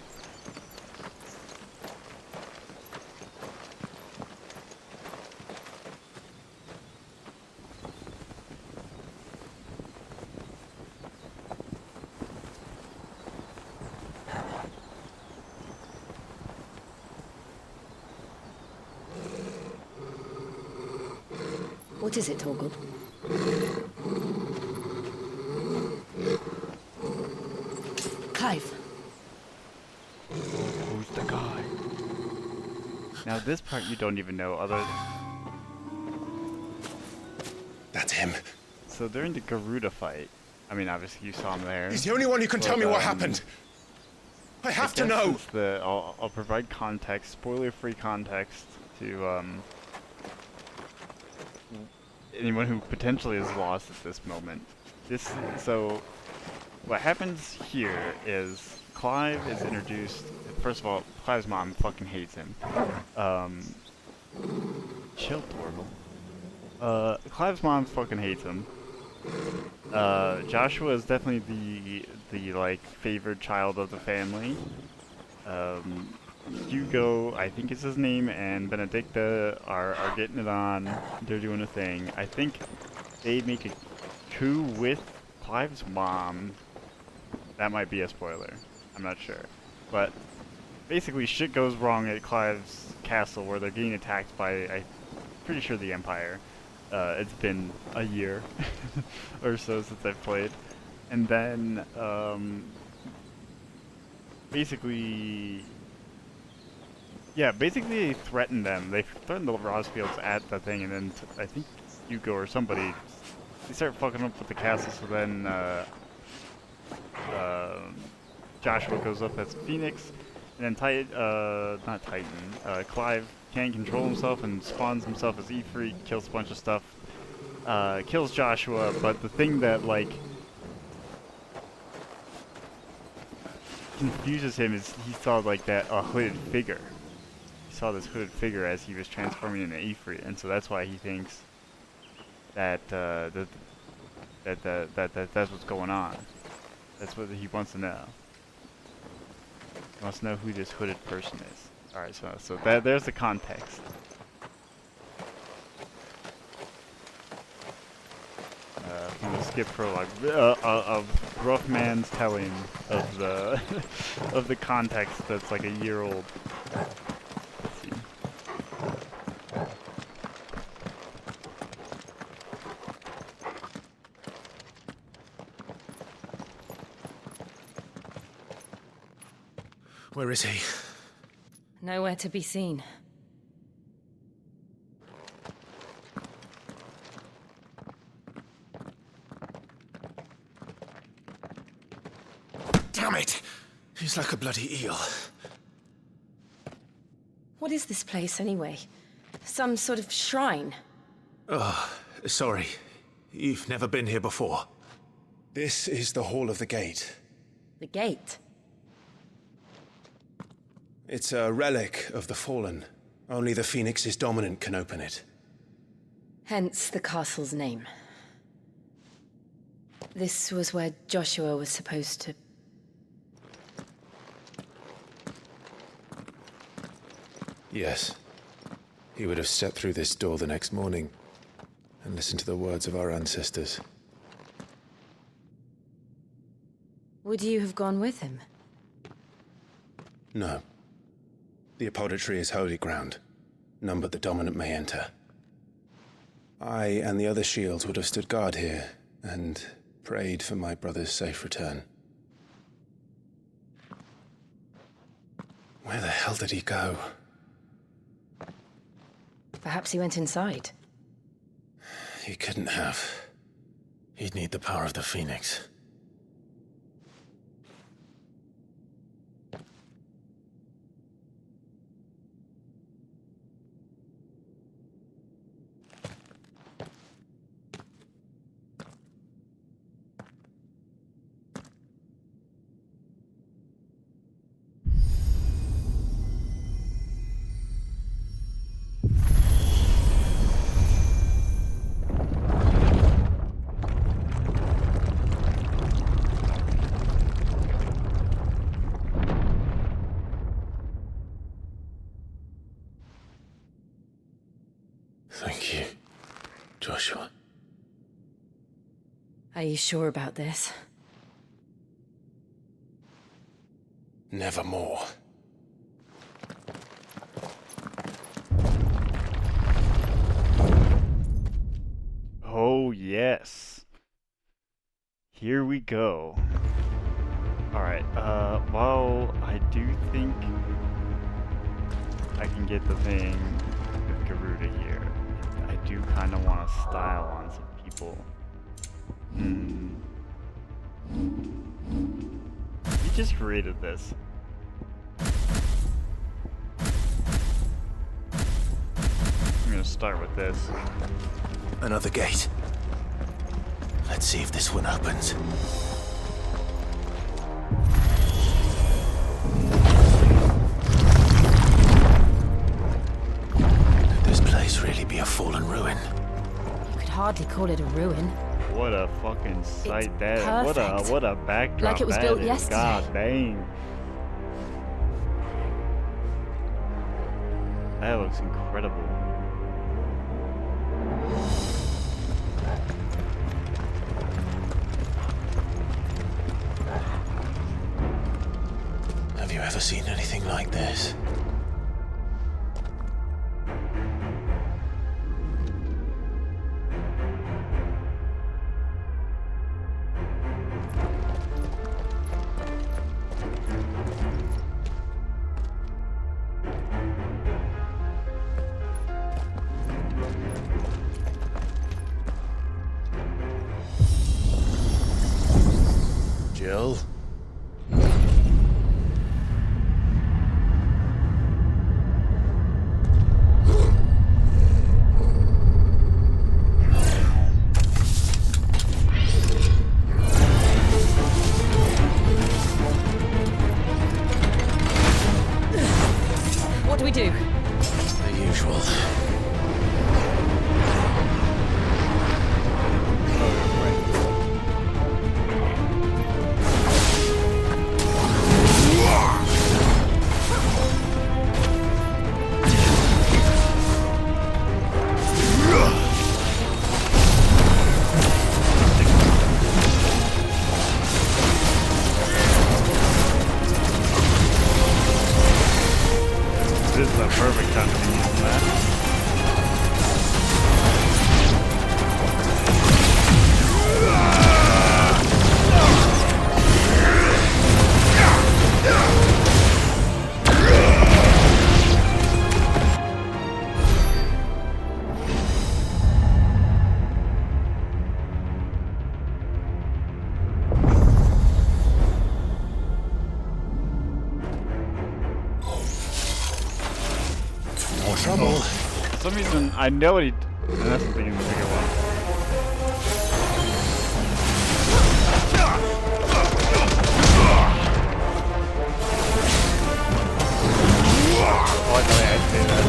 What is it, Torgood? Clive. who's the guy? Now this part you don't even know other than... That's him. So during the Garuda fight, I mean obviously you saw him there. He's the only one who can tell me what happened. I have to know. I'll provide context, spoiler-free context to anyone who potentially is lost at this moment. So what happens here is Clive is introduced. First of all, Clive's mom fucking hates him. Chill, Torgal. Clive's mom fucking hates him. Joshua is definitely the like favored child of the family. Hugo, I think is his name, and Benedicta are getting it on. They're doing a thing. I think they make a coup with Clive's mom. That might be a spoiler. I'm not sure. But basically shit goes wrong at Clive's castle where they're getting attacked by, I'm pretty sure, the Empire. It's been a year or so since I've played. And then, basically they threatened them. They threatened the Rosfields at the thing, and then I think Hugo or somebody, they start fucking up with the castle, so then, Joshua goes up as Phoenix, and then Clive can't control himself and spawns himself as Ifrit, kills a bunch of stuff, kills Joshua, but the thing that, like, confuses him is he saw, like, that hooded figure. He saw this hooded figure as he was transforming into Ifrit, and so that's why he thinks that, that's what's going on. That's what he wants to know. He wants to know who this hooded person is. Alright, so there's the context. From the skip prologue, of rough man's telling of the of the context that's like a year old. Let's see. Where is he? Nowhere to be seen. Damn it! He's like a bloody eel. What is this place, anyway? Some sort of shrine. Oh, sorry. You've never been here before. This is the Hall of the Gate. The gate? It's a relic of the Fallen. Only the Phoenix's dominant can open it. Hence the castle's name. This was where Joshua was supposed to... Yes. He would have stepped through this door the next morning and listened to the words of our ancestors. Would you have gone with him? No. The apodatory is holy ground. None but the dominant may enter. I and the other shields would have stood guard here and prayed for my brother's safe return. Where the hell did he go? Perhaps he went inside. He couldn't have. He'd need the power of the Phoenix. Thank you, Joshua. Are you sure about this? Nevermore. Oh, yes. Here we go. Alright, well, I do think I can get the thing with Garuda here. I do kind of want to style on some people. He just created this. I'm gonna start with this. Another gate. Let's see if this one opens. Could this place really be a fallen ruin? You could hardly call it a ruin. What a fucking sight that is. Perfect. What a backdrop. Like it was that built is. yesterday. God dang. That looks incredible. Have you ever seen anything like this? Jill? What do we do? The usual. This is the perfect time to be using that. More trouble. For some reason, I know what he... That's the thing in the bigger one. Oh, I thought I'd say that.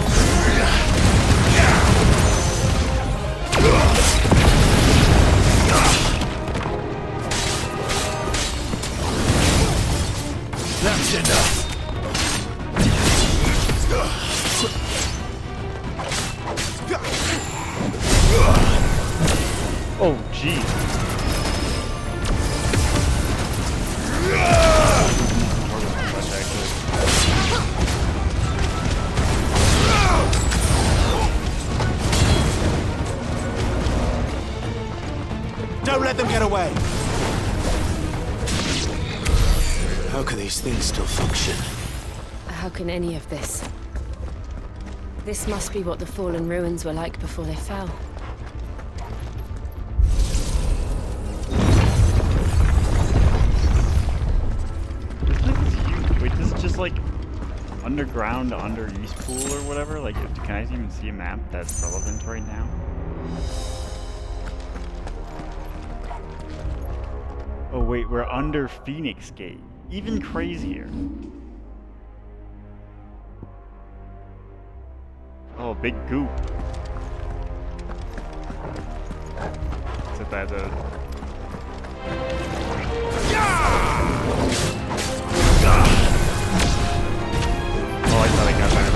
That's enough. Oh, jeez. Don't let them get away! How can these things still function? How can any of this? This must be what the fallen ruins were like before they fell. This place is huge. Wait, this is just like underground under East Pool or whatever? Like, can I even see a map that's relevant right now? Oh wait, we're under Phoenix Gate. Even crazier. Oh, big goop. Except that's a... Oh, I thought I got better.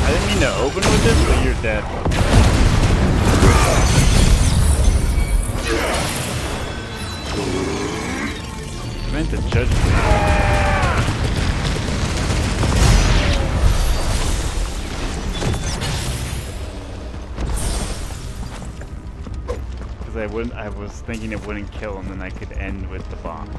I didn't mean to open with this, but you're dead. I meant to judge you. Because I was thinking it wouldn't kill and then I could end with the bomb.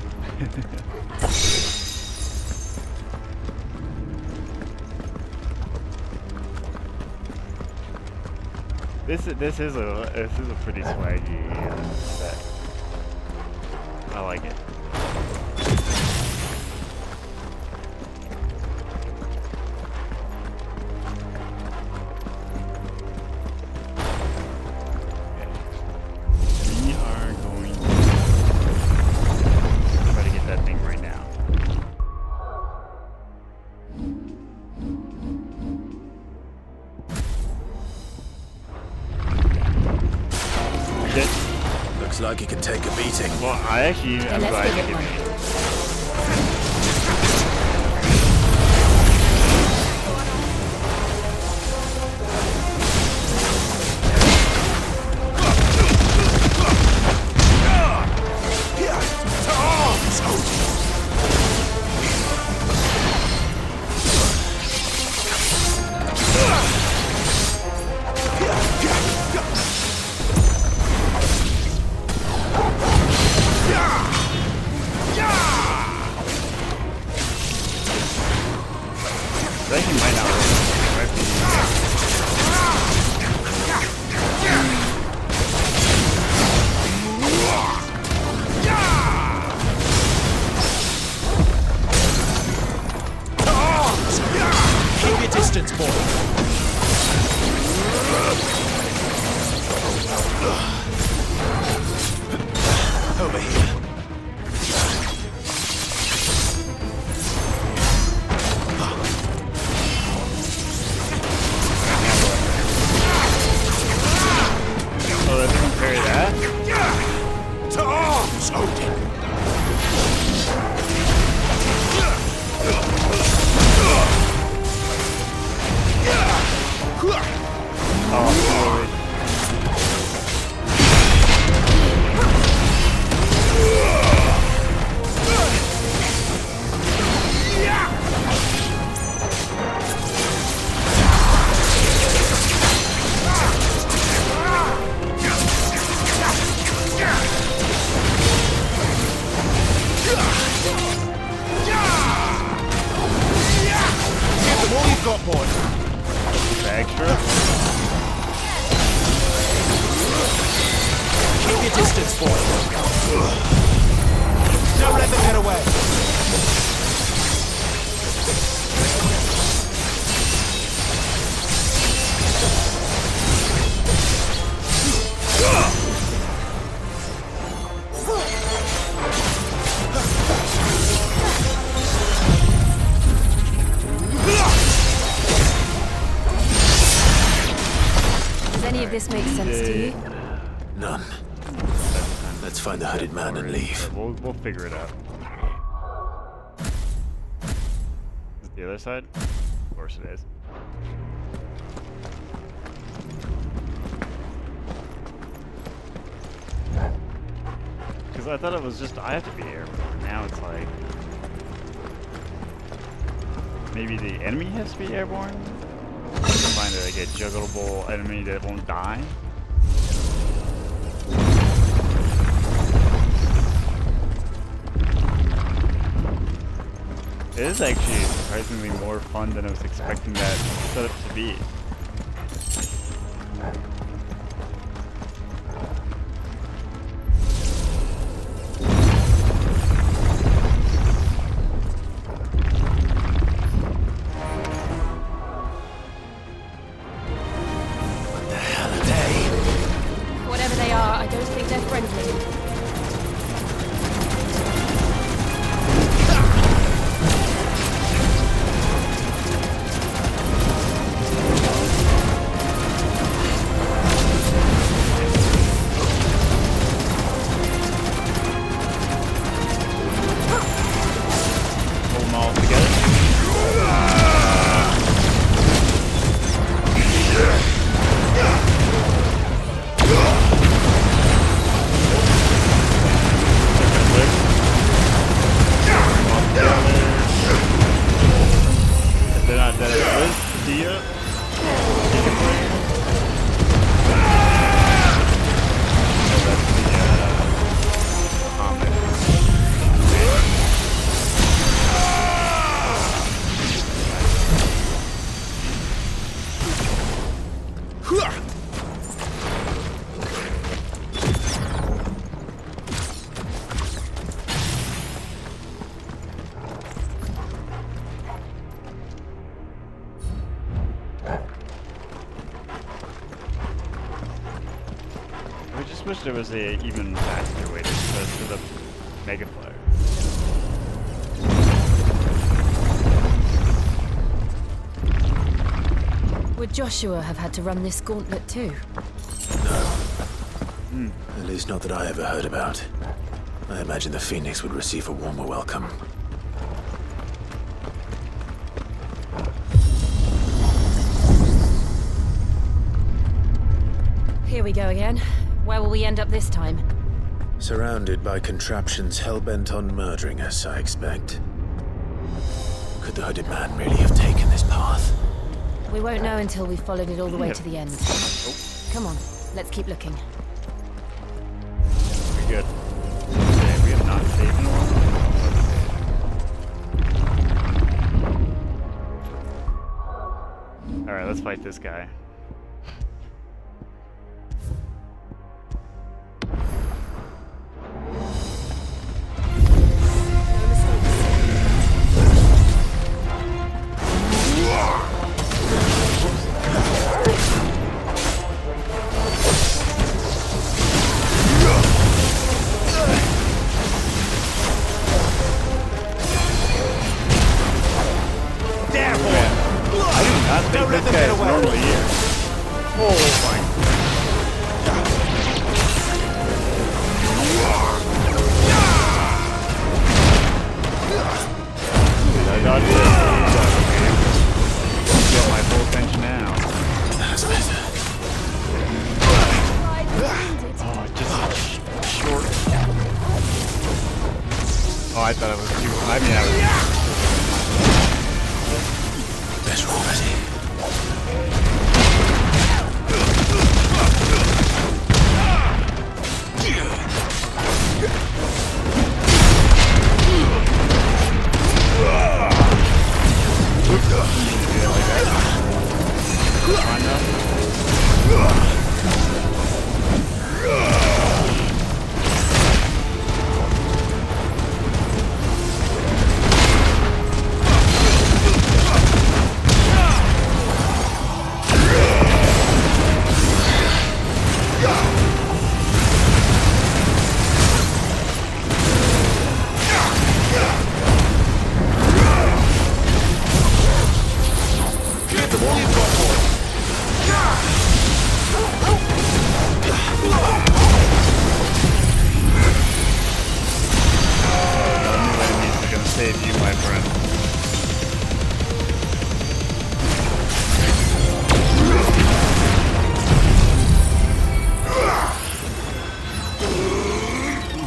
This is a pretty swaggy set. I like it. We are going to try to get that thing right now. Looks like he can take a beating. Well, I'm glad you gave me. This makes sense to you? None. Let's find the hooded man and leave. We'll figure it out. Is it the other side? Of course it is. Because I thought it was just I have to be airborne. Now it's like maybe the enemy has to be airborne. Find like a juggleable enemy that won't die. It is actually surprisingly more fun than I was expecting that setup to be. Wish there was a even faster way to the Mega Flare. Would Joshua have had to run this gauntlet too? No. At least not that I ever heard about. I imagine the Phoenix would receive a warmer welcome. Here we go again. Where will we end up this time? Surrounded by contraptions hell-bent on murdering us, I expect. Could the hooded man really have taken this path? We won't know until we've followed it all the way to the end. Come on, let's keep looking. We're good. Okay, we have not saved anyone. Alright, let's fight this guy. I do not think this guy is normally here. I thought it was too. I mean, I was. Better already. Save you, my friend.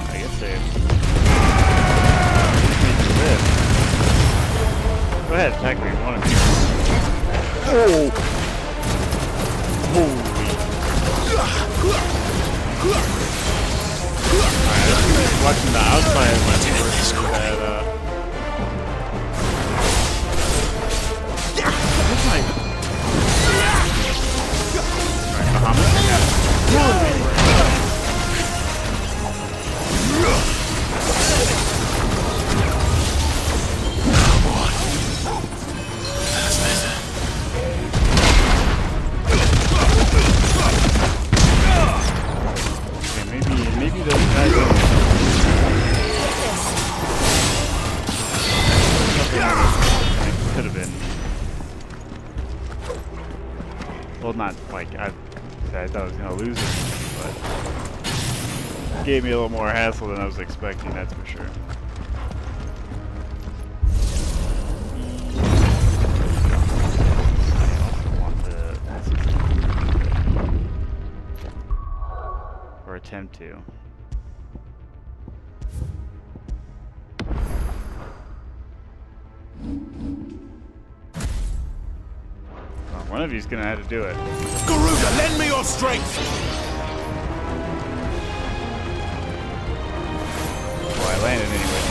I get saved. Go ahead, attack me. One of you. Oh! Holy. Alright, watching the outside of my sword. Maybe those guys could have been. Well, not like I thought I was gonna lose it, but gave me a little more hassle than I was expecting. That's for sure. Or attempt to. One of you's gonna have to do it. Garuda, lend me your strength! Well, I landed anyway.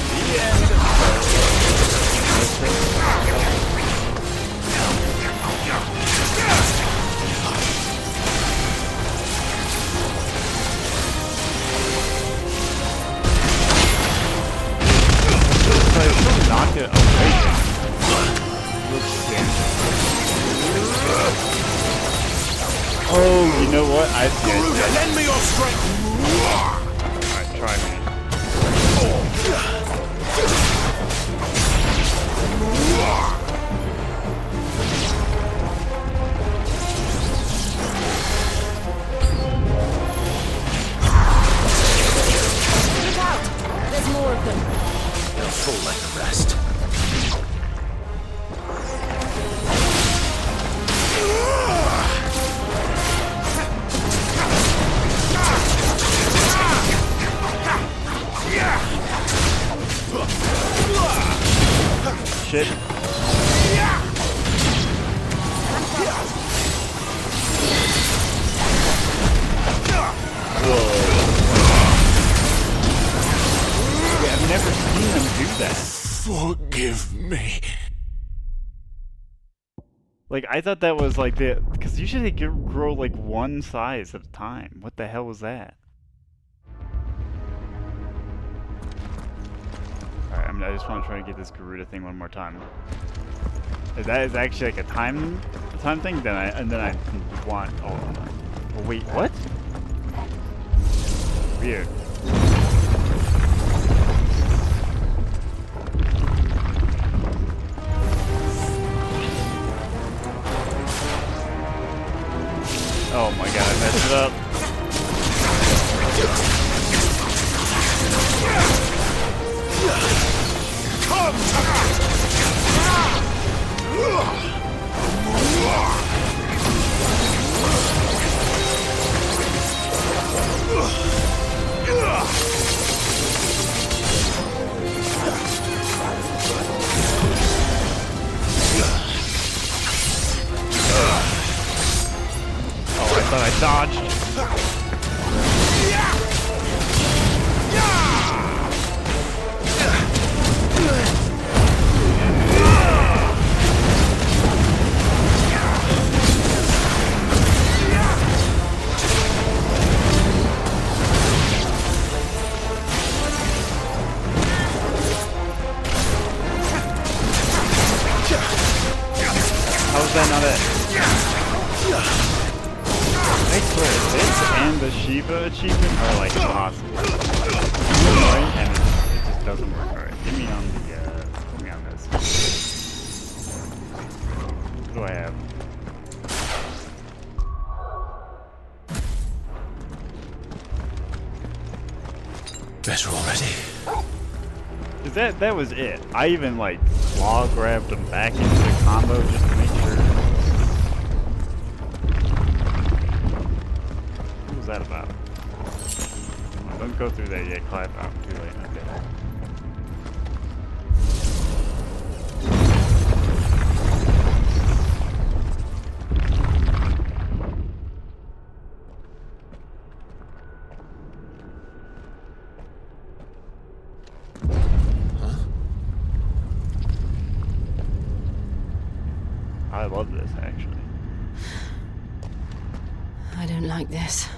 I knocked it away. Oh, you know what? I see it. Lend me your strength! Alright, try me. Look out! There's more of them. They'll fall like the rest. Shit. Whoa. Yeah, I've never seen them do that. Forgive me. Like, I thought that was like the... Because usually they grow like one size at a time. What the hell was that? Alright, I just want to try to get this Garuda thing one more time. If that is actually like a time thing, then I want all of them. Oh wait, what? Weird. Oh my god, I messed it up. dodged. How was that not it? I swear, this and the Shiva achievement are like impossible. Right? And it just doesn't work. Alright, put me on this. What do I have? Better already. That was it. I even like claw grabbed him back into the combo just to make sure. What was that about? Oh, don't go through that yet, Clive. Oh, too late. Okay. I love this, actually. I don't like this.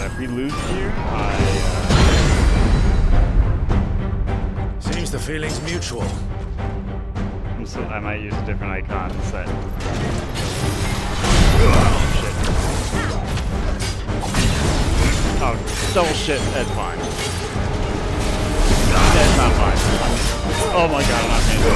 If we lose here, Seems the feeling's mutual. I might use a different icon instead. Oh, double shit, that's fine. That's not fine. Oh my god, I'm not gonna do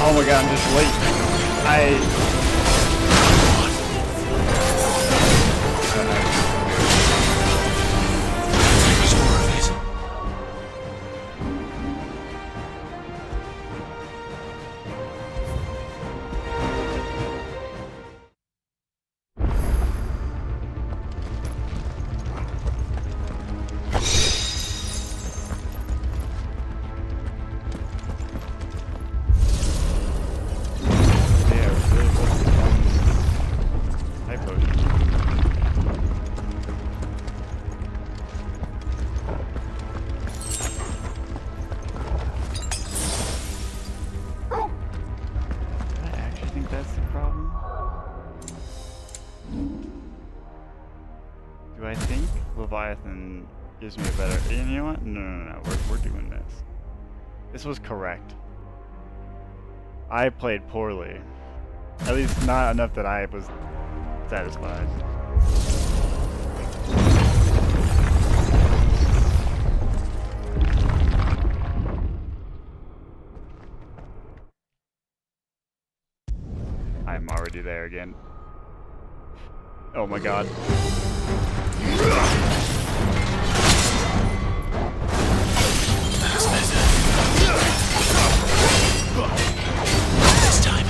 Oh my god, I'm just late. Do I think Leviathan gives me a better... You know what? No. We're doing this. This was correct. I played poorly. At least not enough that I was satisfied. I'm already there again. Oh my god. That's better. This time.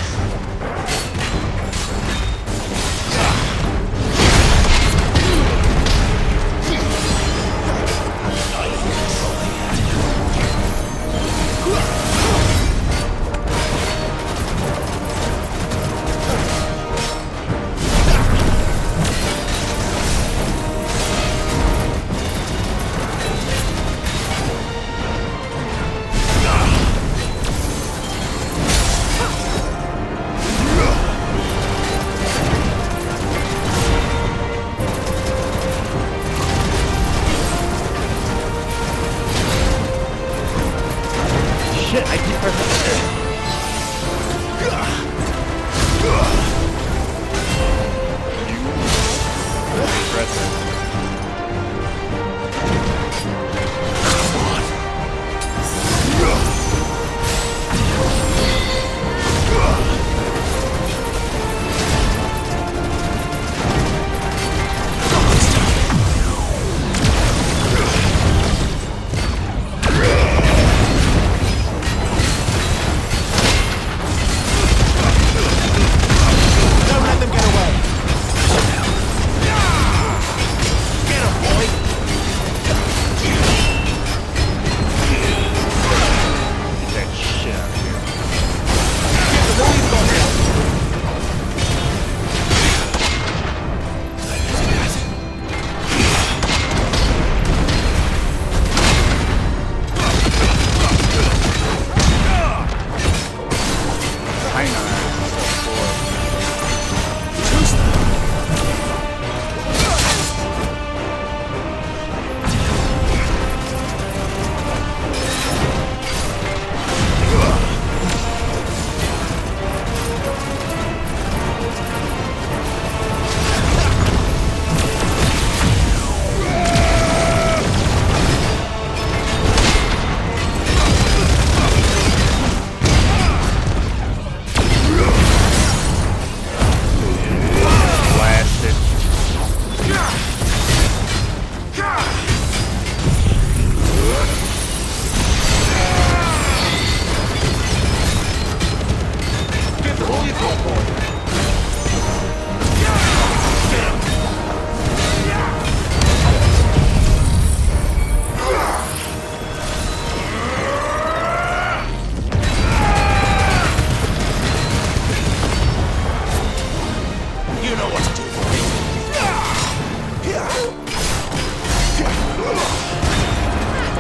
Shit, I keep pressing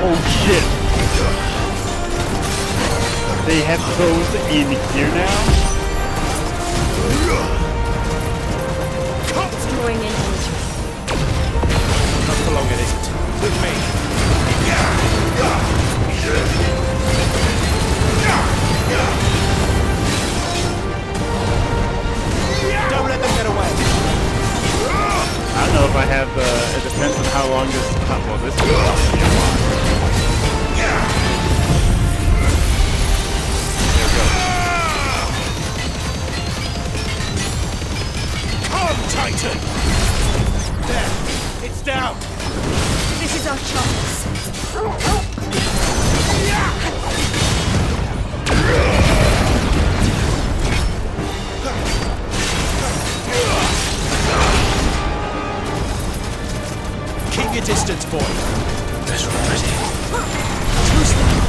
Oh shit! They have those in here now? Destroying engine. Not for long, it isn't. With me. Don't let them get away. I don't know if I have it depends on how long this well this is probably Come, Titan! There, it's down. This is our chance. Keep your distance, boy. They're ready. Choose them.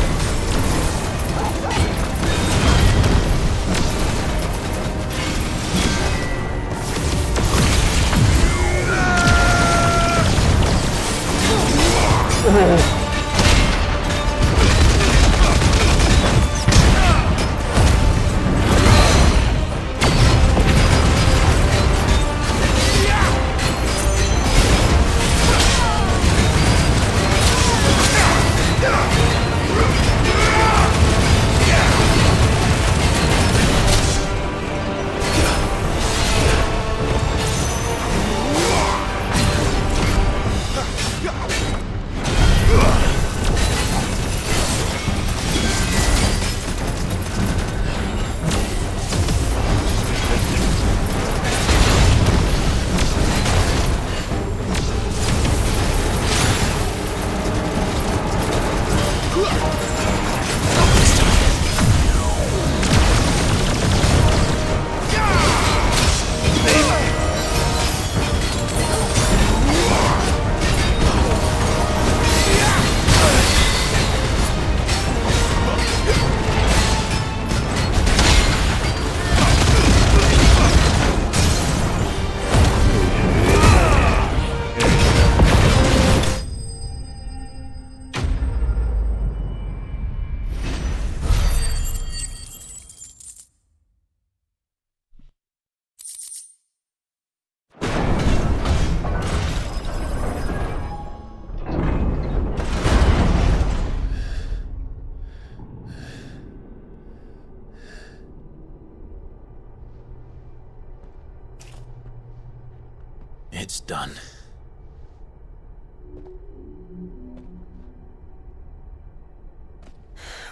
It's done.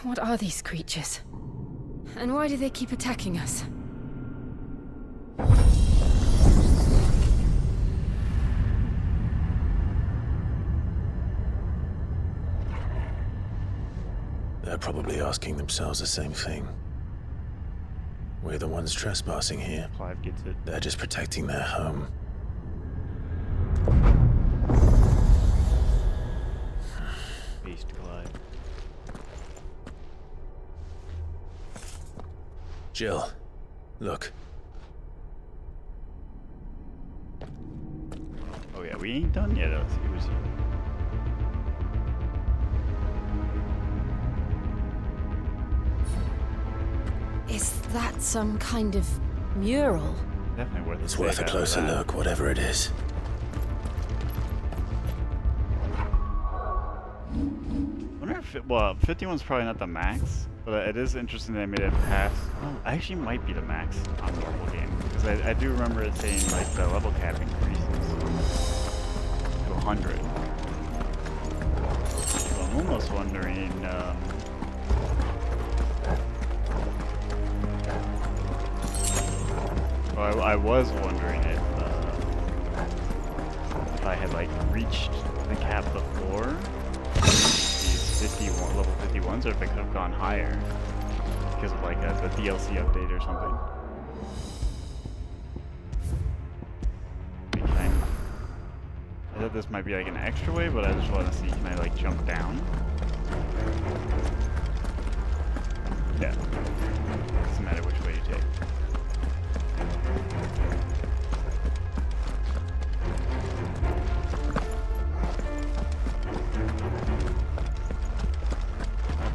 What are these creatures? And why do they keep attacking us? They're probably asking themselves the same thing. We're the ones trespassing here. Clive gets it. They're just protecting their home. Beast Clive. Jill, look. Oh yeah, we ain't done yet. Let's see who's here. Is that some kind of mural? Definitely worth It's worth a closer look, whatever it is. I wonder if well, 51's probably not the max, but it is interesting they made it past. Oh, actually might be the max on the normal game because I do remember it saying like the level cap increases to 100. So I'm almost wondering. Well, I was wondering if I had like reached the cap before these 51 level 51s, or if it could have gone higher because of like the DLC update or something. I thought this might be like an extra way, but I just want to see, can I like jump down? Yeah. Doesn't matter which way you take.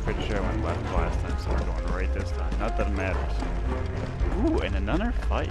Pretty sure I went left last time, so we're going right this time. Not that it matters. Ooh, and another fight.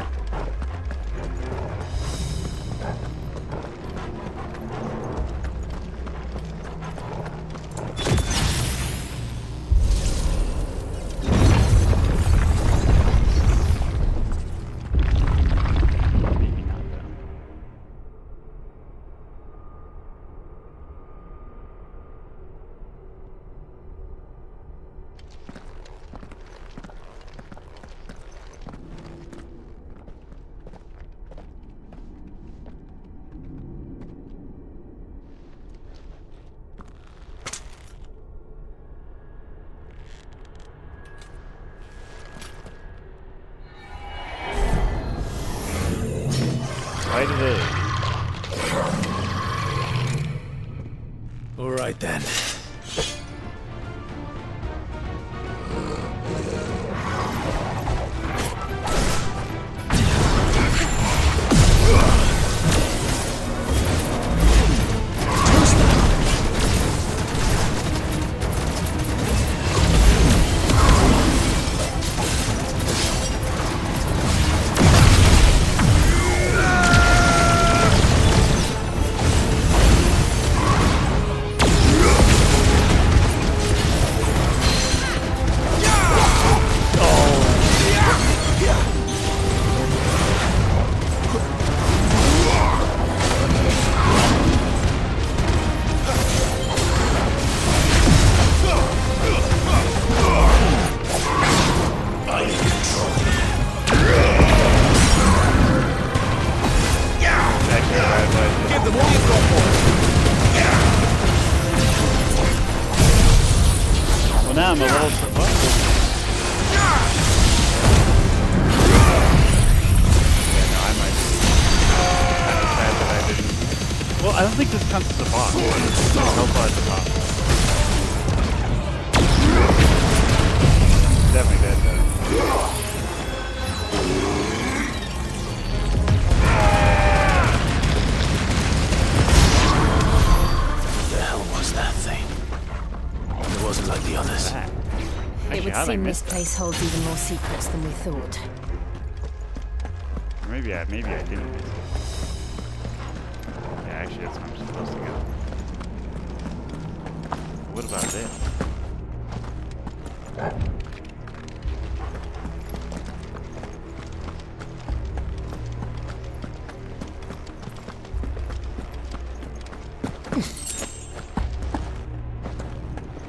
Right it is. All right then. Well, now I'm a little surprised. Yeah, no, I might be kind of sad that I didn't. Well, I don't think this counts as a boss. It's no far at the top. Definitely dead though. What the hell was that thing? It wasn't like the others. It would seem this place holds even more secrets than we thought. Maybe I didn't. Yeah, actually, that's where I'm supposed to go. What about this?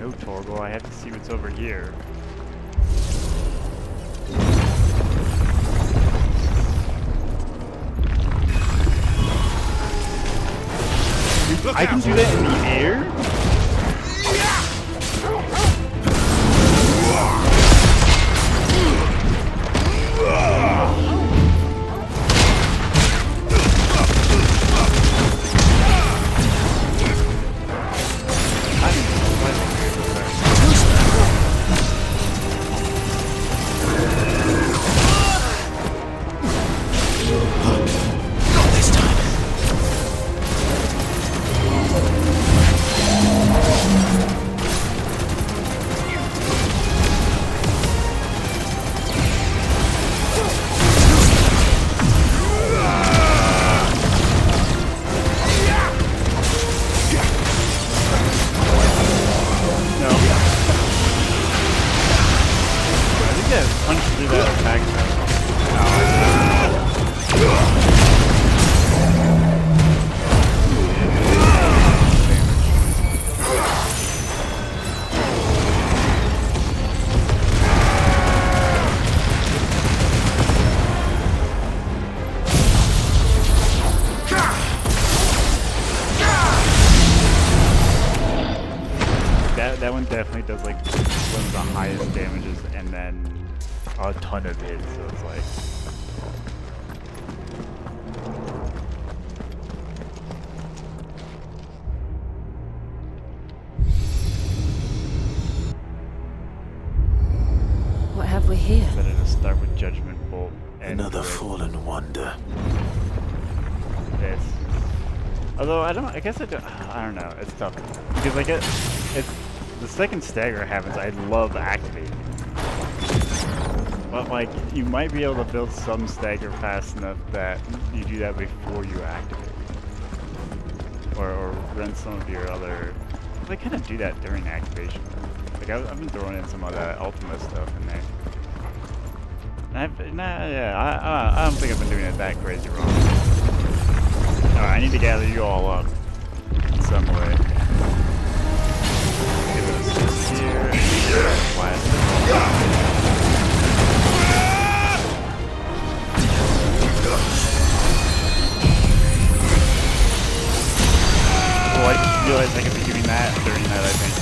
Go, Torgal, I have to see what's over here. I can do that in the air? That one definitely does like one of the highest damages and then a ton of hits, so it's like what have we here? Better to start with Judgment Bolt. And another fallen wonder. This. Although I guess I don't know. It's tough because I get it's the second stagger happens, I love activating. But like, you might be able to build some stagger fast enough that you do that before you activate. Or rent some of your other... They kind of do that during activation. Like, I've been throwing in some of that Ultima stuff in there. And I don't think I've been doing it that crazy wrong. Alright, I need to gather you all up in some way. Give it a assist here. Oh, I just realized I could be doing that during that, I think.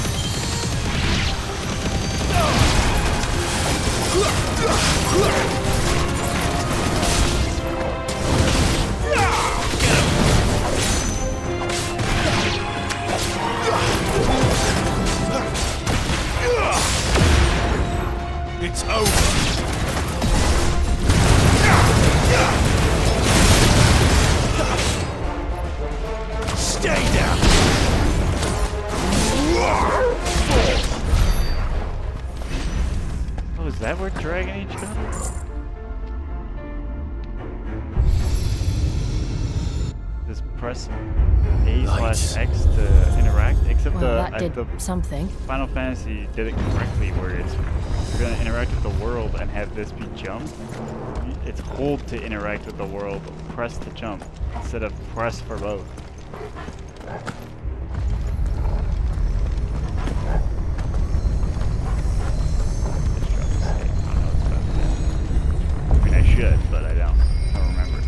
It's over. Stay down. Oh, is that where Dragon Age got it? Just press A/X to interact, except Well, that did the something. Final Fantasy did it correctly, where it's you're gonna interact with the world and have this be jump. It's hold to interact with the world, press to jump instead of press for both. I mean, I should, but I don't. I don't remember.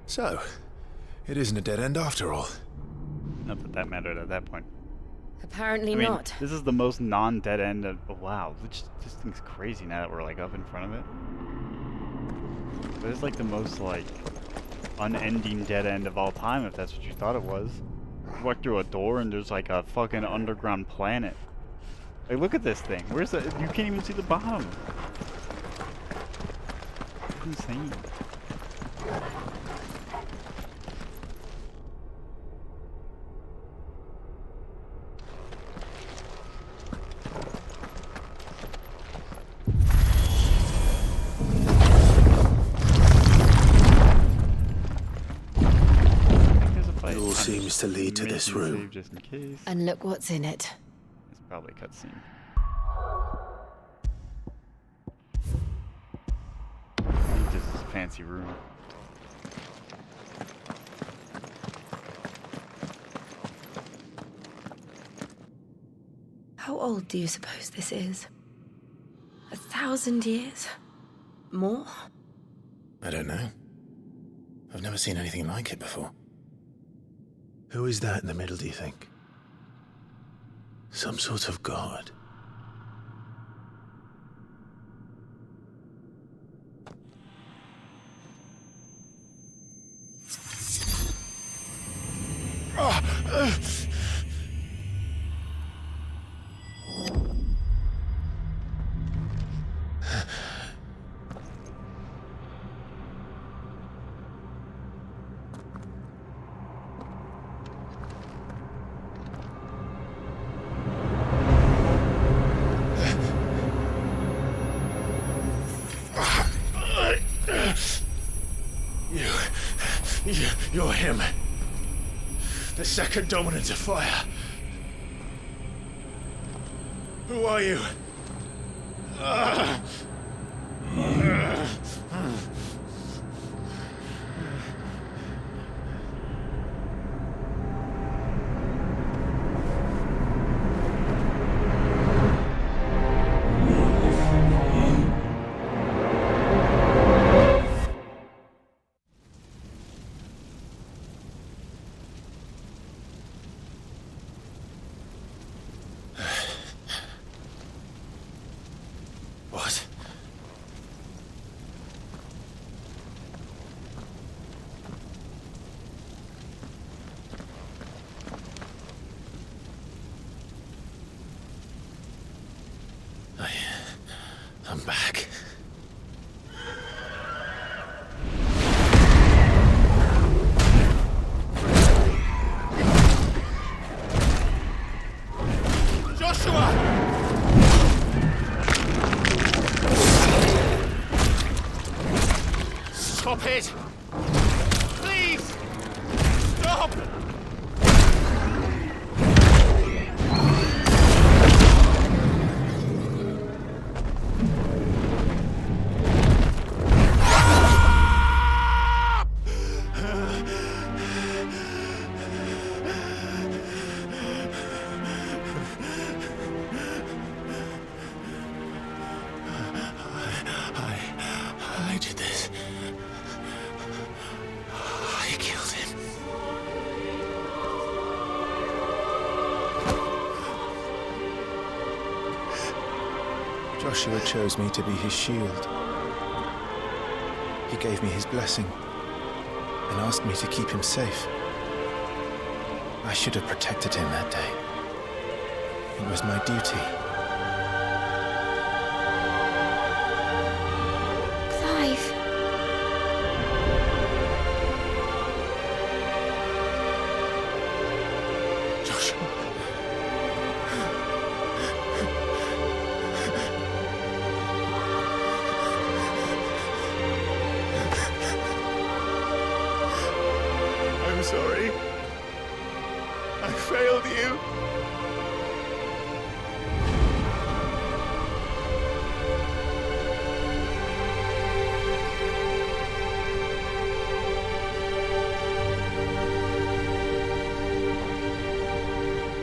So, it isn't a dead end after all. Not that that mattered at that point. Apparently I mean, not. this is the most non-dead end of... Oh, wow, this thing's crazy now that we're like up in front of it. But it's like the most like unending dead end of all time, if that's what you thought it was. You walk through a door and there's like a fucking underground planet. Like, look at this thing. Where's the... You can't even see the bottom. It's insane. It all seems to lead to this room. Just in case. And look what's in it. It's probably a cutscene. I think this is a fancy room. How old do you suppose this is? 1,000 years? More? I don't know. I've never seen anything like it before. Who is that in the middle, do you think? Some sort of god? You're him. The second dominant of fire. Who are you? Stop it! Please! Stop! I did this. I killed him. Joshua chose me to be his shield. He gave me his blessing and asked me to keep him safe. I should have protected him that day. It was my duty. Clive. Joshua. I'm sorry. I failed you.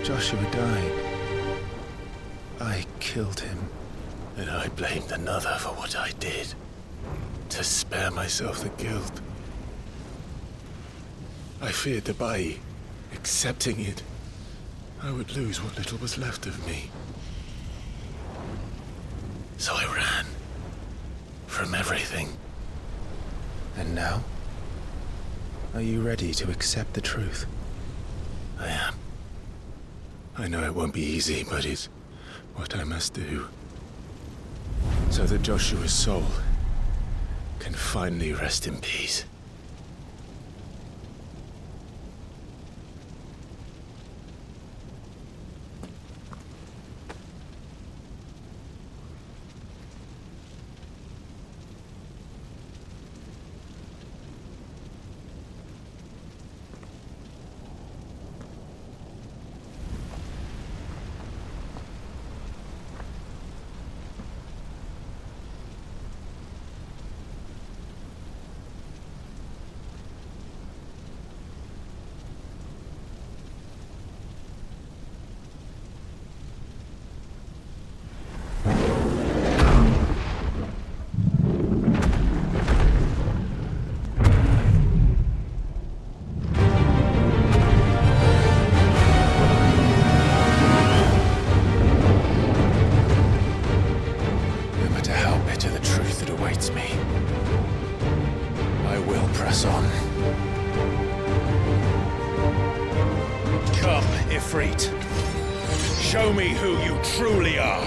Joshua died. I killed him. And I blamed another for what I did. To spare myself the guilt. I feared that by accepting it, I would lose what little was left of me. So I ran. From everything. And now? Are you ready to accept the truth? I am. I know it won't be easy, but it's what I must do. So that Joshua's soul can finally rest in peace. Show me who you truly are.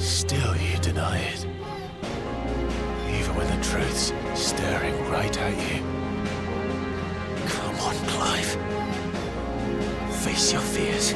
Still you deny it. Even when the truth's staring right at you. Come on, Clive. Face your fears.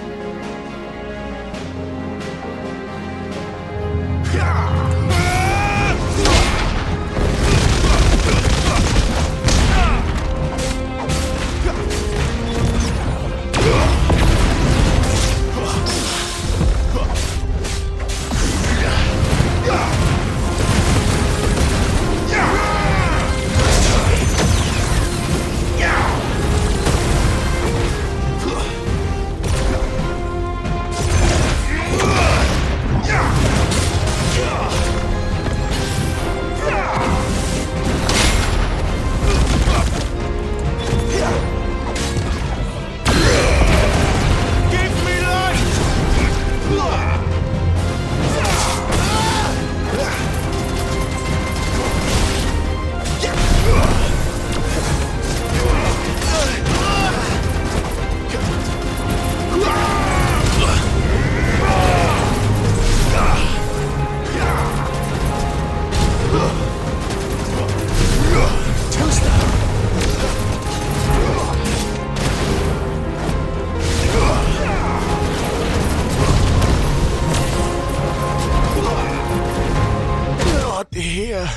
Here.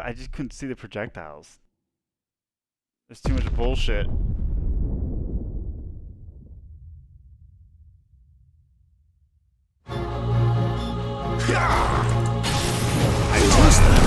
I just couldn't see the projectiles. There's too much bullshit. I trust them.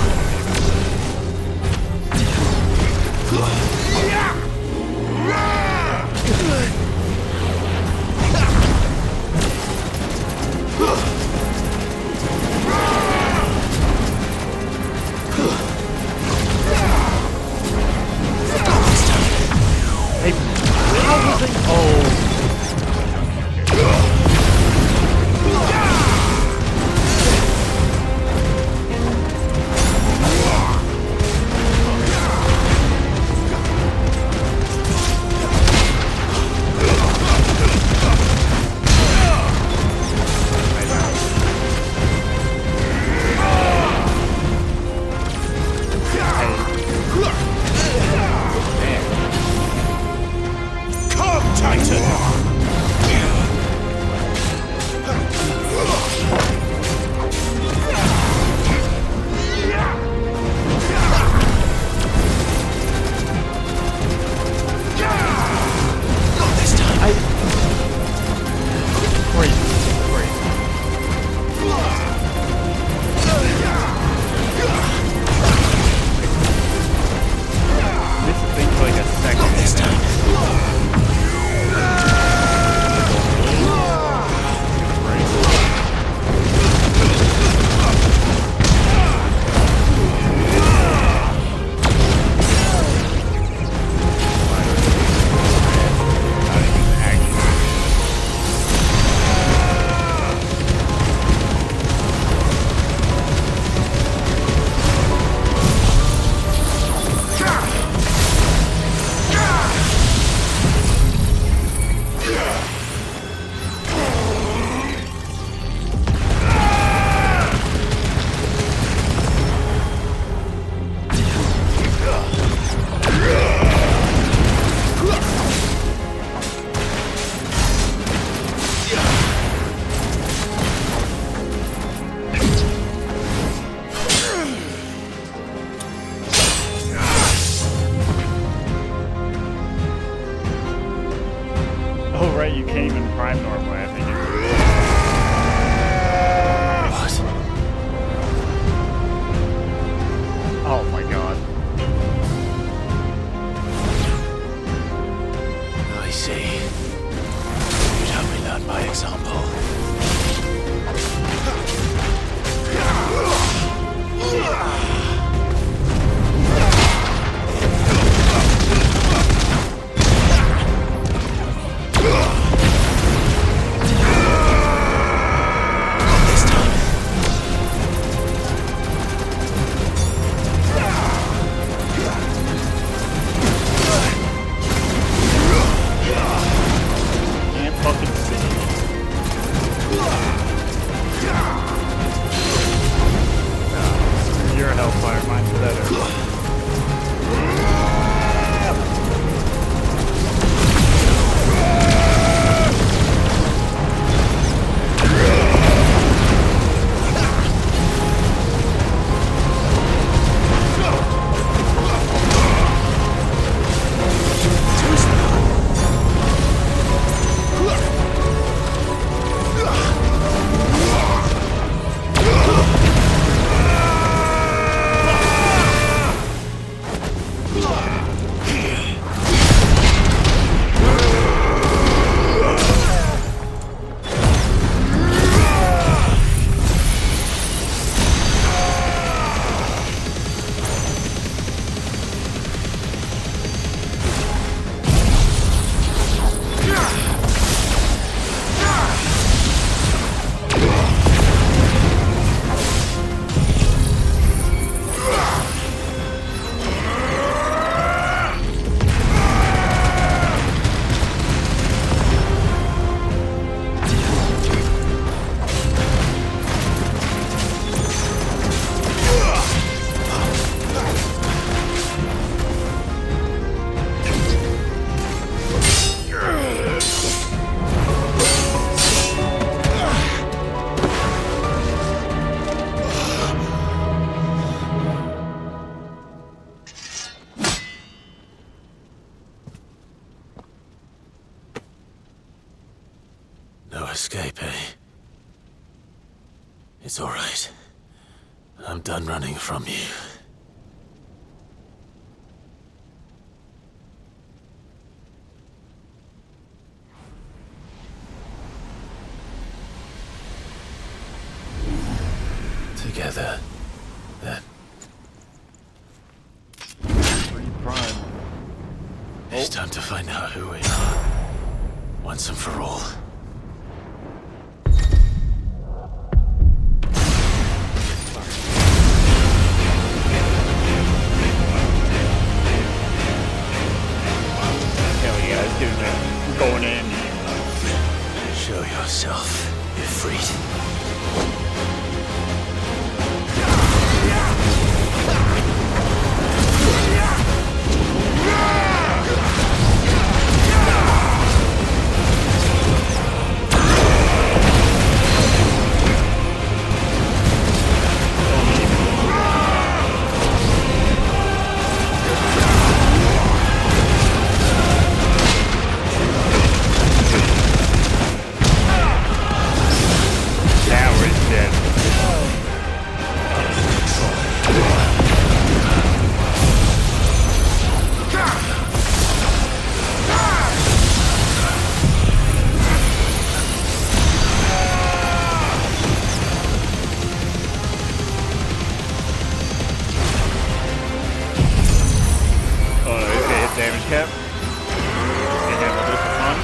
Hey, how was it? Oh. It's all right. I'm done running from you. Together, then. Pretty prime. It's time to find out who we are. Once and for all. Hell yeah, let's do that. We're going in. Show yourself, Ifrit. Damage cap. Get him a bit for fun.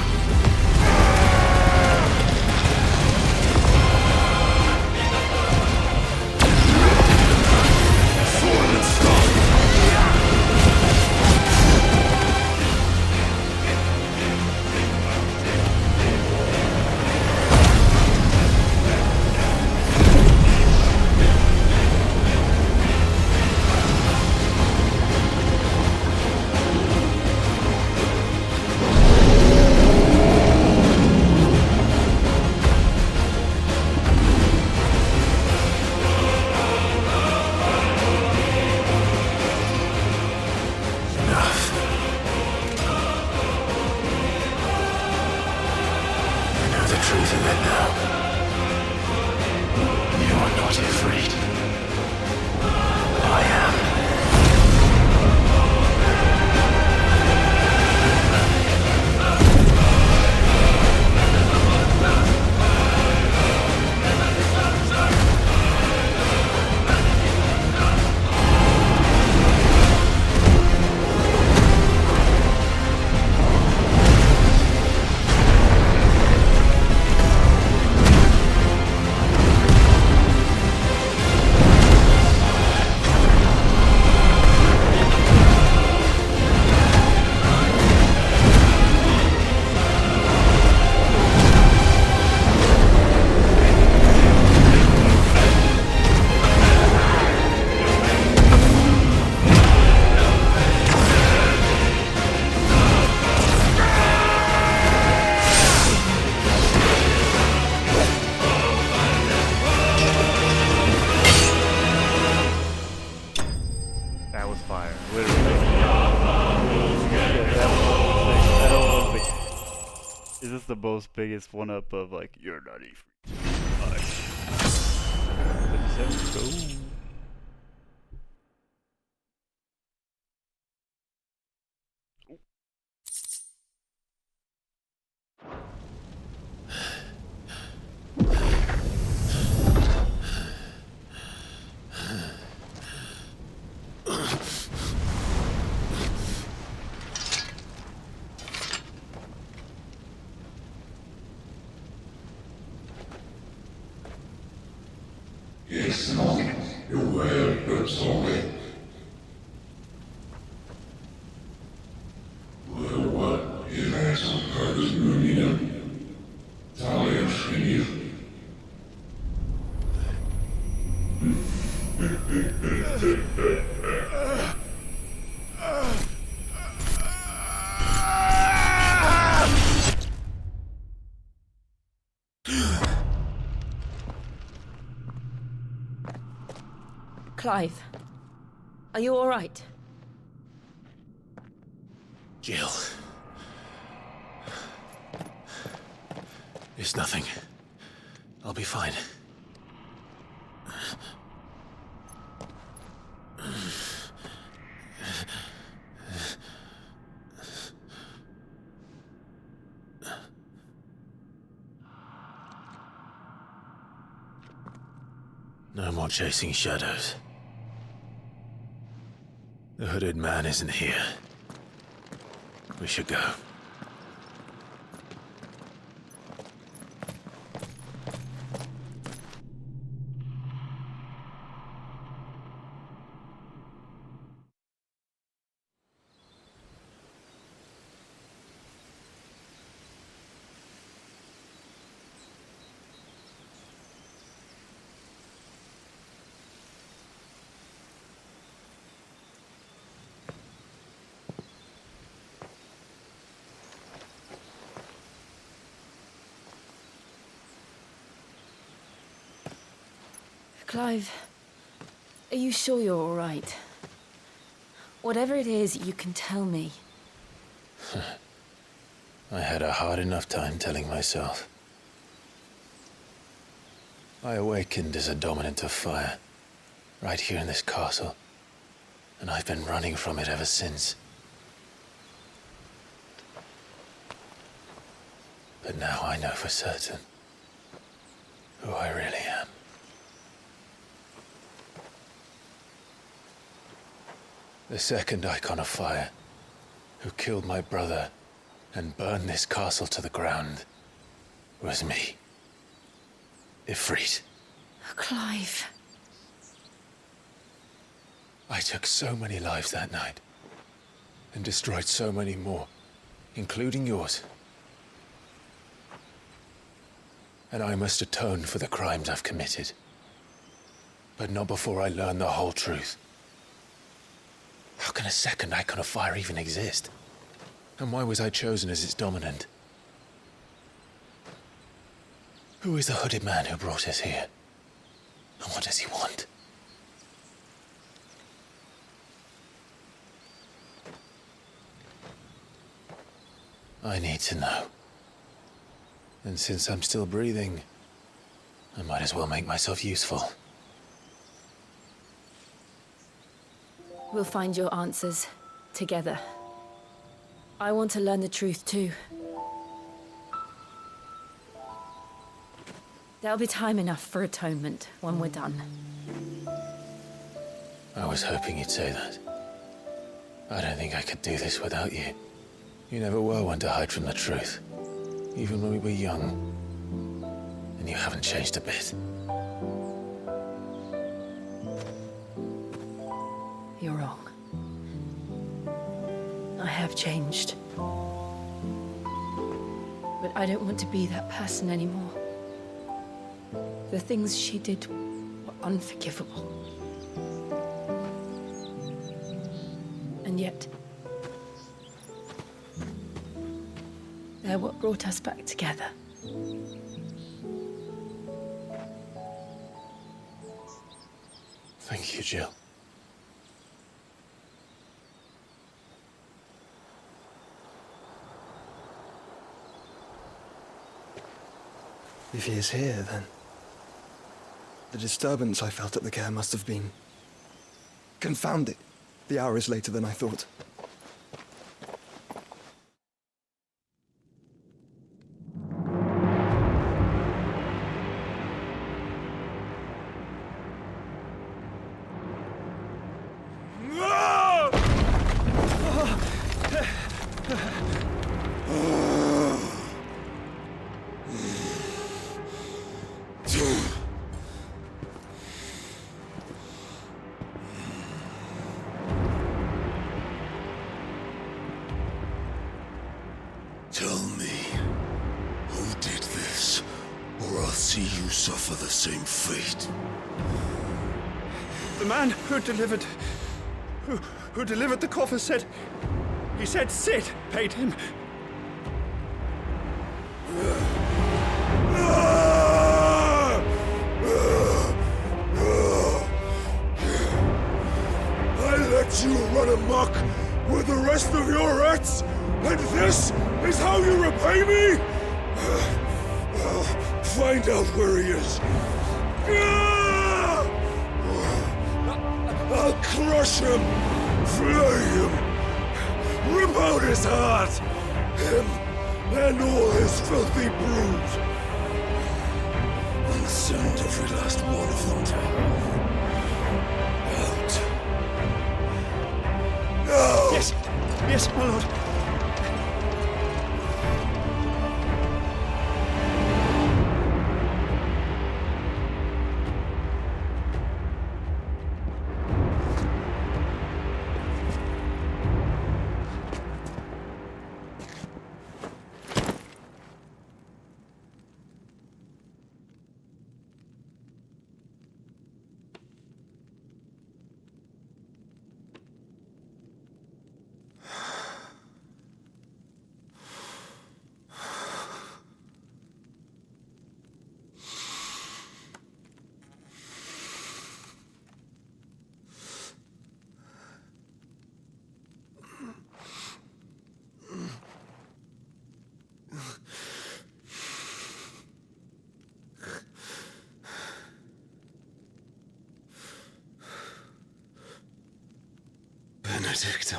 The most biggest one up of like you're not even. Go. Clive, are you all right? Jill. It's nothing. I'll be fine. No more chasing shadows. The hooded man isn't here. We should go. Clive, are you sure you're all right? Whatever it is, you can tell me. I had a hard enough time telling myself. I awakened as a dominant of fire, right here in this castle, and I've been running from it ever since. But now I know for certain who I really am. The second icon of fire, who killed my brother and burned this castle to the ground, was me. Ifrit. Clive. I took so many lives that night, and destroyed so many more, including yours. And I must atone for the crimes I've committed. But not before I learn the whole truth. How can a second icon of fire even exist? And why was I chosen as its dominant? Who is the hooded man who brought us here? And what does he want? I need to know. And since I'm still breathing, I might as well make myself useful. We'll find your answers together. I want to learn the truth too. There'll be time enough for atonement when we're done. I was hoping you'd say that. I don't think I could do this without you. You never were one to hide from the truth, even when we were young. And you haven't changed a bit. You're wrong. I have changed. But I don't want to be that person anymore. The things she did were unforgivable. And yet, they're what brought us back together. Thank you, Jill. If he is here, then the disturbance I felt at the care must have been confounded. The hour is later than I thought. Tell me, who did this, or I'll see you suffer the same fate. The man who delivered the coffer said... He said Sid paid him. I let you run amok with the rest of your rats, and this is how you repay me? I'll find out where he is. I'll crush him, flay him, rip out his heart, him and all his filthy brood. And Send every last one of them to out. No! Yes! Yes, my lord! Benedicta.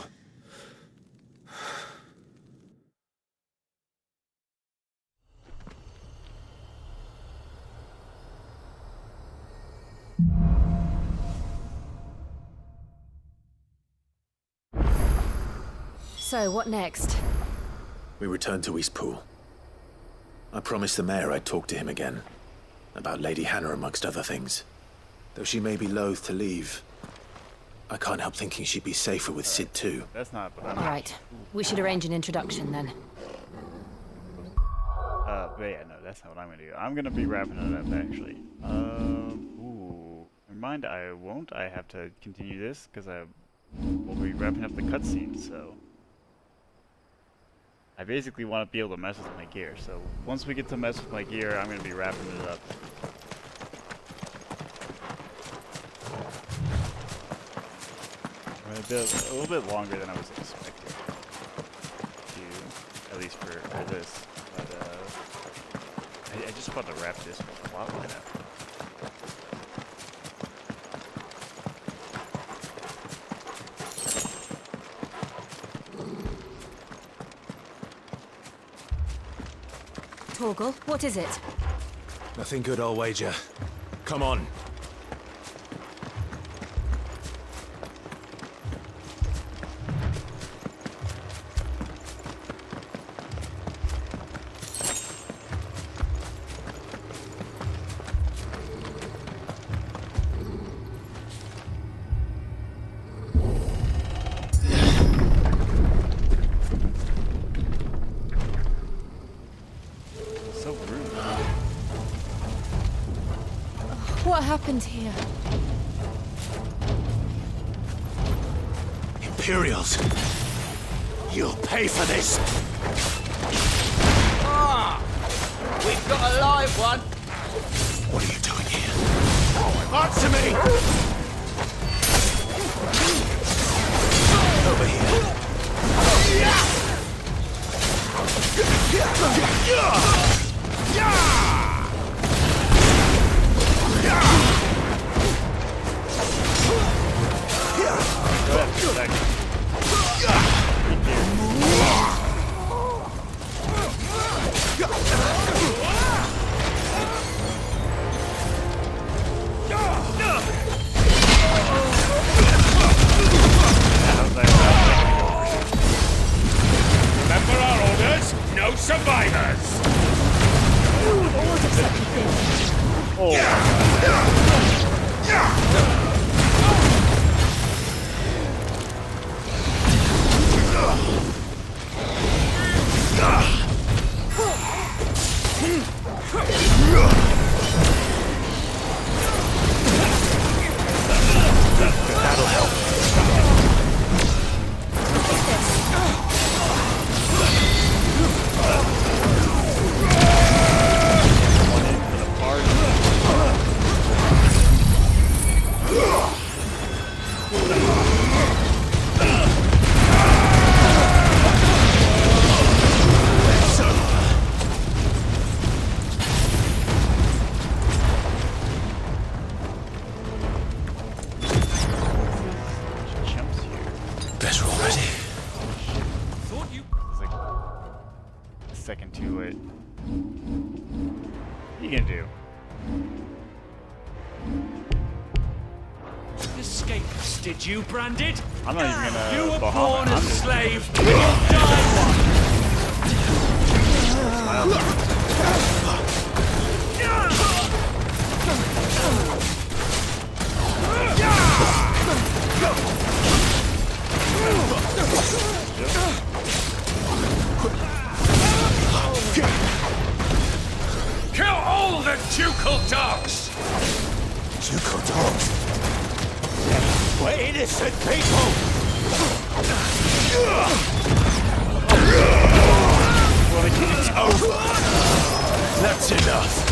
So, what next? We return to Eastpool. I promised the mayor I'd talk to him again. About Lady Hannah, amongst other things. Though she may be loath to leave, I can't help thinking she'd be safer with Sid too. That's not. Alright, we should arrange an introduction then. But yeah, no, that's not what I'm gonna do. I'm gonna be wrapping it up actually. Ooh. Never mind, I won't. I have to continue this because I will be wrapping up the cutscene, so. I basically want to be able to mess with my gear, so once we get to mess with my gear, I'm gonna be wrapping it up. A little bit longer than I was expecting to, at least for this. But I just want to wrap this a lot more now. Torgal, what is it? Nothing good, I'll wager. Come on. What happened here? Imperials! You'll pay for this! Ah! We've got a live one! What are you doing here? Answer me! Over Remember our orders? No survivors! Who would order such a thing? That'll help. Second to it. What are you gonna do? escape us, did you, Branded? I'm not even gonna. You were Bahamut. born I'm a just- slave, you'll die one. Kill all the ducal dogs! Ducal dogs? We're innocent people! It's over. That's enough.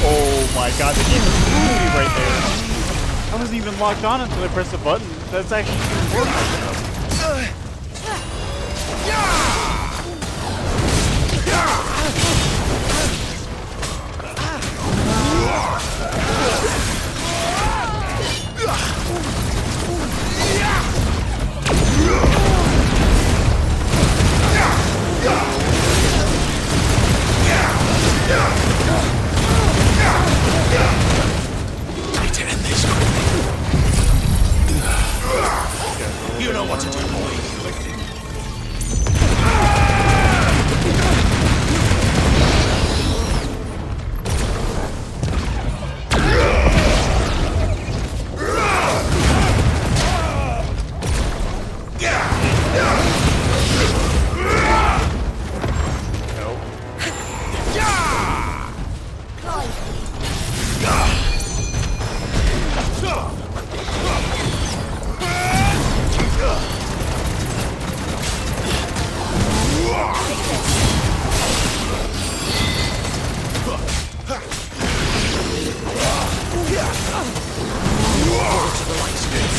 Oh my god, they keep moving me right there. I wasn't even locked on until I pressed the button. That's actually important. You know what to do, boy.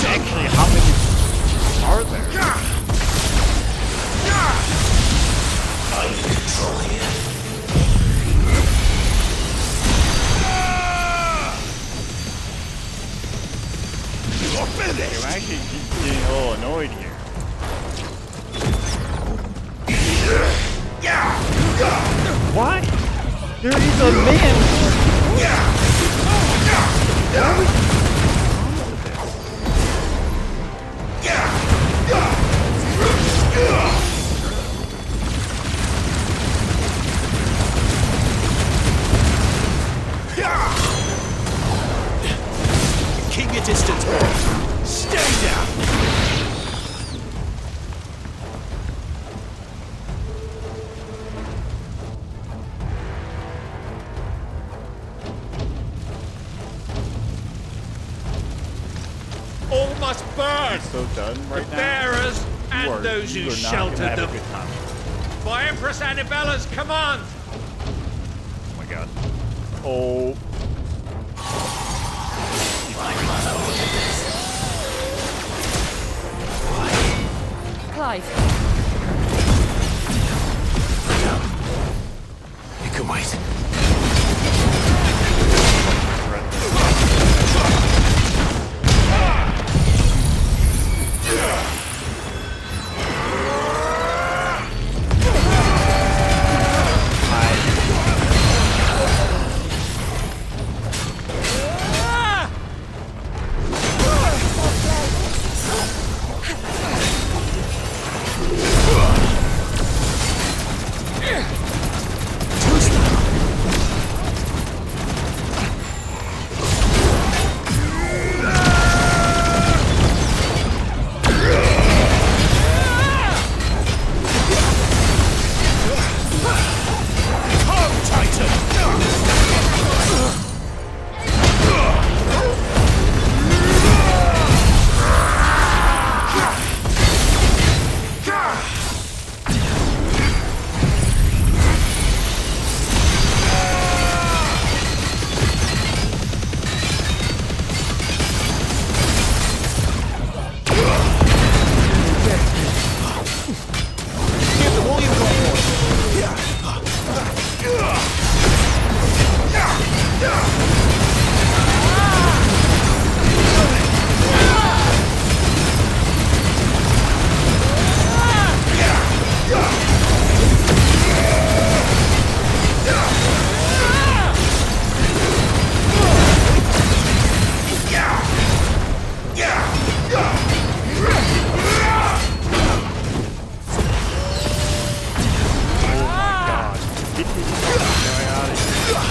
Actually, how many are there? I'm in control here. You're finished. I'm actually getting a little annoyed here. Why? There is a man. Keep your distance, boy. Stay down. All must burn! So done right the now. bearers and those you who are not gonna sheltered have a them. good time. By Empress Annabella's command! Oh my god. Oh. Clive. You can wait. get you the fuck out of here.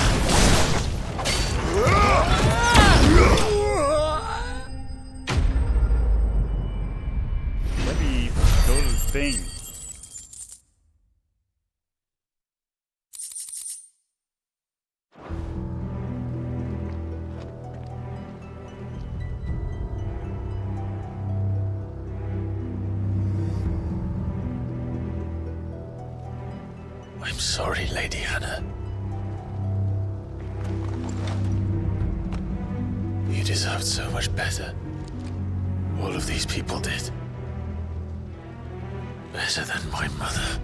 Let me go to the thing. I'm sorry, Lady Hannah. You deserved so much better. All of these people did. Better than my mother.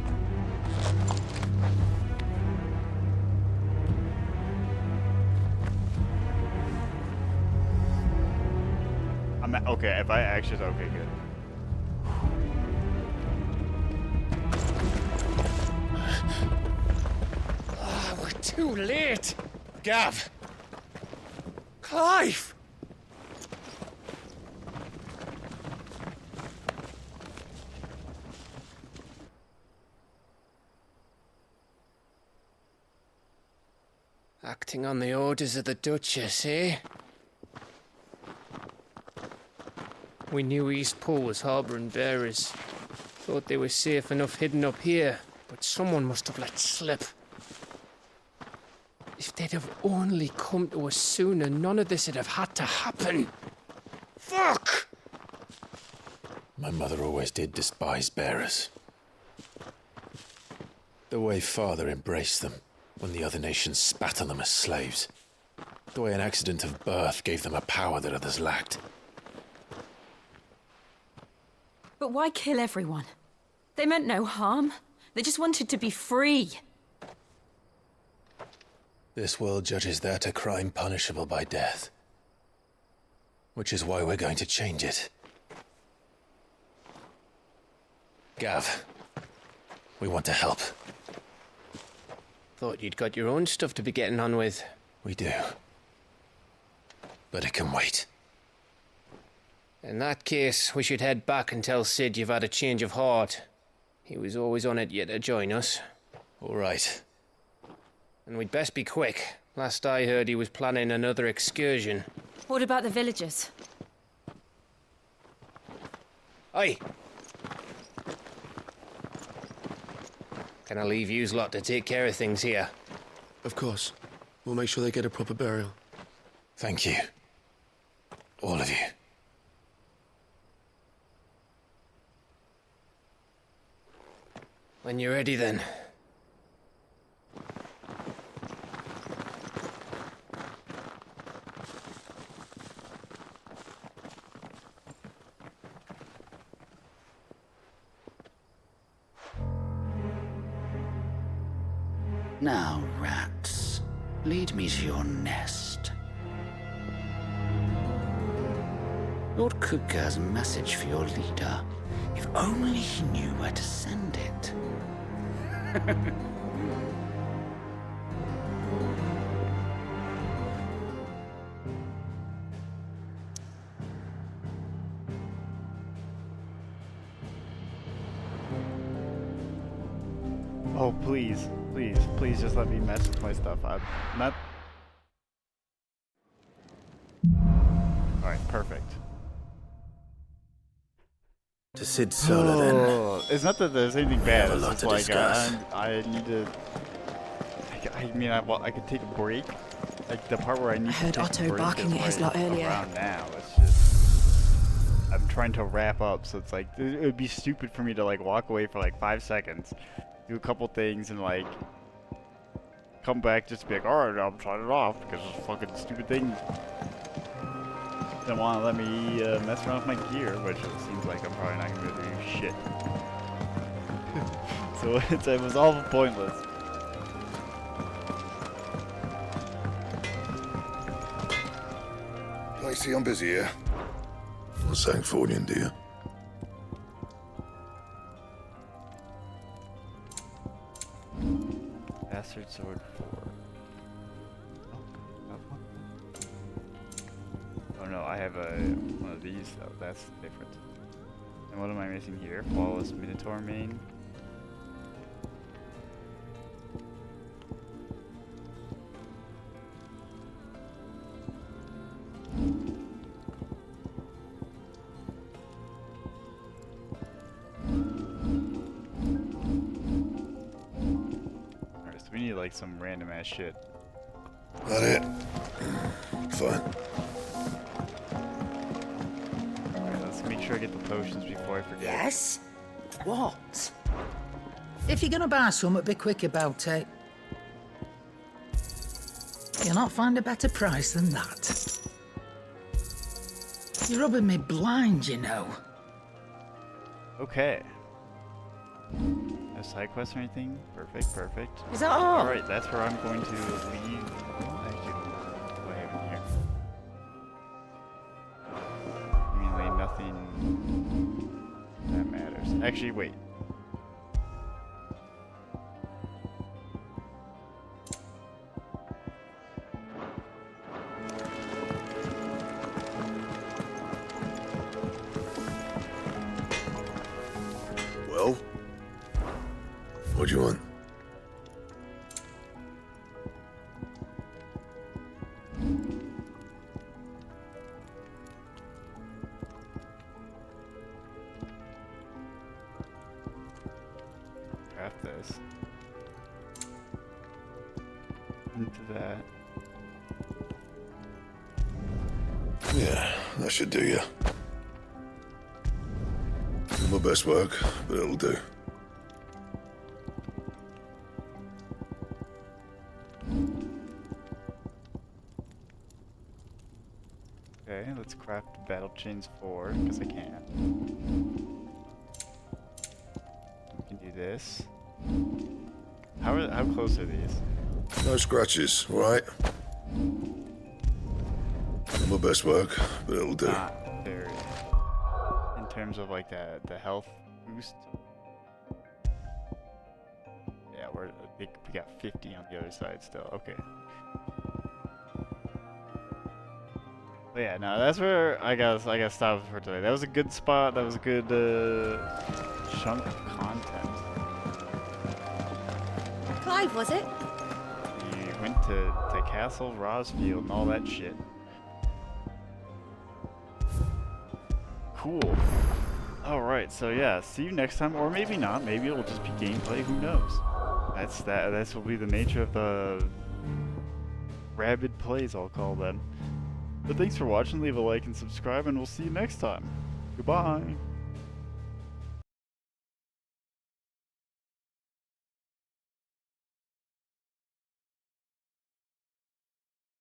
Okay, if I actually, okay, good. We're too late. Gav. Clive. Acting on the orders of the Duchess, eh? We knew Eastpool was harbouring bearers. Thought they were safe enough hidden up here, but someone must have let slip. If they'd have only come to us sooner, none of this would have had to happen. Fuck! My mother always did despise bearers. The way Father embraced them when the other nations spat on them as slaves. The way an accident of birth gave them a power that others lacked. But why kill everyone? They meant no harm. They just wanted to be free. This world judges that a crime punishable by death. Which is why we're going to change it. Gav, we want to help. Thought you'd got your own stuff to be getting on with. We do. But it can wait. In that case, we should head back and tell Sid you've had a change of heart. He was always on it yet to join us. All right. And we'd best be quick. Last I heard, he was planning another excursion. What about the villagers? Aye. Can I leave yous lot to take care of things here? Of course. We'll make sure they get a proper burial. Thank you. All of you. When you're ready, then. Now, rats, lead me to your nest. Lord Kuka has a message for your leader. If only he knew where to send it. Oh, please, please, please just let me mess with my stuff. I'm not... Alright, perfect. To Sid Solar, then. It's not that there's anything bad, have a it's lot just to like, discuss. I need to... I mean, I could take a break. Like, the part where I need to heard take Otto a break barking is at his right lot earlier. around now. It's just... I'm trying to wrap up, so it's like, it would be stupid for me to, like, walk away for, like, 5 seconds, do a couple things, and, like, come back just to be like, alright, I'm shut it off, because it's a fucking stupid thing. Don't want to let me mess around with my gear, which it seems like I'm probably not going to do shit. So it was all pointless. I see I'm busy here. What's Sancfordian, dear? Bastard Sword 4. Oh no, I have one of these. Oh, that's different. And what am I missing here? Flawless Minotaur main. need like some random ass shit. That it? Fine. Alright, let's make sure I get the potions before I forget. Yes? What? If you're gonna buy something, be quick about it. You'll not find a better price than that. You're rubbing me blind, you know. Okay. No side quests or anything? Perfect, perfect. Is that all? Alright, that's where I'm going to leave. Actually, what do I have in here? Seemingly nothing that matters. Actually, wait. Well? What do you want? Craft this. Into that. Yeah, that should do you. Not my best work, but it'll do. Okay, let's craft battle chains 4, because I can. We can do this. How close are these? No scratches, alright? Not my best work, but it'll do. Not very. In terms of like the health boost. Yeah, we got 50 on the other side still. Okay. But yeah, no, that's where I gotta stop for today. That was a good spot. That was a good chunk of content. Clive, was it? We went to Castle Rosfield and all that shit. Cool. Alright, so yeah, see you next time, or maybe not. Maybe it'll just be gameplay, who knows? That's will be the nature of the Rabid plays, I'll call them. But thanks for watching, leave a like and subscribe, and we'll see you next time. Goodbye!